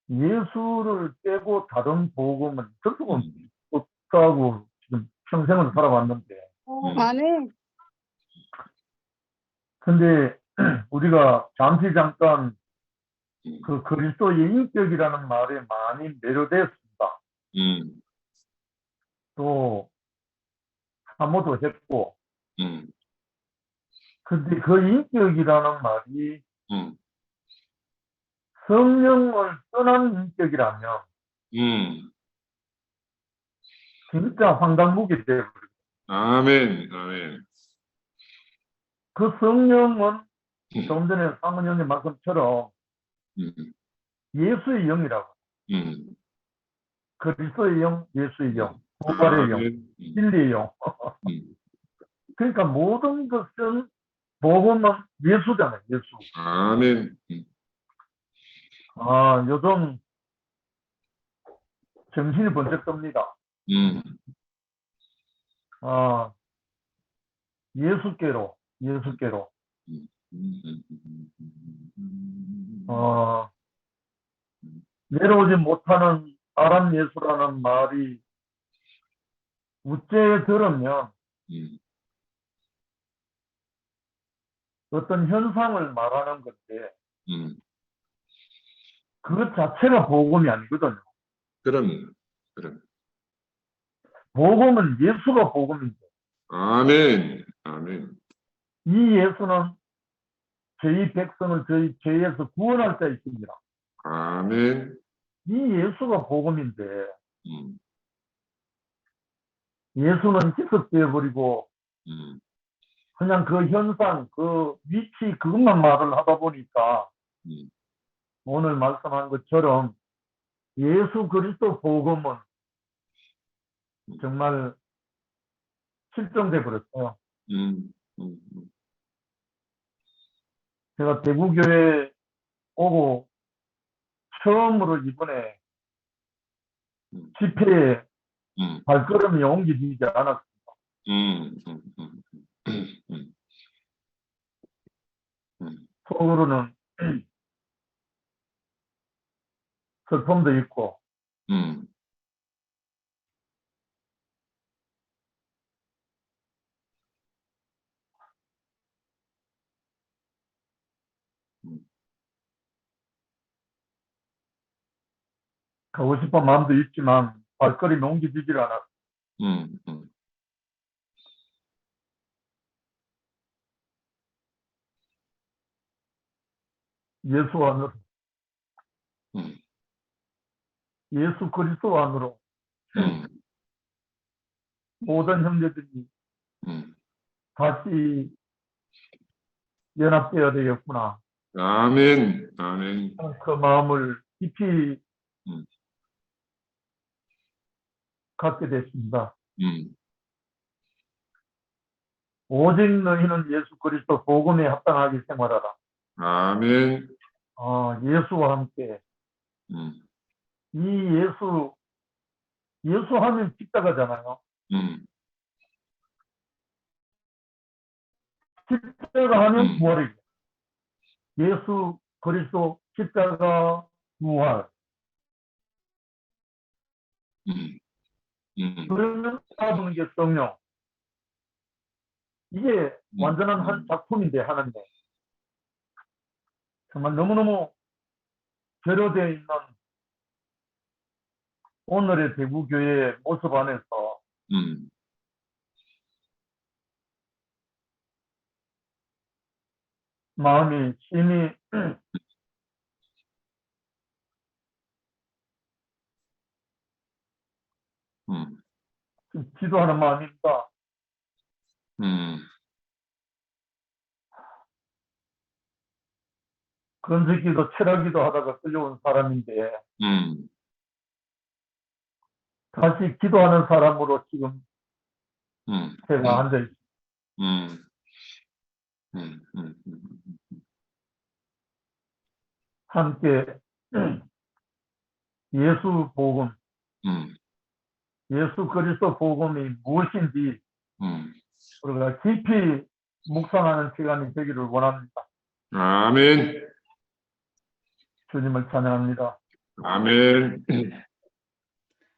예수를 빼고 다른 복음은 결국은 없다고 지금 평생을 살아왔는데. 아멘. 근데 우리가 잠깐 그 그리스도의 인격이라는 말에 많이 매료되었습니다. 또 사모도 했고. 근데 그 인격이라는 말이 성령을 떠난 인격이라면 진짜 황당무계 되어버려요. 아멘. 아멘. 그 성령은 좀 전에 상은 형님 말씀처럼 예수의 영이라고. 그리스도의 영, 예수의 영, 부활의 영, 진리의 영. 그러니까 모든 것은 복음은 예수잖아요. 예수. 아멘. 요즘 정신이 번쩍 듭니다. 예수께로. 내려오지 못하는 사람 예수라는 말이 우째에 들으면 어떤 현상을 말하는 건데 그것 자체가 복음이 아니거든요. 그럼. 복음은 예수가 복음인데. 아멘. 아멘. 이 예수는 저희 백성을 저희 죄에서 구원할 자 있습니다. 아멘. 이 예수가 복음인데 예수는 희석되어 버리고 그냥 그 현상, 그 위치 그것만 말을 하다 보니까 오늘 말씀한 것처럼 예수 그리스도 복음은 정말 실종돼 버렸어요. 제가 대구교회 오고 처음으로 이번에 집회에 발걸음이 옮겨지지 않았습니다. 속으로는 슬픔도 있고 가고 싶은 마음도 있지만 발걸음이 옮겨지질 않았어. 음, 음, 예수 안으로, 음, 예수 그리스도 안으로 음, 모든 형제들이 음. 다시 연합되어야 되겠구나. 아멘, 아멘. 그 마음을 깊이 음, 갖게 됐습니다. 음, 오직 너희는 예수 그리스도 복음에 합당하게 생활하라. 아멘. 예수와 함께 음, 이 예수 하면 십자가잖아요. 음, 십자가 하면 부활이죠. 예수 그리스도 십자가 부활. 그러면 따르는 게 성령. 이게 완전한 한 작품인데 하나님. 정말 너무너무 결여되어 있는 오늘의 대구교회의 모습 안에서 마음이 심히 기도하는 마음입니다. 건설기도 철학기도 하다가 끌려온 사람인데 다시 기도하는 사람으로 지금 제가 앉아 있습니다. 함께 예수 복음, 예수 그리스도 복음이 무엇인지 우리가 깊이 묵상하는 시간이 되기를 원합니다. 아멘, 주님을 찬양합니다. 아멘.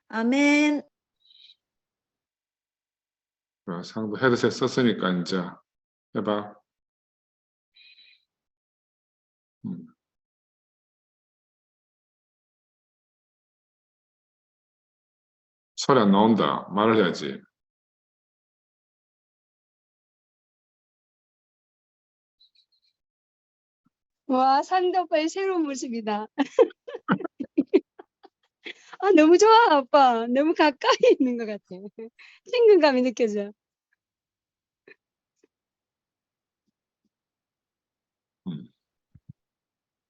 아멘. 상도 헤드셋 썼으니까 이제 해봐. 소리 안 나온다. 말을 해야지. 와, 상대 오빠의 새로운 모습이다. 너무 좋아, 아빠. 너무 가까이 있는 것 같아. 친근감이 느껴져.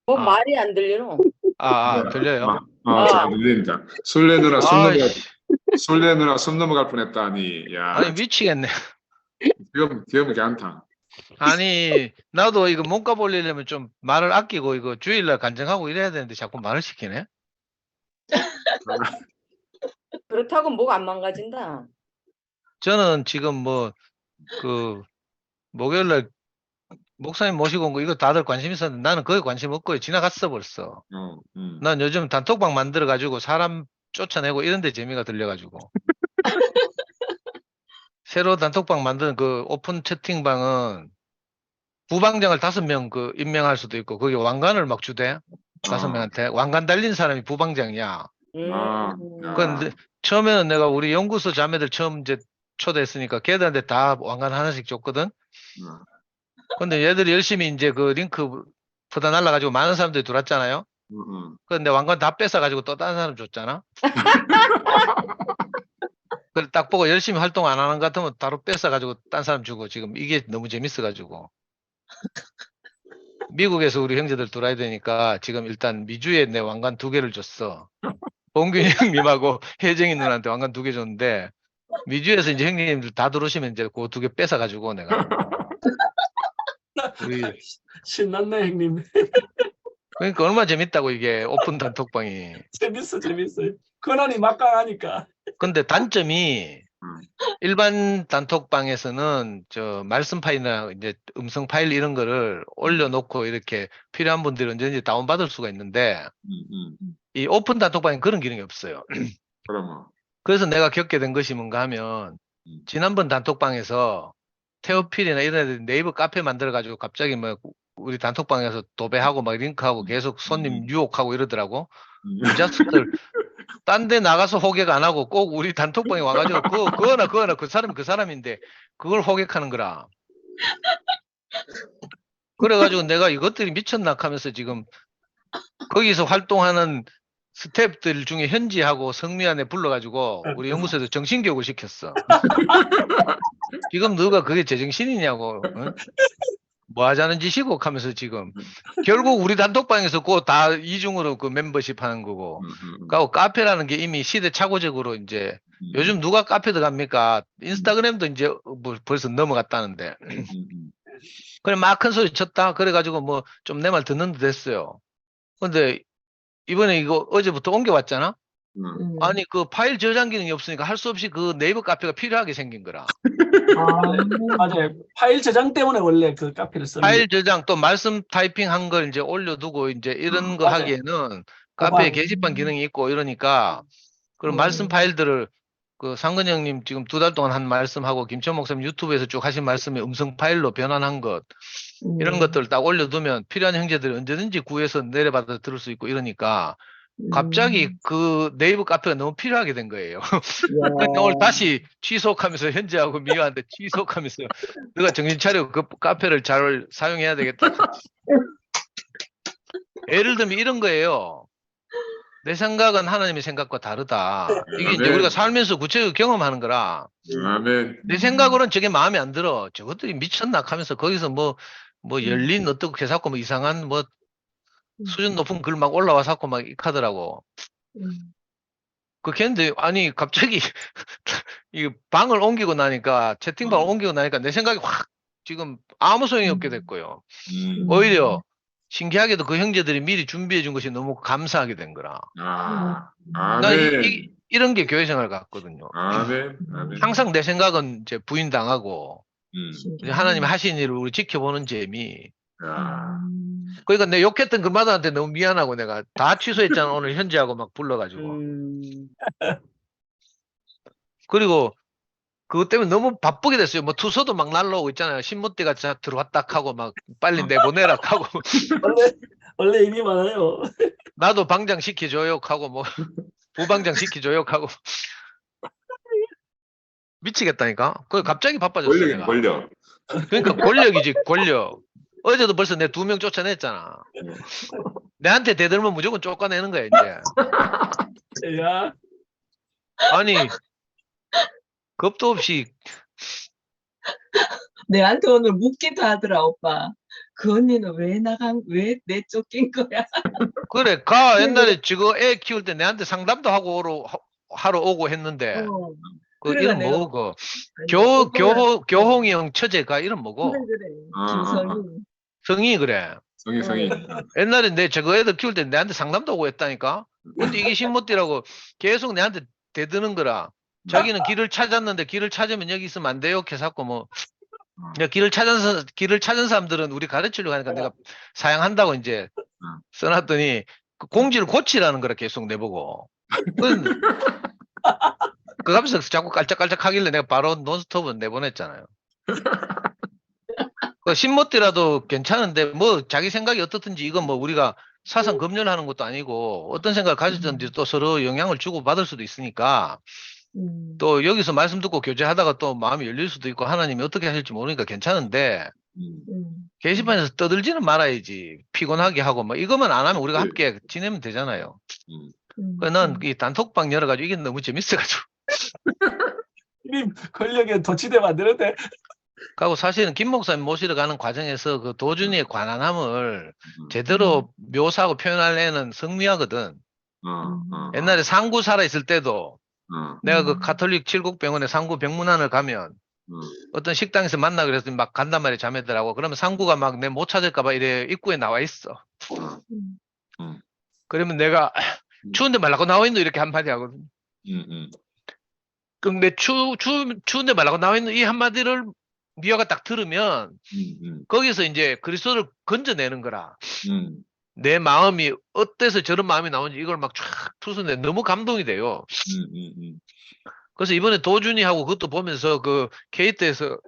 뭐 말이 안 들리노? 들려요? 잘 들린다. 술래 누나 숨 넘어갈 뻔했다니. 야, 아니, 미치겠네. 기억이 안 타. 아니, 나도 이거 몸값 올리려면 좀 말을 아끼고 이거 주일날 간증하고 이래야 되는데 자꾸 말을 시키네. 그렇다고 뭐가 안 망가진다. 저는 지금 목요일날 목사님 모시고 온 거 이거 다들 관심 있었는데 나는 거기 관심 없고 지나갔어 벌써. 난 요즘 단톡방 만들어 가지고 사람 쫓아내고 이런 데 재미가 들려가지고. 새로 단톡방 만든 그 오픈 채팅방은 부방장을 5명 임명할 수도 있고 거기 왕관을 막 주대. 5명한테 왕관 달린 사람이 부방장이야. 그런데 처음에는 내가 우리 연구소 자매들 처음 이제 초대했으니까 걔들한테 다 왕관 하나씩 줬거든. 근데 얘들이 열심히 이제 그 링크 퍼다 날라가지고 많은 사람들이 들어왔잖아요. 그런데 왕관 다 뺏어가지고 또 다른 사람 줬잖아. 그걸 딱 보고 열심히 활동 안 하는 것 같으면 바로 뺏어가지고 딴 사람 주고 지금 이게 너무 재밌어가지고. 미국에서 우리 형제들 들어와야 되니까 지금 일단 미주에 내 왕관 2개를 줬어. 봉균이 형님하고 혜정이 누나한테 왕관 2개 줬는데 미주에서 이제 형님들 다 들어오시면 이제 그 2개 뺏어가지고 내가. 신났네, 형님. 그러니까 얼마나 재밌다고 이게 오픈 단톡방이. 재밌어요. 권한이 막강하니까. 근데 단점이 일반 단톡방에서는 말씀 파일이나 이제 음성 파일 이런 거를 올려놓고 이렇게 필요한 분들이 언제든지 다운받을 수가 있는데 이 오픈 단톡방에 그런 기능이 없어요. 그래서 내가 겪게 된 것이 뭔가 하면 지난번 단톡방에서 테오필이나 이런 애들이 네이버 카페 만들어가지고 갑자기 우리 단톡방에서 도배하고 막 링크하고 계속 손님 유혹하고 이러더라고. 이 자식들 딴 데 나가서 호객 안 하고 꼭 우리 단톡방에 와가지고 그거나 그 사람이 그 사람인데 그걸 호객하는 거라. 그래가지고 내가 이것들이 미쳤나 하면서 지금 거기서 활동하는 스태프들 중에 현지하고 성미안에 불러가지고 우리 연구소에서 정신교육을 시켰어. 지금 너가 그게 제정신이냐고. 어? 뭐 하자는 짓이고 하면서 지금 결국 우리 단톡방에서 그거 다 이중으로 그 멤버십 하는 거고 그리고 카페라는 게 이미 시대착오적으로 이제 요즘 누가 카페 들어갑니까? 인스타그램도 이제 뭐 벌써 넘어갔다는데 그래 막 큰 소리 쳤다 그래가지고 뭐 좀 내 말 듣는 듯 됐어요. 근데 이번에 이거 어제부터 옮겨왔잖아. 아니 그 파일 저장 기능이 없으니까 할 수 없이 그 네이버 카페가 필요하게 생긴 거라. 맞아요. 파일 저장 때문에 원래 그 카페를 쓰는 파일 저장 또 말씀 타이핑한 걸 이제 올려두고 이제 이런 거 맞아요. 하기에는 카페에 보관. 게시판 기능이 있고 이러니까 그런 말씀 파일들을 그 상근 형님 지금 2달 동안 한 말씀하고 김천 목사님 유튜브에서 쭉 하신 말씀이 음성 파일로 변환한 것 이런 것들을 딱 올려두면 필요한 형제들이 언제든지 구해서 내려받아 들을 수 있고 이러니까 갑자기 그 네이버 카페가 너무 필요하게 된 거예요. 그래서 오늘 다시 취속하면서 현재하고 미화한테 취속하면서 너가 정신 차리고 그 카페를 잘 사용해야 되겠다. 예를 들면 이런 거예요. 내 생각은 하나님의 생각과 다르다. 이게 이제 우리가 살면서 구체적으로 경험하는 거라. 내 생각으로는 저게 마음에 안 들어. 저것들이 미쳤나 하면서 거기서 뭐 열린 어떻게 해서 뭐 이상한 뭐 수준 높은 글 막 올라와서 막 익하더라고. 그랬는데 아니 갑자기 이 방을 옮기고 나니까 채팅방을 옮기고 나니까 내 생각이 확 지금 아무 소용이 없게 됐고요. 오히려 신기하게도 그 형제들이 미리 준비해 준 것이 너무 감사하게 된 거라. 나 이런 게 교회 생활 같거든요. 항상 내 생각은 이제 부인당하고 이제 하나님 하신 일을 우리 지켜보는 재미. 그러니까 내 욕했던 그 마다한테 너무 미안하고 내가 다 취소했잖아. 오늘 현지하고 막 불러가지고. 그리고 그것 때문에 너무 바쁘게 됐어요. 뭐 투서도 막 날라오고 있잖아요. 신문대가 자 들어왔다 하고 막 빨리 내보내라 하고. 원래 일이 많아요. 나도 방장 시켜줘요 하고 뭐 부방장 시켜줘요 하고. 미치겠다니까. 그 갑자기 바빠졌어 내가. 권력. 그러니까 권력이지 권력. 어제도 벌써 내 2명 쫓아냈잖아. 내한테 대들면 무조건 쫓아내는 거야 이제. 야. 아니 겁도 없이 내한테 오늘 묻기도 하더라, 오빠. 그 언니는 왜 내 쫓긴 거야? 그래 가 옛날에 지금 애 키울 때 내한테 상담도 하러 오고 했는데 그 그래가 이름 내가 뭐고 오빠가 교홍이 형 처제가 이름 뭐고 그래. 김성희. 성이 그래. 성이. 옛날에 내 저거 애들 키울 때 내한테 상담도 오고 했다니까. 근데 이게 신못띠라고 계속 내한테 대드는 거라. 자기는 길을 찾았는데 길을 찾으면 여기 있으면 안 돼요. 해서고 뭐 내가 길을 찾은 사람들은 우리 가르치려고 하니까 내가 사양한다고 이제 써놨더니 그 공지를 고치라는 거라 계속 내보고. 그 하면서 자꾸 깔짝깔짝 하길래 내가 바로 논스톱은 내보냈잖아요. 그 신못띠라도 괜찮은데 뭐 자기 생각이 어떻든지 이건 뭐 우리가 사상 검열하는 것도 아니고 어떤 생각을 가지든지 또 서로 영향을 주고 받을 수도 있으니까 또 여기서 말씀 듣고 교제하다가 또 마음이 열릴 수도 있고 하나님이 어떻게 하실지 모르니까 괜찮은데 게시판에서 떠들지는 말아야지. 피곤하게 하고 뭐 이것만 안 하면 우리가 함께 지내면 되잖아요. 난 이 단톡방 열어가지고 이게 너무 재밌어가지고. 이미 권력에 도취되면 안 되는데. 그리고 사실은 김 목사님 모시러 가는 과정에서 그 도준이의 관한함을 제대로 묘사하고 표현하려는 성미하거든. 옛날에 상구 살아있을 때도 내가 그 가톨릭 칠곡병원에 상구 병문안을 가면 어떤 식당에서 만나 그래서 막 간단 말이야 자매들하고. 그러면 상구가 막 내 못 찾을까봐 이래 입구에 나와 있어. 그러면 내가 추운데 말라고 나와 있노 이렇게 한마디 하거든. 그럼 내 추운데 말라고 나와 있는 이 한마디를 미화가 딱 들으면 거기서 이제 그리스도를 건져내는 거라. 내 마음이 어때서 저런 마음이 나오는지 이걸 막 쫙 투서내 너무 감동이 돼요. 그래서 이번에 도준이하고 그것도 보면서 그 케이트에서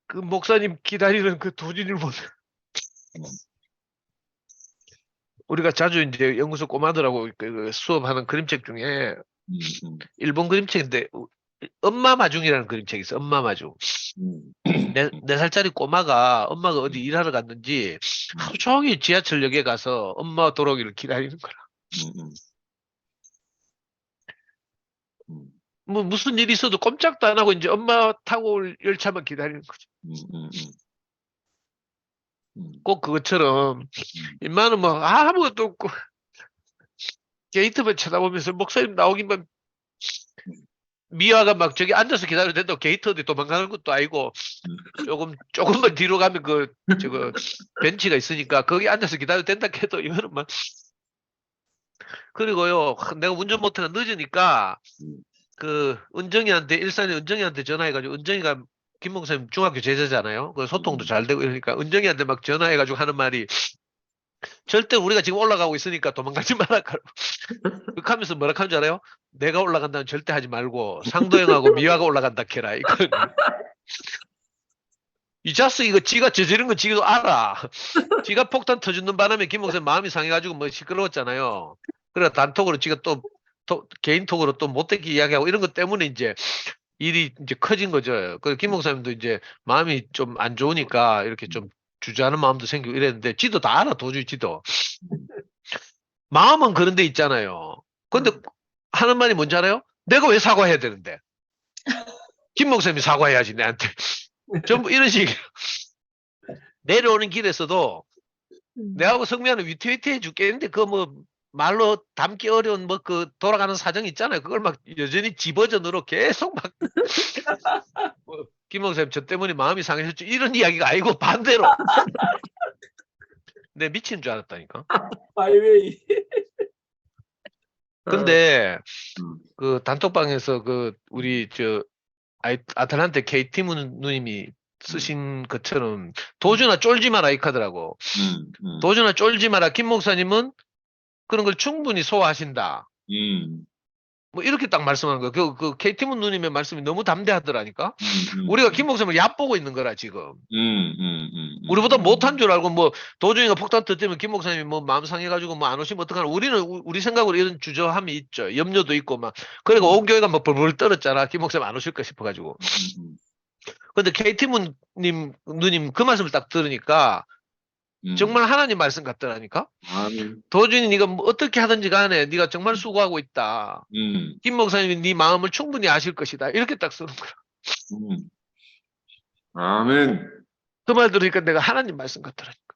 그 목사님 기다리는 그 도준이를 보면 우리가 자주 이제 연구소 꼬마들하고 그 수업하는 그림책 중에 일본 그림책인데 엄마 마중이라는 그림책이 있어. 엄마 마중. 4살짜리 꼬마가 엄마가 어디 일하러 갔는지 하루 종일 지하철역에 가서 엄마 돌아오기를 기다리는 거라. 뭐 무슨 일이 있어도 꼼짝도 안 하고 이제 엄마 타고 올 열차만 기다리는 거죠. 꼭 그것처럼 인마는 뭐 아무것도 없고 게이트만 쳐다보면서 목사님 나오기만 미화가 막 저기 앉아서 기다려도 된다고 게이트 어디 도망가는 것도 아니고 조금만 뒤로 가면 저거 벤치가 있으니까 거기 앉아서 기다려도 된다 해도 이거는 막 그리고요 내가 운전 못해가 늦으니까 그 은정이한테 일산에 은정이한테 전화해가지고 은정이가 김 목사님 중학교 제자잖아요. 그 소통도 잘 되고 이러니까 은정이한테 막 전화해가지고 하는 말이 절대 우리가 지금 올라가고 있으니까 도망가지 마라. 그렇게 하면서 뭐라 하는 줄 알아요? 내가 올라간다면 절대 하지 말고 상도형하고 미화가 올라간다 캐라. 이건 이 자식 이거 지가 저지른 거 지가 알아. 지가 폭탄 터주는 바람에 김 목사님 마음이 상해가지고 뭐 시끄러웠잖아요. 그래 단톡으로 지가 또 개인톡으로 또 못되게 이야기하고 이런 것 때문에 이제 일이 이제 커진 거죠. 그 김 목사님도 이제 마음이 좀 안 좋으니까 이렇게 좀 주저하는 마음도 생기고 이랬는데 지도 다 알아. 도저히 지도. 마음은 그런 데 있잖아요. 근데 하는 말이 뭔지 알아요? 내가 왜 사과해야 되는데? 김 목사님이 사과해야지 내한테. 전부 이런 식이에요. 내려오는 길에서도 내하고 성미아는 위태위태해 죽겠는데 그 뭐 말로 담기 어려운 뭐 그 돌아가는 사정 있잖아요. 그걸 막 여전히 집어전으로 계속 막 김 목사님 저 때문에 마음이 상해졌죠. 이런 이야기가 아니고 반대로. 내 미친 줄 알았다니까. 마이웨이. 근데 그 단톡방에서 그 우리 저 아틀란테 KT 누님이 쓰신 것처럼 도준아 쫄지 마라 이 카더라고. 도준아 쫄지 마라. 김 목사님은 그런 걸 충분히 소화하신다. 뭐 이렇게 딱 말씀하는 거예요. 그 KT문 누님의 말씀이 너무 담대하더라니까. 우리가 김 목사님을 얕보고 있는 거라 지금. 우리보다 못한 줄 알고 뭐 도준이가 폭탄 터뜨리면 김 목사님이 뭐 마음 상해가지고 뭐 안 오시면 어떡하나. 우리는 우리 생각으로 이런 주저함이 있죠. 염려도 있고 막. 그리고 온 교회가 막 벌벌 떨었잖아. 김 목사님 안 오실까 싶어가지고. 근데 KT문 누님 그 말씀을 딱 들으니까 정말 하나님 말씀 같더라니까. 도준이 네가 뭐 어떻게 하든지 간에 네가 정말 수고하고 있다. 김 목사님이 네 마음을 충분히 아실 것이다. 이렇게 딱 쓰는 거야. 아멘. 그 말 들으니까 내가 하나님 말씀 같더라니까.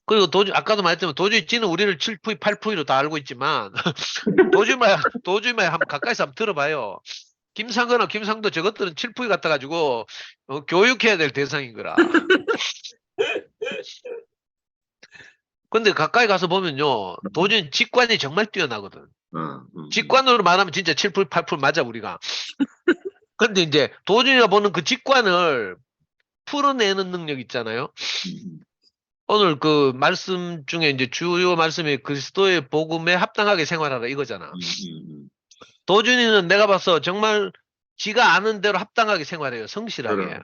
그리고 아까도 말했지만 도저히 지는 우리를 7푸이, 8푸이로 다 알고 있지만 도저히 한번 가까이서 한번 들어봐요. 김상거나 김상도 저것들은 7푸이 같아가지고 교육해야 될 대상인 거라. 근데 가까이 가서 보면요. 도저히 직관이 정말 뛰어나거든. 직관으로 말하면 진짜 7풀, 8풀 맞아, 우리가. 근데 이제 도준이가 보는 그 직관을 풀어내는 능력 있잖아요. 오늘 그 말씀 중에 이제 주요 말씀이 그리스도의 복음에 합당하게 생활하라 이거잖아. 도준이는 내가 봐서 정말 지가 아는 대로 합당하게 생활해요. 성실하게.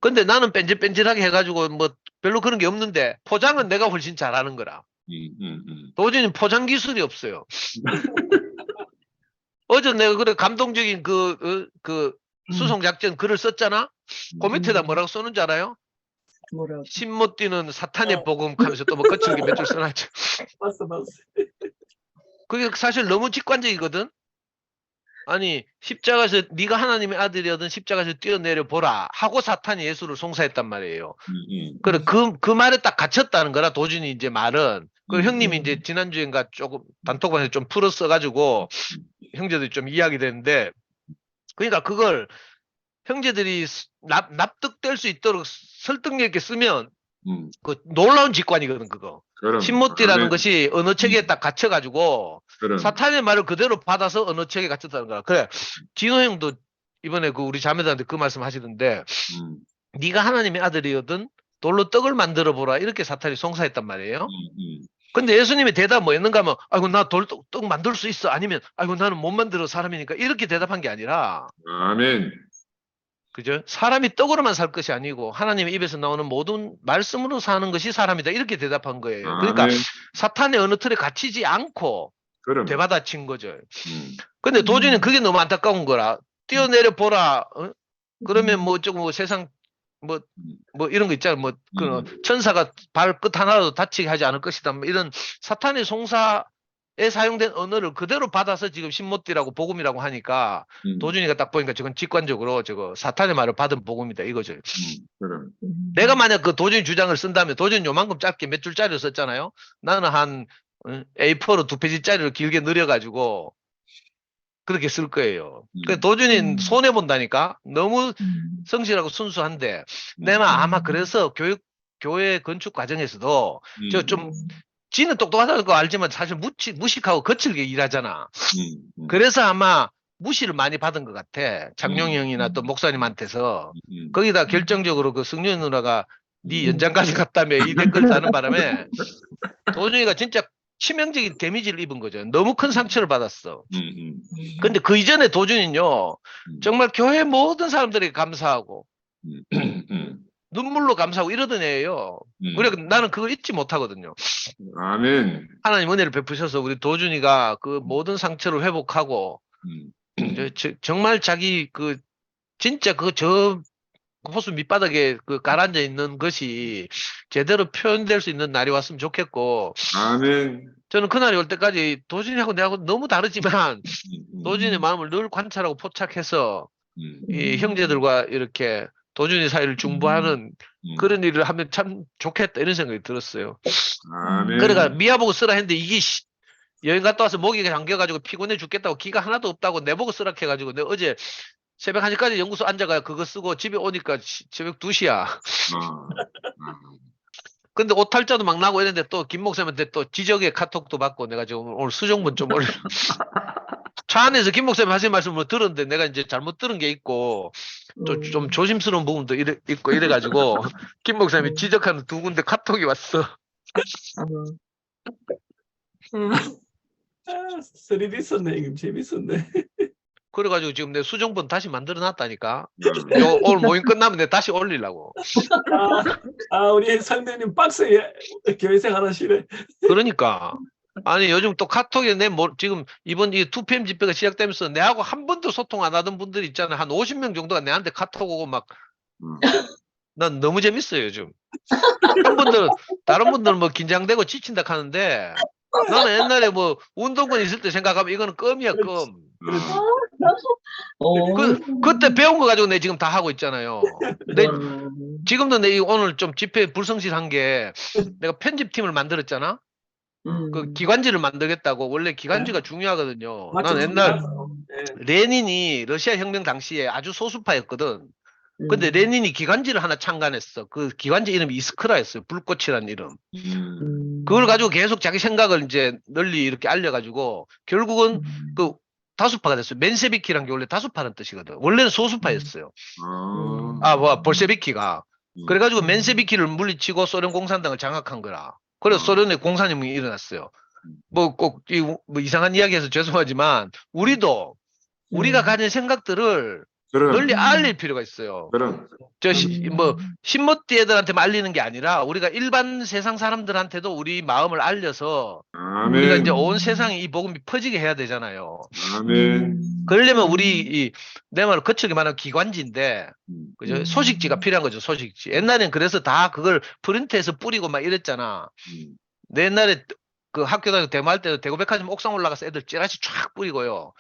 근데 나는 뺀질뺀질하게 해가지고 뭐 별로 그런 게 없는데 포장은 내가 훨씬 잘하는 거라. 도준이는 포장 기술이 없어요. 어제 내가 그래 감동적인 그 수송작전 글을 썼잖아. 그 밑에다 뭐라고 써는 줄 알아요? 뭐라고? 신 못 뛰는 사탄의 복음 하면서 또 뭐 거칠게 몇 줄 써놨죠. 봤어. 그게 사실 너무 직관적이거든. 아니 십자가에서 네가 하나님의 아들이거든 십자가에서 뛰어내려 보라 하고 사탄이 예수를 송사했단 말이에요. 그래 그 말에 딱 갇혔다는 거라. 도준이 이제 말은 그 형님이 이제 지난주인가 조금 단톡방에서 좀 풀어 써가지고 형제들이 좀 이야기 됐는데, 그러니까 그걸 형제들이 납득될 수 있도록 설득력 있게 쓰면 그 놀라운 직관이거든 그거. 신모띠라는 것이 언어 체계에 딱 갇혀가지고 사탄의 말을 그대로 받아서 언어 체계에 갇혔다는 거야. 그래 진호 형도 이번에 그 우리 자매들한테 그 말씀 하시던데 네가 하나님의 아들이거든 돌로 떡을 만들어 보라 이렇게 사탄이 송사했단 말이에요. 근데 예수님의 대답 뭐였는가 하면 아이고 나 떡 만들 수 있어, 아니면 아이고 나는 못 만들어 사람이니까, 이렇게 대답한 게 아니라 아멘. 그죠? 사람이 떡으로만 살 것이 아니고 하나님의 입에서 나오는 모든 말씀으로 사는 것이 사람이다. 이렇게 대답한 거예요. 그러니까 아멘. 사탄의 어느 틀에 갇히지 않고 그럼. 되받아친 거죠. 근데 도저히 그게 너무 안타까운 거라. 뛰어내려 보라. 그러면 뭐 어쩌고 뭐 세상 뭐 이런 거 있잖아요. 뭐 그 천사가 발끝 하나라도 다치게 하지 않을 것이다. 뭐 이런 사탄의 송사에 사용된 언어를 그대로 받아서 지금 신모띠라고 복음이라고 하니까 도준이가 딱 보니까 저건 직관적으로 저거 사탄의 말을 받은 복음이다 이거죠. 그럼. 내가 만약 그 도준이 주장을 쓴다면 도준이 요만큼 짧게 몇 줄짜리를 썼잖아요. 나는 한 A4로 2페이지짜리로 길게 늘려가지고 그렇게 쓸 거예요. 그 도준이 손해 본다니까. 너무 성실하고 순수한데 내가 아마 그래서 교회 건축 과정에서도 저 좀 지는 똑똑하다는 거 알지만 사실 무식하고 거칠게 일하잖아. 그래서 아마 무시를 많이 받은 것 같아. 장룡 형이나 또 목사님한테서. 거기다 결정적으로 그 승윤 누나가 네 연장까지 갔다며 이 댓글 다는 바람에 도준이가 진짜 치명적인 데미지를 입은 거죠. 너무 큰 상처를 받았어. 근데 그 이전에 도준이는요, 정말 교회 모든 사람들에게 감사하고, 눈물로 감사하고 이러던 애예요. 우리가 나는 그걸 잊지 못하거든요. 아멘. 하나님 은혜를 베푸셔서 우리 도준이가 그 모든 상처를 회복하고, 정말 자기 진짜 저 호수 밑바닥에 가라앉아 있는 것이 제대로 표현될 수 있는 날이 왔으면 좋겠고. 아멘. 저는 그날이 올 때까지 도준이하고 내하고 너무 다르지만 도준이의 마음을 늘 관찰하고 포착해서 이 형제들과 이렇게 도준이 사이를 중보하는 그런 일을 하면 참 좋겠다 이런 생각이 들었어요. 아멘. 그러니까 미아보고 쓰라 했는데 이게 여행 갔다 와서 목이 잠겨가지고 피곤해 죽겠다고 기가 하나도 없다고 내보고 쓰라 해가지고 내가 어제 새벽 1시까지 연구소 앉아가 그거 쓰고 집에 오니까 새벽 2시야. 근데 오탈자도 막 나고 이랬는데 또 김 목사님한테 또 지적의 카톡도 받고 내가 지금 오늘 수정문 좀 올려. 차 안에서 김 목사님 하신 말씀을 들었는데 내가 이제 잘못 들은 게 있고 또 좀 조심스러운 부분도 있고 이래가지고 김 목사님이 지적하는 2군데 카톡이 왔어. 스릴 있었네. 이거 재밌었네. 그래가지고 지금 내 수정본 다시 만들어 놨다니까. 오늘 모임 끝나면 내가 다시 올리려고. 우리 상대님 박스에 교회생 하시네. 그러니까. 아니 요즘 또 카톡에 지금 이번 이 2PM 집회가 시작되면서 내하고 한 번도 소통 안 하던 분들이 있잖아요. 한 50명 정도가 내한테 카톡 오고 막. 난 너무 재밌어요 요즘. 다른 분들은 뭐 긴장되고 지친다 하는데 나는 옛날에 뭐 운동권 있을 때 생각하면 이거는 껌이야 껌. 그때 배운 거 가지고 내 지금 다 하고 있잖아요. 지금도 내 오늘 좀 집회 불성실한 게 내가 편집팀을 만들었잖아. 그 기관지를 만들겠다고. 원래 기관지가 중요하거든요. 난 옛날 레닌이 러시아 혁명 당시에 아주 소수파였거든. 근데 레닌이 기관지를 하나 창간했어. 그 기관지 이름이 이스크라였어요. 불꽃이라는 이름. 그걸 가지고 계속 자기 생각을 이제 널리 이렇게 알려가지고 결국은 그 다수파가 됐어요. 맨세비키란 게 원래 다수파라는 뜻이거든. 원래는 소수파였어요. 볼셰비키가. 그래가지고 맨세비키를 물리치고 소련 공산당을 장악한 거라. 그래서 소련의 공산혁명이 일어났어요. 뭐 꼭 이상한 이야기해서 죄송하지만 우리가 가진 생각들을 널리 알릴 필요가 있어요. 신모띠 애들한테만 알리는 게 아니라 우리가 일반 세상 사람들한테도 우리 마음을 알려서 우리가 이제 온 세상에 이 복음이 퍼지게 해야 되잖아요. 그러려면 내 말로 거칠게 말하면 기관지인데, 그죠? 소식지가 필요한 거죠, 소식지. 옛날엔 그래서 다 그걸 프린트해서 뿌리고 막 이랬잖아. 내 옛날에 그 학교 다니고 대모할 때도 대구백화점 옥상 올라가서 애들 찌라시 쫙 뿌리고요.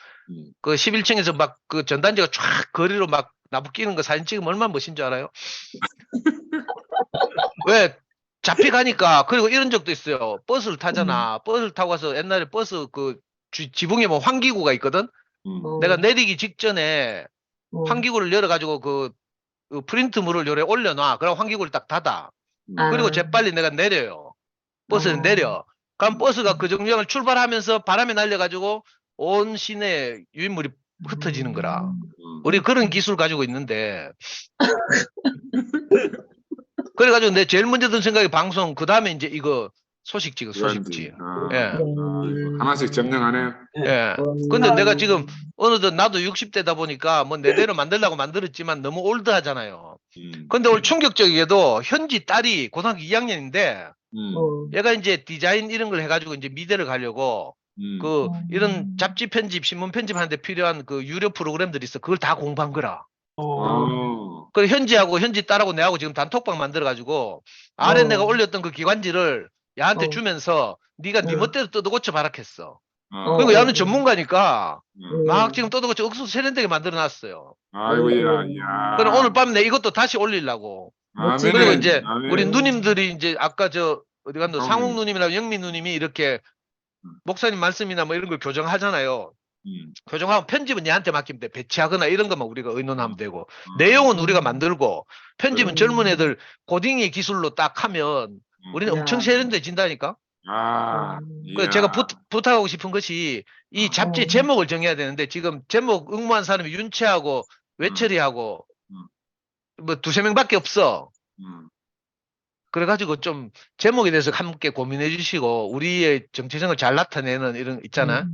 그 11층에서 막 그 전단지가 쫙 거리로 막 나부 끼는 거 사진 찍으면 얼마나 멋진 줄 알아요? 왜? 잡혀가니까. 그리고 이런 적도 있어요. 버스를 타잖아. 버스를 타고 가서 옛날에 버스 지붕에 뭐 환기구가 있거든? 내가 내리기 직전에 환기구를 열어가지고 그 프린트물을 요래 올려놔. 그럼 환기구를 딱 닫아. 그리고 재빨리 내가 내려요. 버스를 내려. 그럼 버스가 그 정류장을 출발하면서 바람이 날려가지고 온 시내에 유인물이 흩어지는 거라. 우리 그런 기술 가지고 있는데. 그래가지고 내 제일 먼저 든 생각이 방송, 그 다음에 이제 이거 소식지가 유한지. 소식지. 아, 예. 아이고, 하나씩 점령하네요. 예. 근데 내가 지금 어느덧 나도 60대다 보니까 뭐 내대로 만들려고 만들었지만 너무 올드하잖아요. 근데 오늘 충격적이게도 현지 딸이 고등학교 2학년인데 얘가 이제 디자인 이런 걸 해가지고 이제 미대를 가려고 그 이런 잡지 편집, 신문 편집하는데 필요한 그 유료 프로그램들이 있어. 그걸 다 공부한 거라. 그 현지하고 현지 딸하고 내하고 지금 단톡방 만들어가지고 아래 내가 올렸던 그 기관지를 야한테 주면서 네가 네 멋대로 뜯어고쳐 바락했어. 그리고 야는 전문가니까 막 지금 뜯어고쳐 억수 세련되게 만들어놨어요. 아이고야. 그럼 오늘 밤 내 이것도 다시 올리려고. 아멘. 그리고 이제 아멘. 우리 누님들이 이제 아까 저 어디 갔노 상욱 누님이랑 영민 누님이 이렇게 목사님 말씀이나 뭐 이런 걸 교정하잖아요. 교정하면 편집은 얘한테 맡기면 돼. 배치하거나 이런 것만 우리가 의논하면 되고 내용은 우리가 만들고 편집은 젊은 애들 고딩의 기술로 딱 하면 우리는 엄청 세련돼진다니까. 그 제가 부탁하고 싶은 것이 이 잡지 제목을 정해야 되는데 지금 제목 응모한 사람이 윤채하고 외철이하고 뭐 두세 명밖에 없어. 그래가지고 좀 제목에 대해서 함께 고민해 주시고 우리의 정체성을 잘 나타내는 이런 있잖아.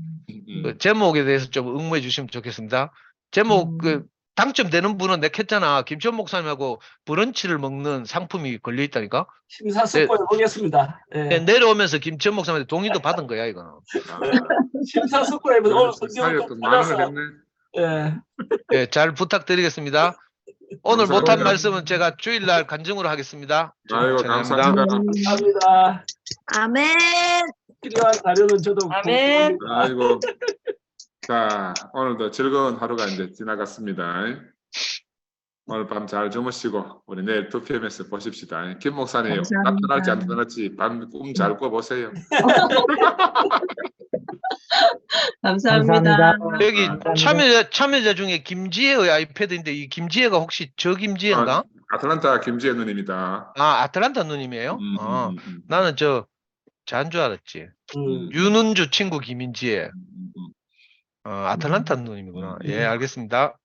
그 제목에 대해서 좀 응모해 주시면 좋겠습니다. 제목 그 당첨되는 분은 내가 했잖아. 김치원 목사님하고 브런치를 먹는 상품이 걸려 있다니까. 심사숙고해 보겠습니다. 네, 내려오면서 김치원 목사님한테 동의도 받은 거야 이거는. 심사숙고해 보면 오늘 성경 좀 받아서. 네, 잘 부탁드리겠습니다. 오늘 못한 말씀은 제가 주일날 간증으로 하겠습니다. 아이고 감사합니다. 감사합니다. 아멘. 필요한 자료는 저도 아멘. 아이고. 자, 오늘도 즐거운 하루가 이제 지나갔습니다. 오늘 밤 잘 주무시고 우리 내일 2PM에서 보십시다. 김 목사님 나타날지 안 나타날지 밤 꿈 잘 꿔보세요. 감사합니다. 여기 참여자 중에 김지혜의 아이패드인데 이 김지혜가 혹시 저 김지혜인가? 아틀란타 김지혜 누님이다. 아, 아틀란타 누님이에요? 나는 저한 줄 알았지. 윤은주 친구 김인지혜. 아틀란타 누님이구나. 예, 알겠습니다.